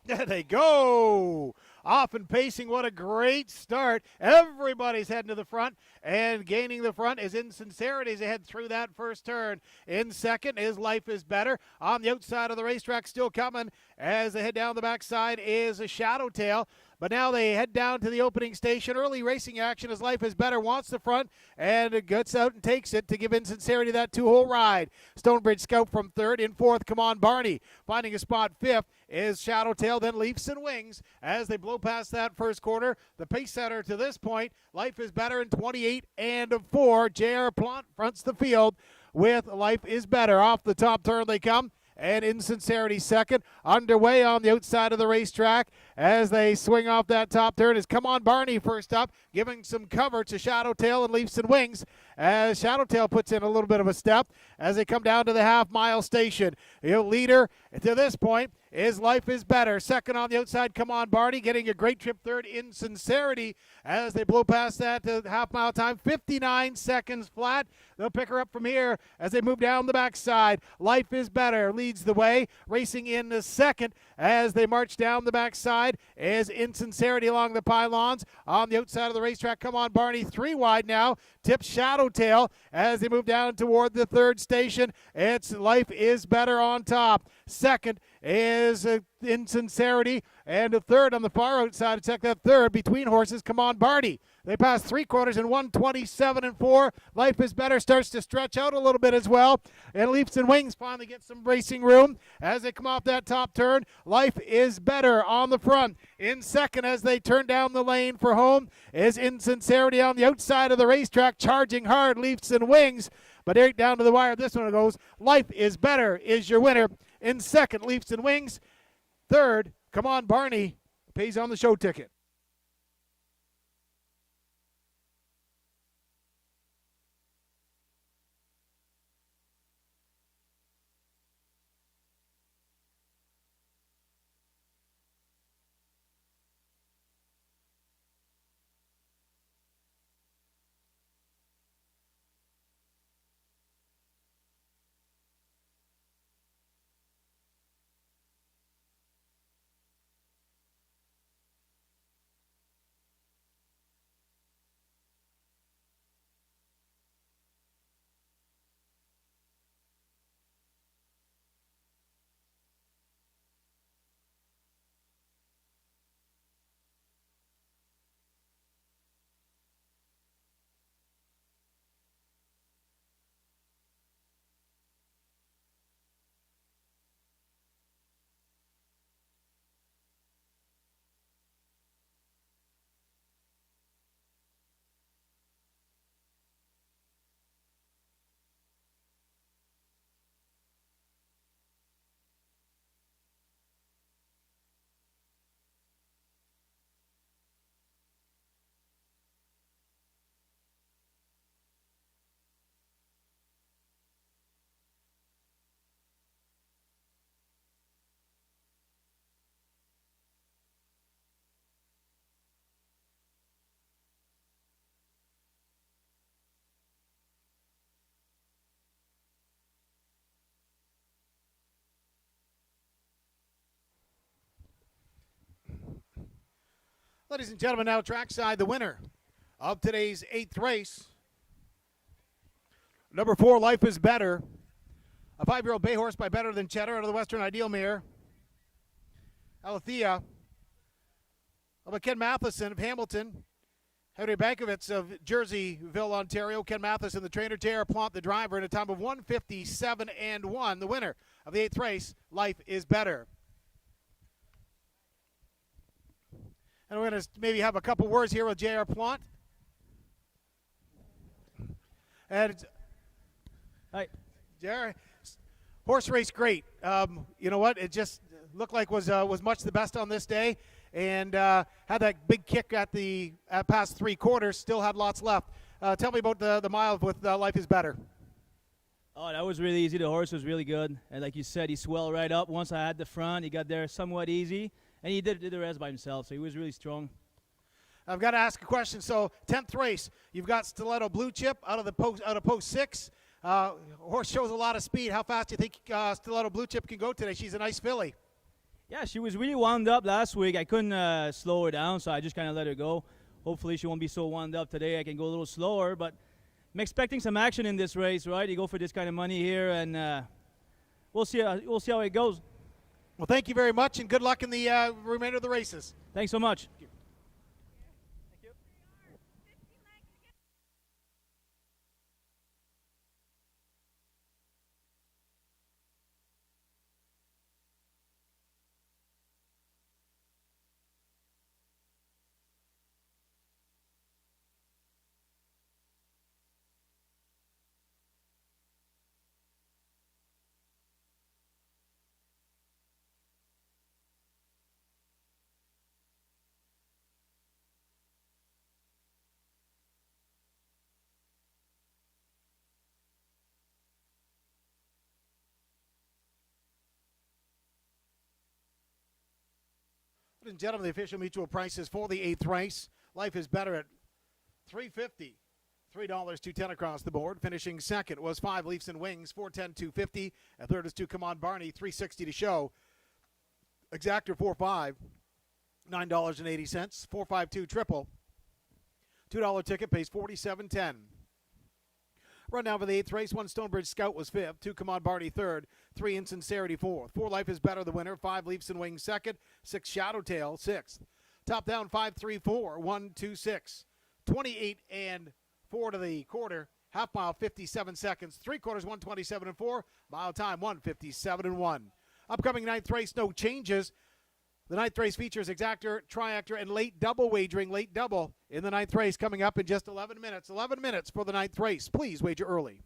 There they go. Off and pacing. What a great start. Everybody's heading to the front, and gaining the front is Insincerity as they head through that first turn. In second is Life is Better. On the outside of the racetrack, still coming as they head down the backside is a Shadowtail. But now they head down to the opening station. Early racing action as Life is Better wants the front and it gets out and takes it to give Insincerity that 2-hole ride. Stonebridge Scout from 3rd. In 4th, Come On Barney. Finding a spot 5th is Shadowtail, then Leafs and Wings as they blow past that first corner. The pace setter to this point, Life is Better in 28 and 4. J.R. Plant fronts the field with Life is Better. Off the top turn they come. And Insincerity second. Underway on the outside of the racetrack as they swing off that top turn is Come On Barney first up, giving some cover to Shadowtail and Leafs and Wings as Shadowtail puts in a little bit of a step as they come down to the half-mile station. The leader to this point is Life is Better. Second on the outside, Come On Barney, getting a great trip third, Insincerity, as they blow past that to half-mile time. 59 seconds flat. They'll pick her up from here as they move down the backside. Life is Better leads the way, racing in the second as they march down the backside is Insincerity along the pylons. On the outside of the racetrack, Come On Barney, 3 wide now, tips Shadowtail as they move down toward the third station. It's Life is Better on top. Second is Insincerity, and a third on the far outside. Check that third between horses, Come On Barney. They pass 3/4 in 1:27 and 4. Life is Better starts to stretch out a little bit as well, and Leafs and Wings finally get some racing room as they come off that top turn. Life is Better on the front. In second as they turn down the lane for home is Insincerity on the outside of the racetrack, charging hard, Leafs and Wings. But right down to the wire, this one goes. Life is Better is your winner. In second, Leafs and Wings. Third, Come On Barney, pays on the show ticket. Ladies and gentlemen, now trackside, the winner of today's 8th race. Number 4, Life is Better. A 5-year-old bay horse by Better Than Cheddar out of the Western Ideal Mare. Alethea. Ken Matheson of Hamilton. Henry Bankovitz of Jerseyville, Ontario. Ken Matheson, the trainer. J.R. Plant, the driver, in a time of 1:57 and 1. The winner of the 8th race, Life is Better. And we're going to maybe have a couple words here with J.R. Plant. And Hi. J.R., horse race great. You know what? It just looked like was much the best on this day, and had that big kick at the past 3 quarters. Still had lots left. Tell me about the mile with Life is Better. Oh, that was really easy. The horse was really good. And like you said, he swelled right up. Once I had the front, he got there somewhat easy. And he did the rest by himself, so he was really strong. I've got to ask a question. So 10th race, you've got Stiletto Blue Chip out of post 6. Horse shows a lot of speed. How fast do you think Stiletto Blue Chip can go today? She's a nice filly. Yeah, she was really wound up last week. I couldn't slow her down, so I just kind of let her go. Hopefully she won't be so wound up today. I can go a little slower, but I'm expecting some action in this race, right? You go for this kind of money here, and we'll see how it goes. Well, thank you very much, and good luck in the remainder of the races. Thanks so much. Ladies and gentlemen, the official mutual prices for the 8th race. Life is Better at $3.50. $3 $2.10 across the board. Finishing second was 5 Leafs and Wings, $4.10 $2.50. And third is 2 Come On Barney, $3.60 to show. Exactor 4.5, $9.80. 4.52 triple. $2 ticket pays $47.10. Run down for the 8th race. 1 Stonebridge Scout was 5th. 2 Come On Barney 3rd. 3 Insincerity 4th. 4 Life is Better the winner. 5 Leafs and Wings 2nd. 6 Shadowtail 6th. Top down 5-3-4. 1-2-6. 28 and 4 to the quarter. Half mile 57 seconds. 3 quarters 1:27 and 4. Mile time 1:57 and 1. Upcoming 9th race, no changes. The 9th race features exactor, triactor, and late double wagering. Late double in the 9th race coming up in just 11 minutes. 11 minutes for the 9th race. Please wager early.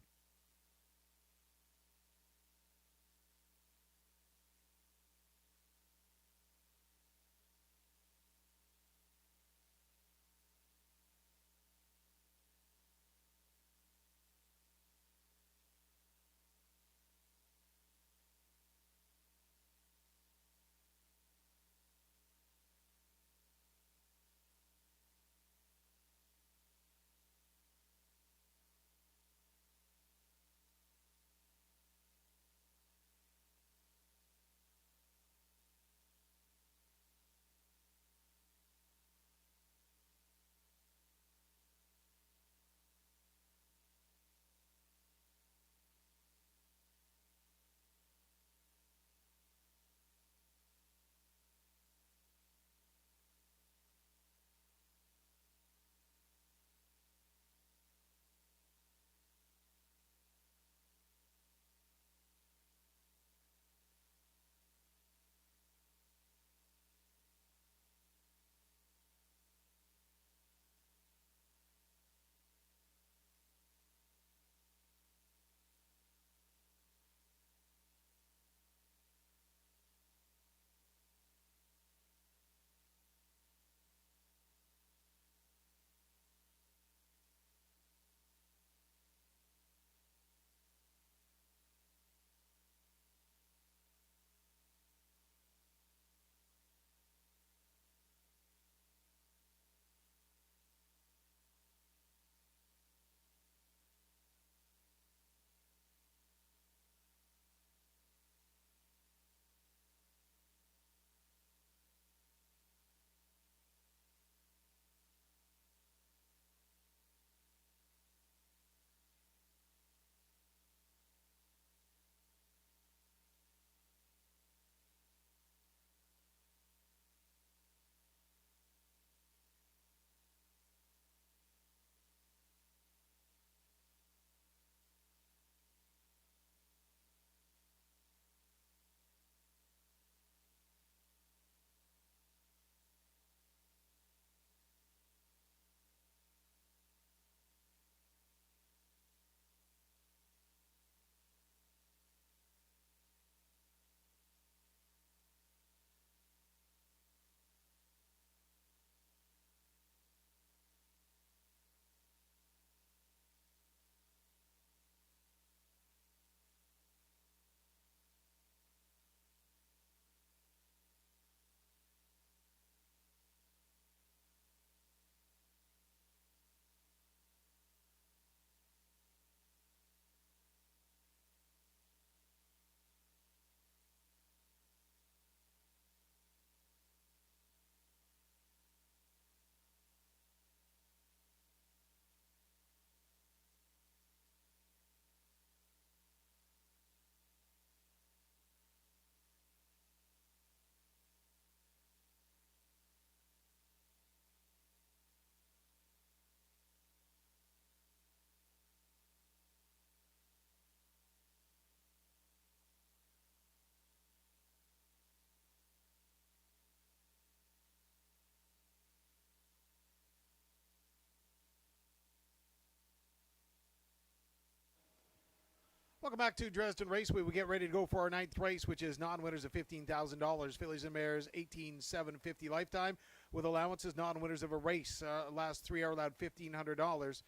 Welcome back to Dresden Raceway. We get ready to go for our 9th race, which is non-winners of $15,000. Fillies and Mares, 18,750 lifetime, with allowances. Non-winners of a race, last 3 are allowed $1,500.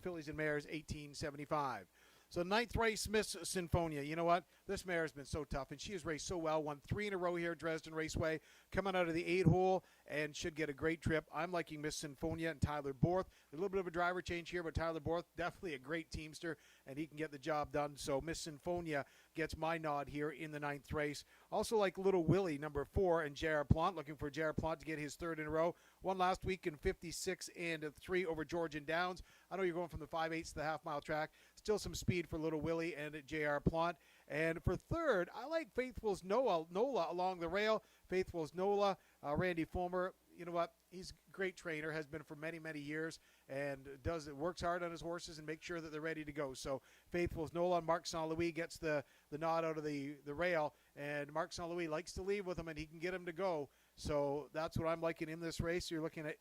Fillies and Mares, 1875. So 9th race, Miss Sinfonia. You know what? This mare has been so tough, and she has raced so well. Won 3 in a row here at Dresden Raceway, coming out of the 8-hole, and should get a great trip. I'm liking Miss Sinfonia and Tyler Borth. A little bit of a driver change here, but Tyler Borth, definitely a great teamster, and he can get the job done. So Miss Sinfonia gets my nod here in the 9th race. Also like Little Willie, number 4, and J.R. Plant, looking for J.R. Plant to get his 3rd in a row. Won last week in 56-3 over Georgian Downs. I know you're going from the 5/8 to the half-mile track. Still some speed for Little Willie and J.R. Plant. And for 3rd, I like Faithful's Nola along the rail. Faithful's Nola, Randy Fulmer. You know what? He's a great trainer, has been for many, many years, and works hard on his horses and makes sure that they're ready to go. So Faithful's Nola and Marc St. Louis gets the nod out of the rail, and Marc St. Louis likes to leave with him, and he can get him to go. So that's what I'm liking in this race. You're looking at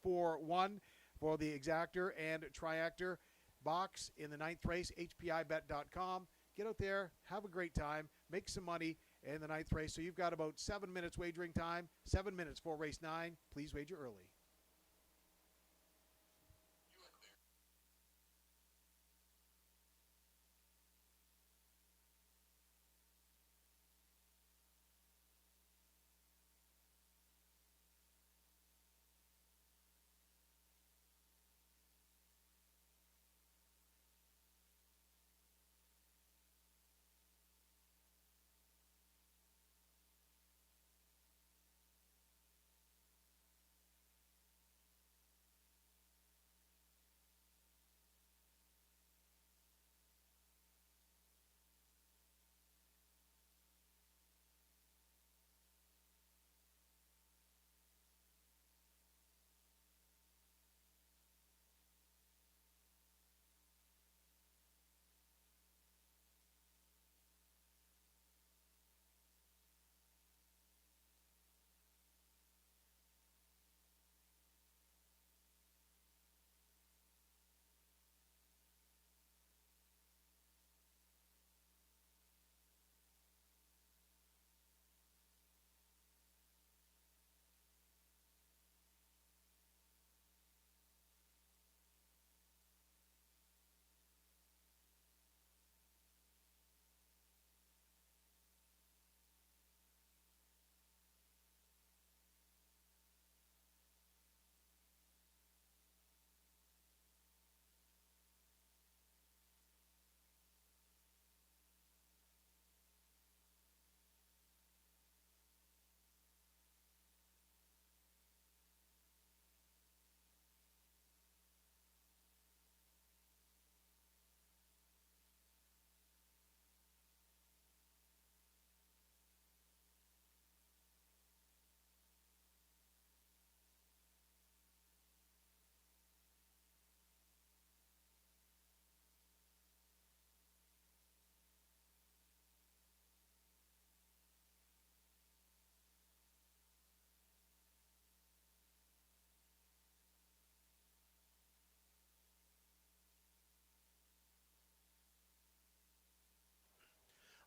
8-4-1 for the exactor and triactor box in the 9th race, hpibet.com. Get out there, have a great time, make some money in the 9th race. So you've got about 7 minutes wagering time, 7 minutes for race 9. Please wager early.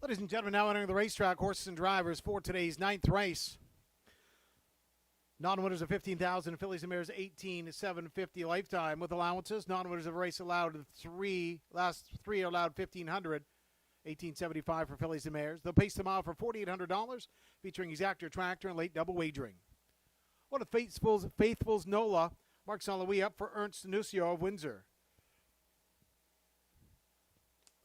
Ladies and gentlemen, now entering the racetrack, horses and drivers for today's 9th race. Non-winners of $15,000, Fillies and Mares 18,750 lifetime with allowances. Non-winners of a race allowed last 3 are allowed $1,500. $1,875 for Fillies and Mares. They'll pace the mile for $4,800, featuring exactor, tractor, and late double wagering. One of Faithful's Nola, Marc St. Louis up for Ernst Nucio of Windsor.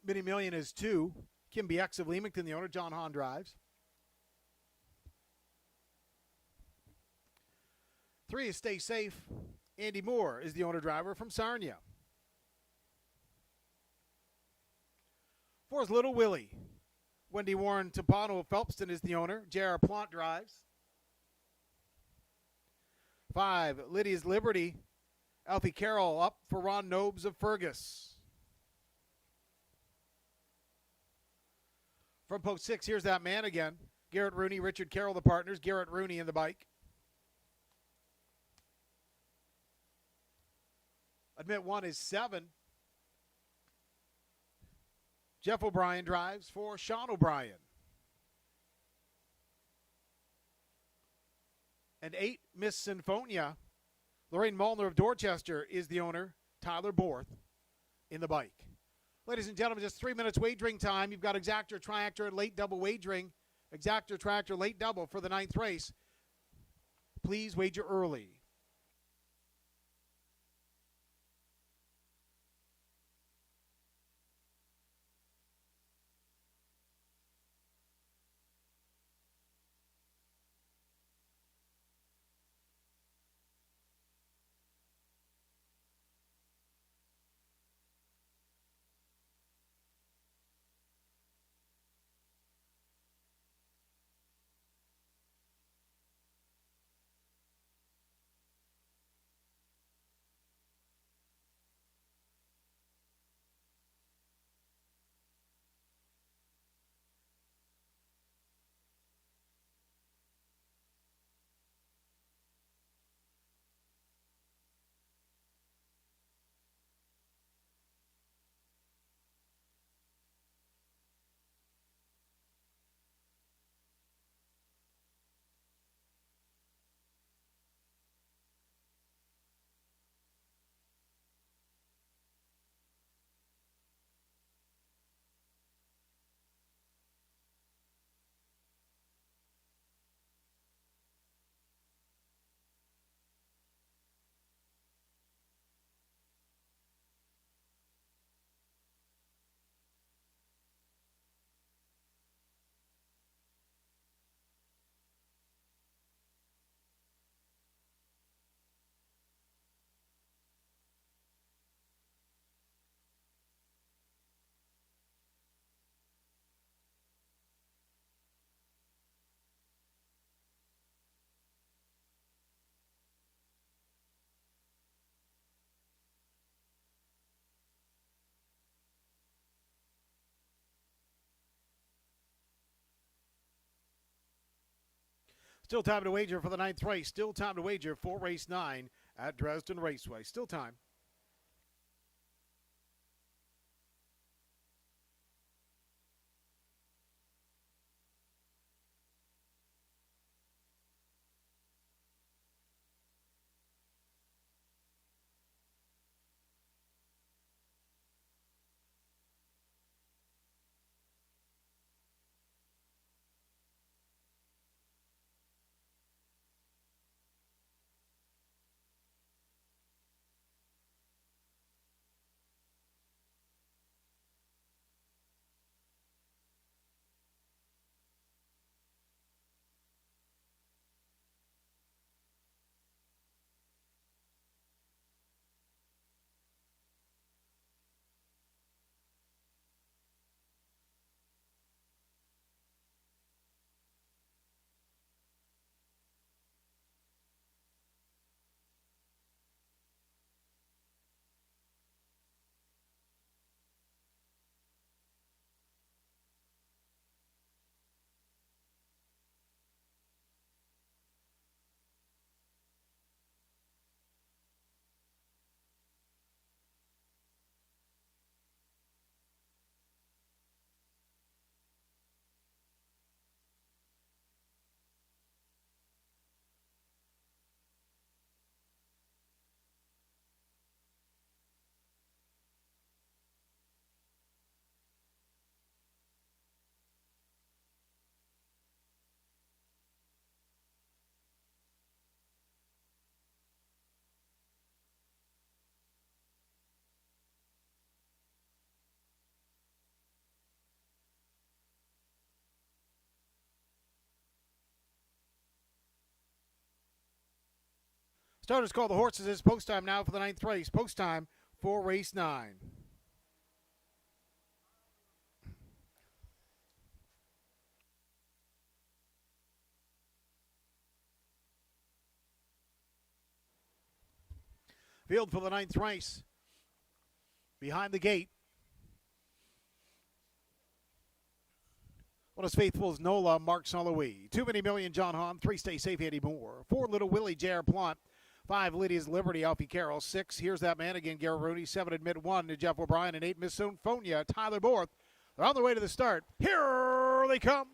Mini Million is 2. Kim BX of Leamington, the owner. John Hahn drives. 3 is Stay Safe. Andy Moore is the owner-driver from Sarnia. 4 is Little Willie. Wendy Warren Tapano of Phelpston is the owner. J.R. Plant drives. 5, Lydia's Liberty. Alfie Carroll up for Ron Nobes of Fergus. From post 6, here's that man again. Garrett Rooney, Richard Carroll, the partners. Garrett Rooney in the bike. Admit 1 is 7. Jeff O'Brien drives for Sean O'Brien. And 8, Miss Sinfonia. Lorraine Molnar of Dorchester is the owner. Tyler Borth in the bike. Ladies and gentlemen, just 3 minutes wagering time. You've got exactor, triactor, and late double wagering. Exactor, tractor, late double for the 9th race. Please wager early. Still time to wager for the 9th race. Still time to wager for race 9 at Dresden Raceway. Still time. Starters call the horses. It's post time now for the 9th race. Post time for race 9. Field for the 9th race. Behind the gate. One as faithful as Nola, Mark Soloway. 2 Many Million, John Hahn. 3 Stay Safe, Eddie Moore. 4 Little Willie, J.R. Plant. 5 Lydia's Liberty, Alfie Carroll. 6 Here's That Man Again, Gary Rooney. 7 Admit 1 to Jeff O'Brien. And 8 Miss Symphonia, Tyler Borth. They're on their way to the start. Here they come.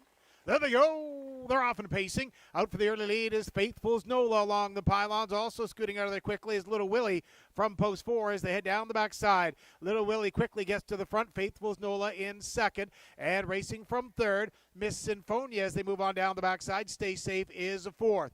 There they go. They're off and pacing. Out for the early lead is Faithful's Nola along the pylons. Also scooting out of there quickly is Little Willie from post 4 as they head down the backside. Little Willie quickly gets to the front. Faithful's Nola in second. And racing from third, Miss Sinfonia as they move on down the backside. Stay Safe is fourth.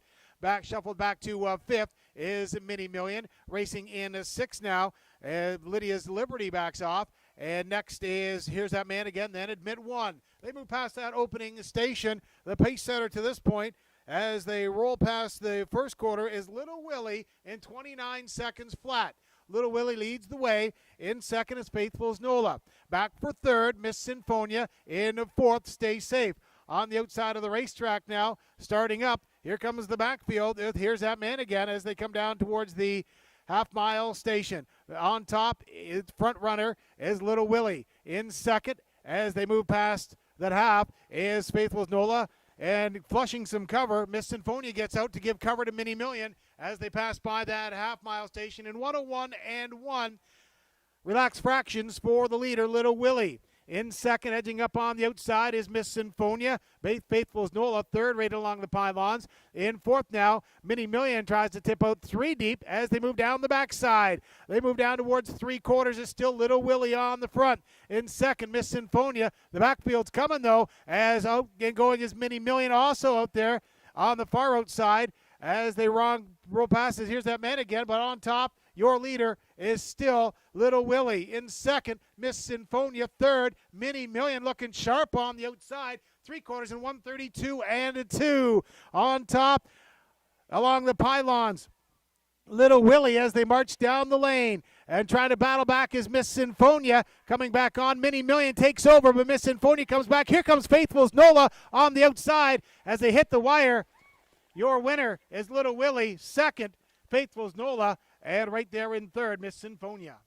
Shuffled back to fifth is Mini Million. Racing in sixth now. Lydia's Liberty backs off. And next is Here's That Man Again, then Admit One. They move past that opening station. The pace setter to this point as they roll past the first quarter is Little Willie in 29 seconds flat. Little Willie leads the way. In second is Faithful's Nola. Back for third, Miss Sinfonia. In fourth, Stay Safe. On the outside of the racetrack now, starting up. Here comes the backfield. Here's That Man Again as they come down towards the half-mile station. On top, front runner is Little Willie. In second, as they move past that half, is Faithful's Nola. And flushing some cover, Miss Sinfonia gets out to give cover to Mini Million as they pass by that half-mile station in 1:01 and 1. Relaxed fractions for the leader, Little Willie. In second, edging up on the outside is Miss Sinfonia. Faithful's Nola, third, right along the pylons. In fourth now, Mini Million tries to tip out 3 deep as they move down the backside. They move down towards 3/4. It's still Little Willie on the front. In second, Miss Sinfonia. The backfield's coming, though, as out and going is Mini Million also out there on the far outside as they roll past it. Here's That Man Again, but on top, your leader is still Little Willie. In second, Miss Sinfonia. Third, Mini Million looking sharp on the outside. 3/4 and 1:32 and a 2. On top, along the pylons, Little Willie as they march down the lane. And trying to battle back is Miss Sinfonia. Coming back on, Mini Million takes over, but Miss Sinfonia comes back. Here comes Faithful's Nola on the outside as they hit the wire. Your winner is Little Willie. Second, Faithful's Nola. And right there in third, Miss Sinfonia.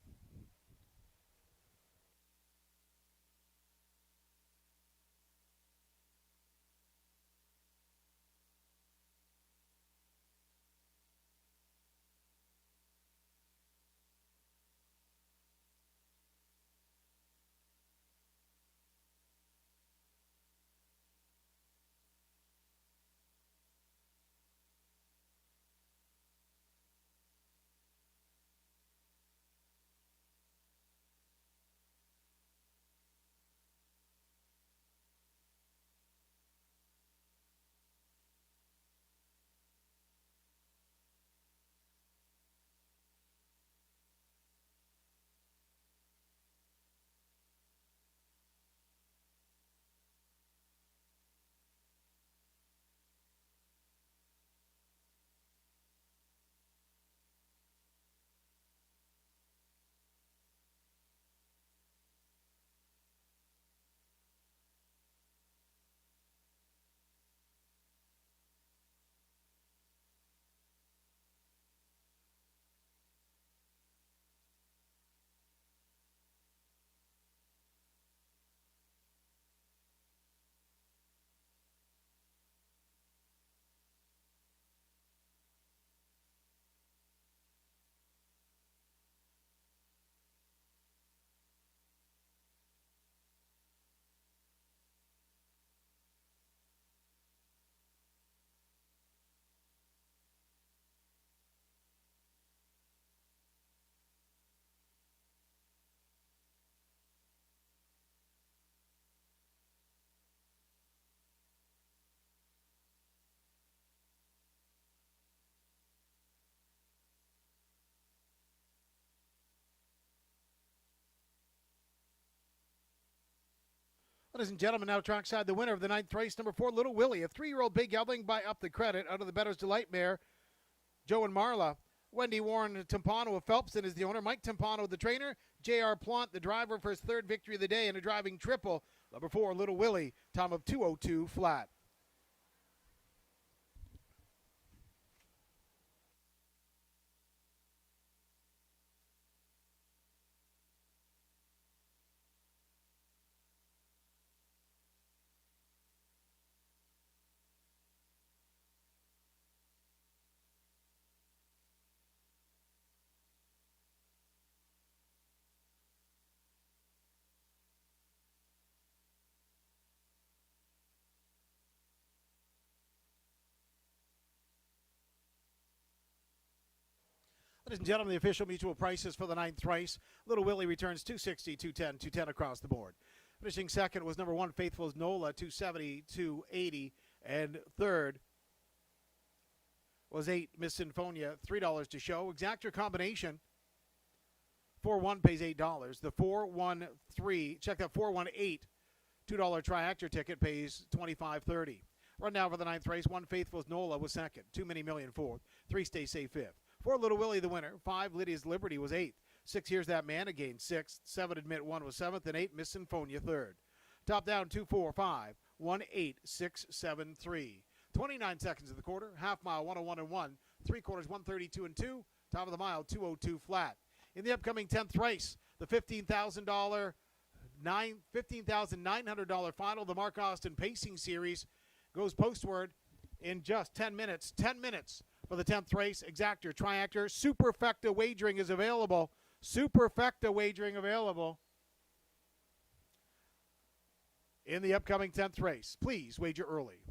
Ladies and gentlemen, now trackside the winner of the 9th race, number 4, Little Willie, a 3-year-old Big Gelding by Up the Credit out of the Bettor's Delight mare, Joe and Marla. Wendy Warren Timpano of Phelpston is the owner. Mike Timpano, the trainer. J.R. Plant, the driver, for his 3rd victory of the day in a driving triple. Number 4, Little Willie, time of 2:02 flat. Ladies and gentlemen, the official mutual prices for the ninth race. Little Willie returns 260, 210, 210 across the board. Finishing second was number 1, Faithful's Nola, 270, 280. And third was 8, Miss Sinfonia, $3 to show. Exactor combination, 4-1 pays $8. The 4-1-3, check that 4-1-8, $2 triactor ticket pays $25.30. Run now for the ninth race. 1, Faithful's Nola was second. 2, Mini Million fourth. 3, Stay Safe fifth. 4, Little Willie the winner. 5, Lydia's Liberty was eighth. 6, Here's That Man again sixth. 7, Admit One was seventh. And 8, Miss Sinfonia third. Top down 2, 4, 5, 1, 8, 6, 7, 3. 29 seconds of the quarter. Half mile 101 and 1. 3/4 132 and 2. Top of the mile 202 flat. In the upcoming 10th race, the $15,900 final, the Mark Austin Pacing Series, goes postward in just 10 minutes. 10 minutes for the 10th race. Exactor, triactor, superfecta wagering is available. Superfecta wagering available in the upcoming 10th race. Please wager early.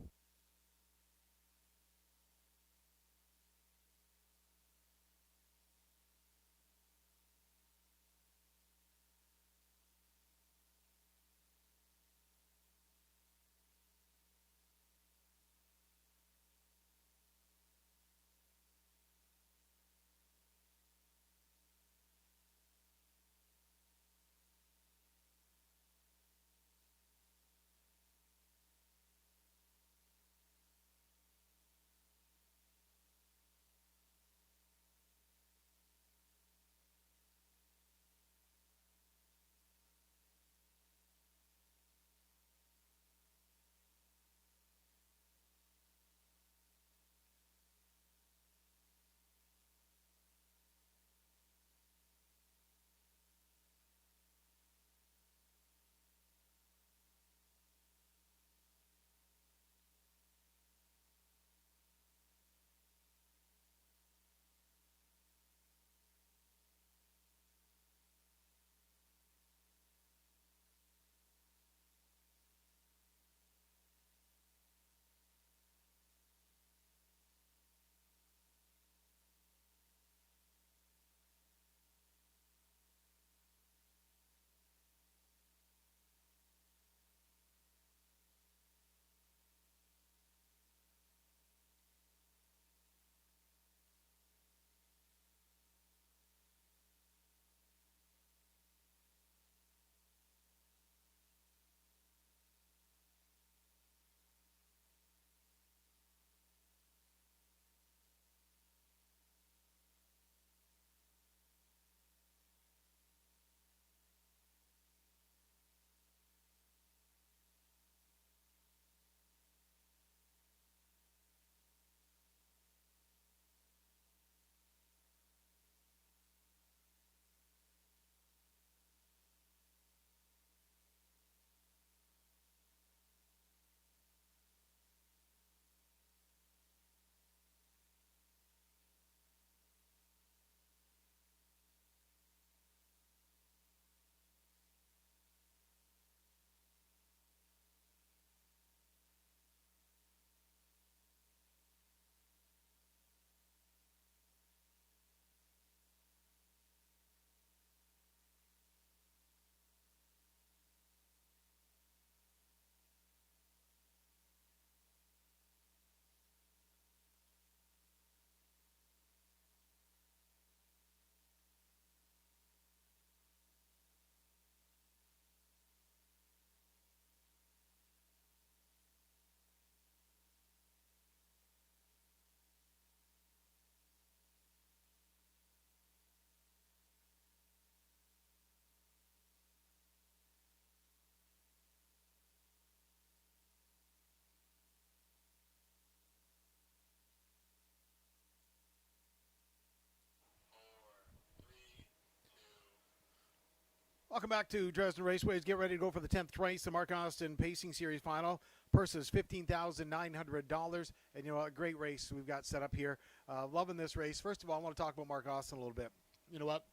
Welcome back to Dresden Raceway. Get ready to go for the 10th race, the Mark Austin Pacing Series final. Purse is $15,900. And, you know, a great race we've got set up here. Loving this race. First of all, I want to talk about Mark Austin a little bit. You know what?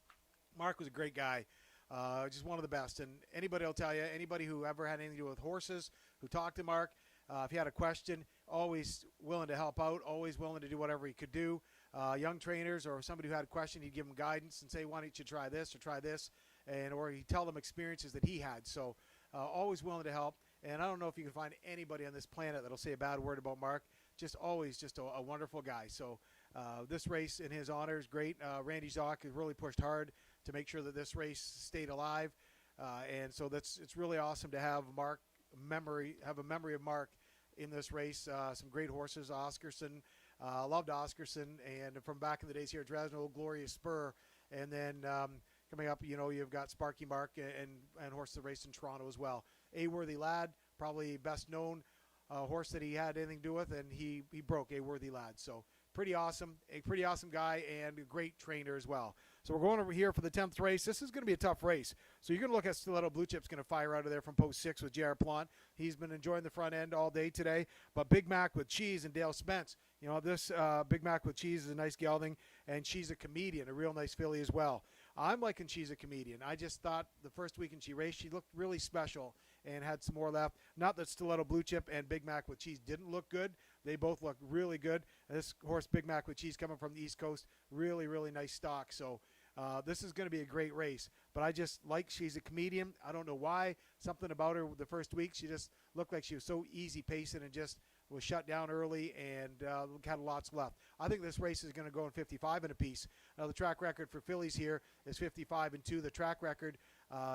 Mark was a great guy. Just one of the best. And anybody will tell you, anybody who ever had anything to do with horses, who talked to Mark, if you had a question, always willing to help out, always willing to do whatever he could do. young trainers or somebody who had a question, he'd give them guidance and say, why don't you try this or try this, and or he'd tell them experiences that he had. So always willing to help. And I don't know if you can find anybody on this planet that'll say a bad word about Mark. Just always just a wonderful guy. So this race in his honor is great. Randy Zock has really pushed hard to make sure that this race stayed alive. And so it's really awesome to have a memory of Mark in this race. Some great horses, Oscarson. Loved Oscarson, and from back in the days here at Dresden, Old Glorious Spur. And then coming up, you've got Sparky Mark and horse that raced in Toronto as well. A Worthy Lad, probably best known horse that he had anything to do with, and he broke A Worthy Lad. So a pretty awesome guy and a great trainer as well. So we're going over here for the 10th race. This is going to be a tough race. So you're going to look at Stiletto Blue Chip's going to fire out of there from post 6 with J.R. Plant. He's been enjoying the front end all day today. But Big Mac with Cheese and Dale Spence. This Big Mac with Cheese is a nice gelding, and she's a comedian, a real nice filly as well. I'm liking She's a Comedian. I just thought the first weekend she raced, she looked really special and had some more left. Not that Stiletto Blue Chip and Big Mac with Cheese didn't look good. They both look really good. And this horse, Big Mac with Cheese, coming from the East Coast, really, really nice stock. So this is going to be a great race. But I just like She's a Comedian. I don't know why. Something about her the first week, she just looked like she was so easy pacing and just was shut down early and had lots left. I think this race is going to go in 55 and a piece. Now the track record for fillies here is 55-2. The track record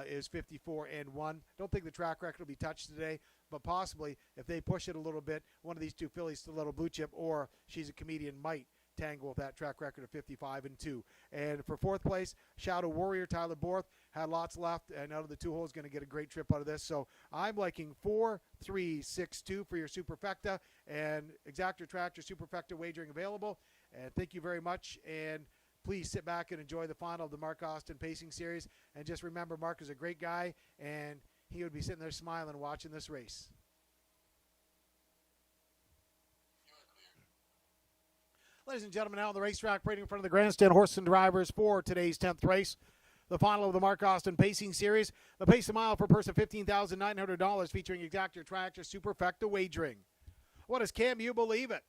is 54-1. Don't think the track record will be touched today, but possibly if they push it a little bit, one of these two fillies, Stiletto Blue Chip or She's a Comedian, might tangle with that track record of 55-2. And for fourth place, Shadow Warrior, Tyler Borth, had lots left, and out of the two holes, going to get a great trip out of this. So I'm liking 4-3-6-2 for your Superfecta, and Exactor Tractor Superfecta wagering available. And thank you very much, and please sit back and enjoy the final of the Mark Austin Pacing Series. And just remember, Mark is a great guy, and he would be sitting there smiling watching this race. Ladies and gentlemen, now on the racetrack, parading in front of the grandstand, horses and drivers for today's 10th race. The final of the Mark Austin Pacing Series. The pace a mile for a purse of $15,900 featuring Exactor Tractor Superfecta wagering. What is Can You Believe It?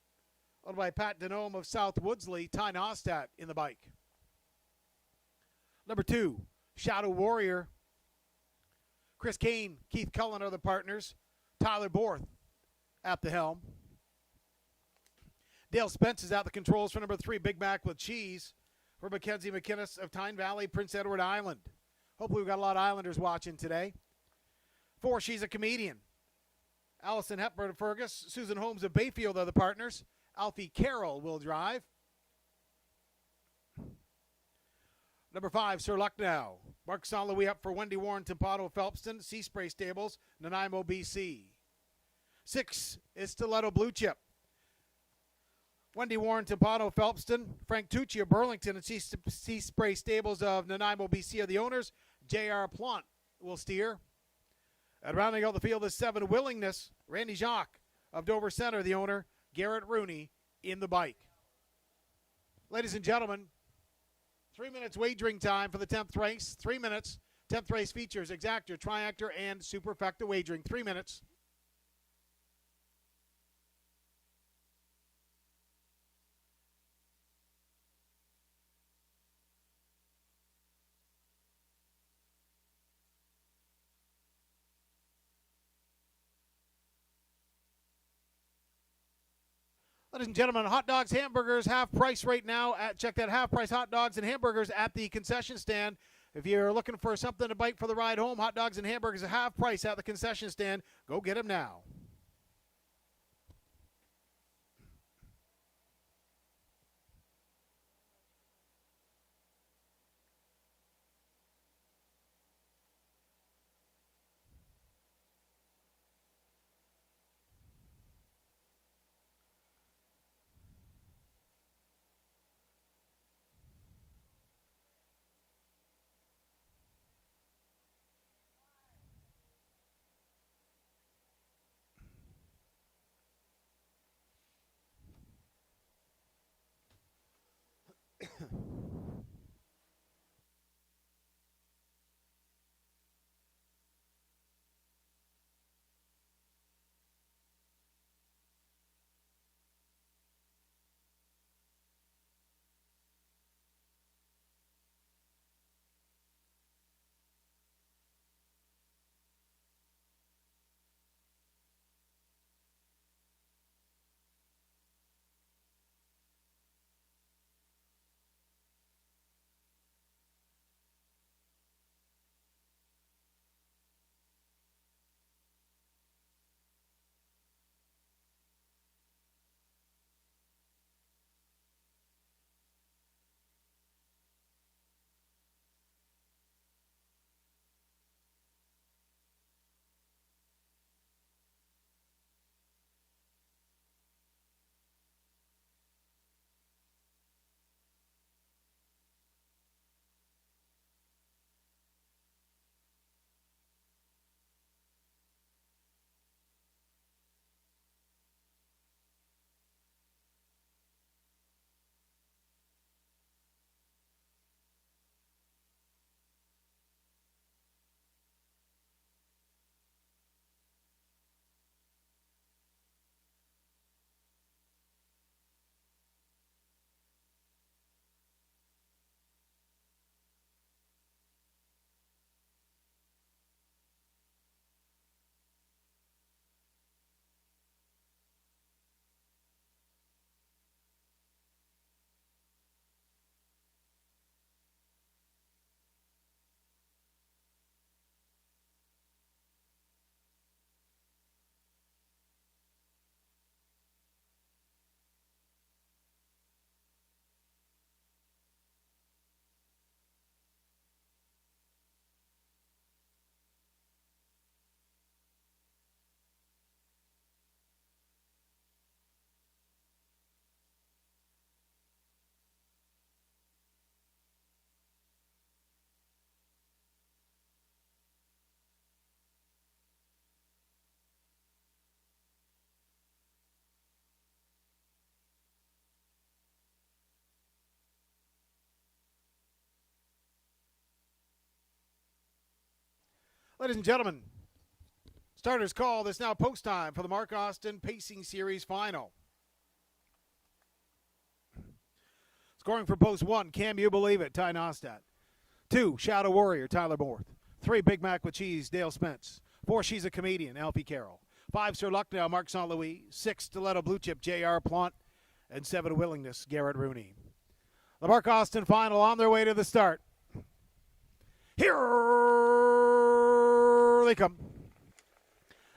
Owned by Pat Denome of South Woodsley, Ty Nostat in the bike. Number 2, Shadow Warrior. Chris Kane, Keith Cullen are the partners. Tyler Borth at the helm. Dale Spence is at the controls for number 3, Big Mac with Cheese, for Mackenzie McInnes of Tyne Valley, Prince Edward Island. Hopefully we've got a lot of Islanders watching today. 4, She's a Comedian. Allison Hepburn of Fergus, Susan Holmes of Bayfield are the partners. Alfie Carroll will drive. Number 5, Sir Lucknow. Mark St. Louis up for Wendy Warren, Timpato Phelpston, Sea Spray Stables, Nanaimo, BC. 6 is Stiletto Blue Chip. Wendy Warren, Timpato Phelpston, Frank Tucci of Burlington, and Sea Spray Stables of Nanaimo, BC are the owners. J.R. Plant will steer. And rounding out the field is 7, Willingness. Randy Jacques of Dover Center, the owner. Garrett Rooney in the bike. Ladies and gentlemen, 3 minutes wagering time for the 10th race. 3 minutes. 10th race features Exactor, Triactor, and Superfecta wagering. 3 minutes. Ladies and gentlemen, hot dogs, hamburgers, half price right now. Check that half price hot dogs and hamburgers at the concession stand. If you're looking for something to bite for the ride home, hot dogs and hamburgers are half price at the concession stand. Go get them now. Ladies and gentlemen, starters call. This now post time for the Mark Austin Pacing Series final. Scoring for post 1, Can You Believe It, Ty Nostad. 2, Shadow Warrior, Tyler Borth. 3, Big Mac with Cheese, Dale Spence. 4, She's a Comedian, Alfie Carroll. 5, Sir Lucknow, Marc St. Louis. 6, Stiletto Blue Chip, J.R. Plant. And 7, Willingness, Garrett Rooney. The Mark Austin final on their way to the start. Here they come.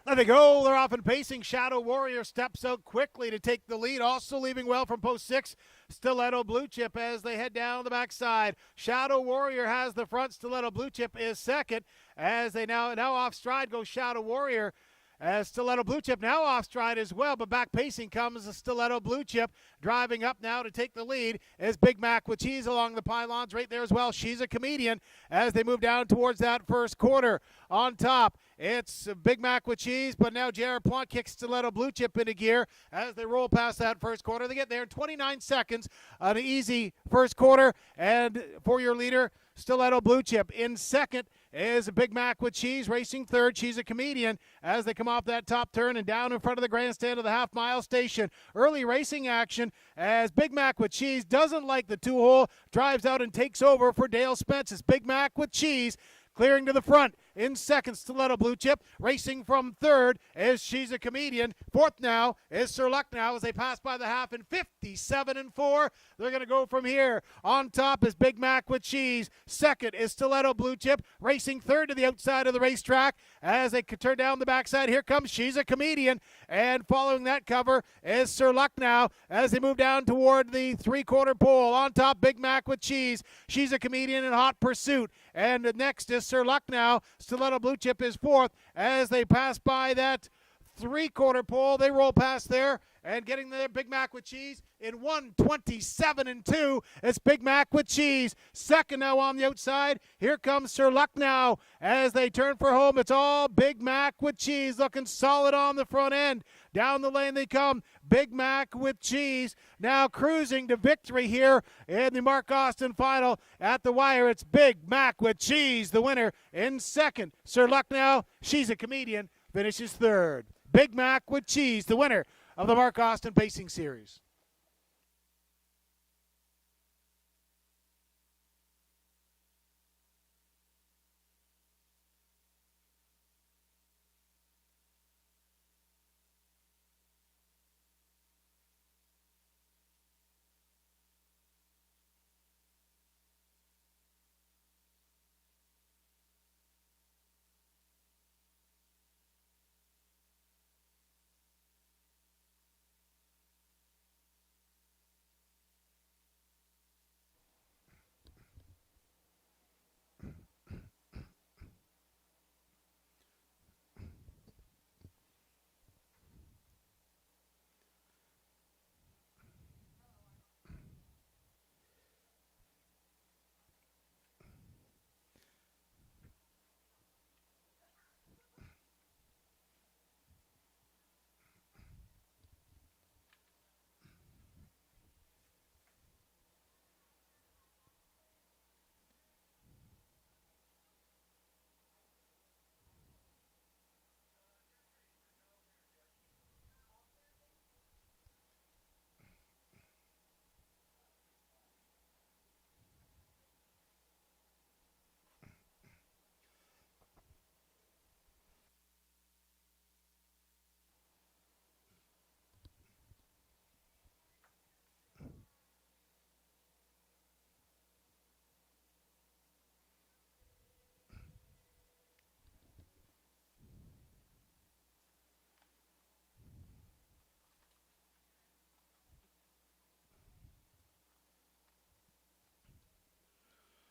There they go. They're off and pacing. Shadow Warrior steps out quickly to take the lead. Also leaving well from post 6, Stiletto Blue Chip as they head down the backside. Shadow Warrior has the front. Stiletto Blue Chip is second as they now off stride goes Shadow Warrior. As Stiletto Blue Chip now off stride as well, but back pacing comes the Stiletto Blue Chip. Driving up now to take the lead is Big Mac with Cheese along the pylons right there as well. She's a Comedian as they move down towards that first quarter. On top, it's Big Mac with Cheese, but now Jared Plant kicks Stiletto Blue Chip into gear as they roll past that first quarter. They get there in 29 seconds, an easy first quarter, and for your leader, Stiletto Blue Chip. In second is a Big Mac with Cheese, racing third. She's a Comedian as they come off that top turn and down in front of the grandstand of the half-mile station. Early racing action as Big Mac with Cheese doesn't like the two-hole, drives out and takes over for Dale Spence. It's Big Mac with Cheese clearing to the front. In second, Stiletto Blue Chip. Racing from third is She's a Comedian. Fourth now is Sir Lucknow as they pass by the half in 57-4. They're going to go from here. On top is Big Mac with Cheese. Second is Stiletto Blue Chip. Racing third to the outside of the racetrack as they turn down the backside. Here comes She's a Comedian. And following that cover is Sir Lucknow as they move down toward the three-quarter pole. On top, Big Mac with Cheese. She's a Comedian in hot pursuit. And next is Sir Lucknow. Stiletto Blue Chip is fourth as they pass by that three-quarter pole. They roll past there and getting there, Big Mac with Cheese in 1:27-2. It's Big Mac with Cheese. Second now on the outside. Here comes Sir Lucknow as they turn for home. It's all Big Mac with Cheese looking solid on the front end. Down the lane they come. Big Mac with Cheese now cruising to victory here in the Mark Austin final. At the wire, it's Big Mac with Cheese, the winner. In second, Sir Lucknow, She's a Comedian, finishes third. Big Mac with Cheese, the winner of the Mark Austin Pacing Series.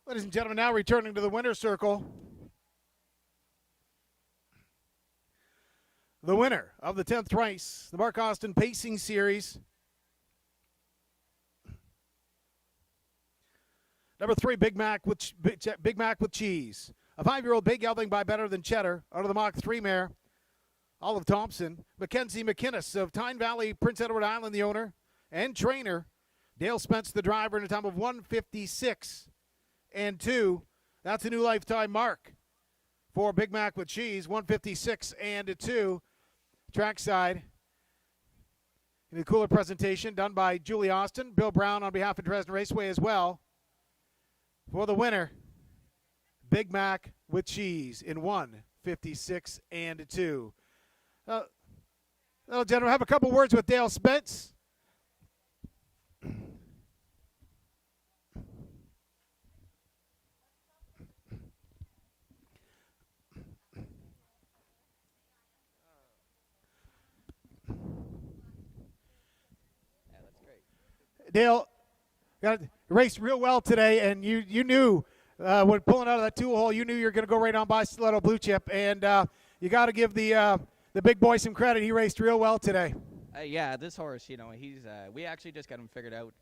Ladies and gentlemen, now returning to the winner's circle. The winner of the 10th race, the Mark Austin Pacing Series. Number 3, Big Mac with Cheese. A 5-year-old big gelding by Better Than Cheddar out of the Mach 3 mare. Olive Thompson. Mackenzie McInnes of Tyne Valley, Prince Edward Island, the owner and trainer. Dale Spence, the driver, in a time of 1:56 and 2. That's a new lifetime mark for Big Mac with Cheese, 156-2. Trackside. In the cooler presentation done by Julie Austin. Bill Brown on behalf of Dresden Raceway as well. For the winner, Big Mac with Cheese in 156-2. Gentlemen, have a couple words with Dale Spence. Dale got raced real well today, and you knew when pulling out of that two hole, you knew you were going to go right on by Stiletto Blue Chip, and you got to give the big boy some credit. He raced real well today. Yeah, this horse, he's we actually just got him figured out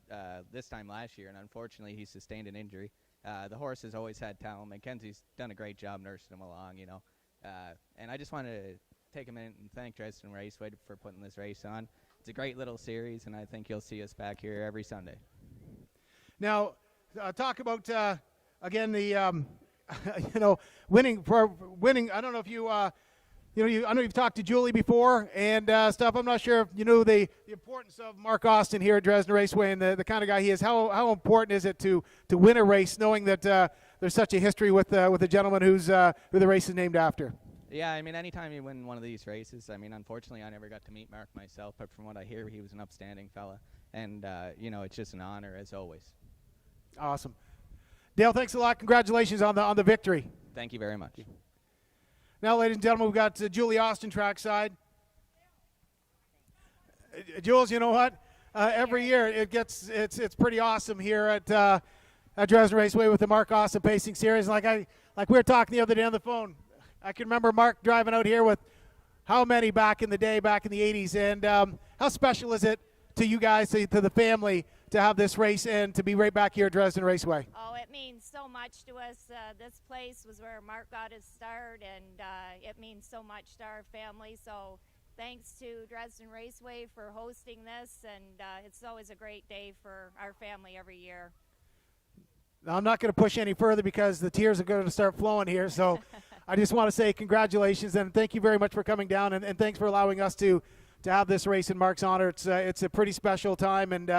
this time last year, and unfortunately he sustained an injury. The horse has always had talent. Mackenzie's done a great job nursing him along, and I just wanted to take a minute and thank Dresden Raceway for putting this race on. It's a great little series, and I think you'll see us back here every Sunday. Now, talk about again the winning. I don't know if you I know you've talked to Julie before and stuff. I'm not sure if you know the importance of Mark Austin here at Dresden Raceway and the kind of guy he is. How important is it to win a race, knowing that there's such a history with the gentleman who the race is named after? Yeah, I mean, anytime you win one of these races, I mean, unfortunately, I never got to meet Mark myself, but from what I hear, he was an upstanding fella, and, it's just an honor, as always. Awesome. Dale, thanks a lot. Congratulations on the victory. Thank you very much. Now, ladies and gentlemen, we've got Julie Austin trackside. Jules, you know what? Every year it's pretty awesome here at Dresden Raceway with the Mark Austin Pacing Series. Like we were talking the other day on the phone, I can remember Mark driving out here with how many back in the day, back in the 80s, and how special is it to you guys, to the family, to have this race and to be right back here at Dresden Raceway? Oh, it means so much to us. This place was where Mark got his start, and it means so much to our family. So thanks to Dresden Raceway for hosting this, and it's always a great day for our family every year. Now, I'm not going to push any further because the tears are going to start flowing here, so I just want to say congratulations and thank you very much for coming down, and thanks for allowing us to have this race in Mark's honor. It's a pretty special time, and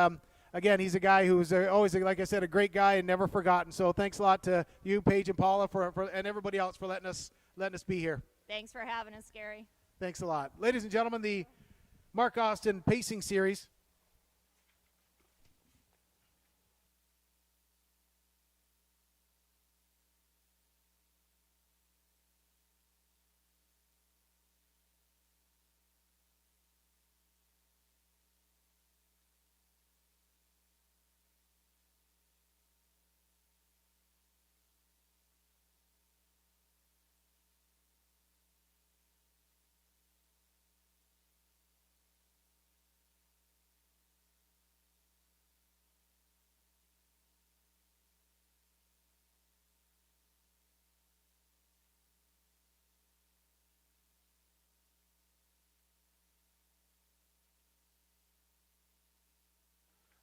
again, he's a guy who's always, like I said, a great guy and never forgotten. So thanks a lot to you, Paige and Paula, for and everybody else for letting us be here. Thanks for having us, Gary. Thanks a lot. Ladies and gentlemen, the Mark Austin Pacing Series.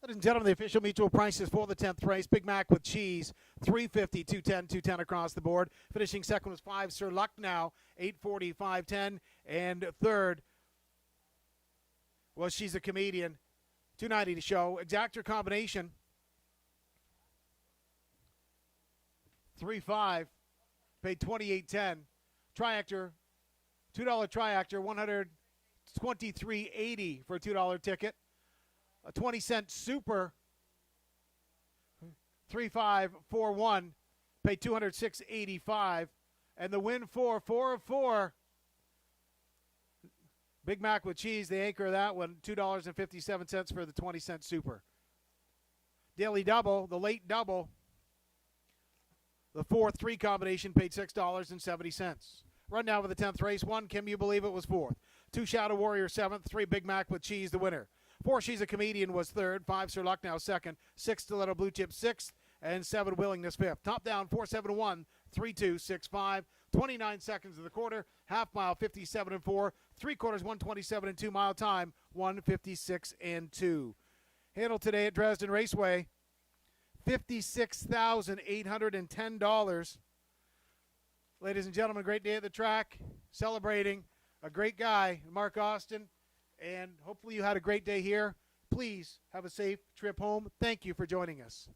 Ladies and gentlemen, the official mutual prices for the 10th race. Big Mac with Cheese, $3.50, $2.10, $2.10 across the board. Finishing second was 5 Sir Lucknow, $8.40, $5.10. And third was She's a Comedian, $2.90 to show. Exactor combination, $3.05, paid $28.10. Triactor, $2 Triactor, $123.80 for a $2 ticket. A 20-cent super, 3541, paid $206.85, and the win for 4 of 4. Big Mac with Cheese, the anchor of that one, $2.57 for the 20-cent super. Daily double, the late double, the 4-3 combination paid $6.70. Run now with the 10th race. 1, Can You Believe It, was 4th. 2, Shadow Warrior 7th. 3, Big Mac with Cheese, the winner. 4, She's a Comedian, was 3rd. 5, Sir Lucknow 2nd. 6, Stiletto Blue Chip 6th. And 7, Willingness 5th. Top down, 4-7-1, 3-2, 6-5. 29 seconds of the quarter. Half mile, 57-4. 3 quarters, 127-2. Mile time, 156-2. Handle today at Dresden Raceway, $56,810. Ladies and gentlemen, great day at the track, celebrating a great guy, Mark Austin, and hopefully you had a great day here. Please have a safe trip home. Thank you for joining us.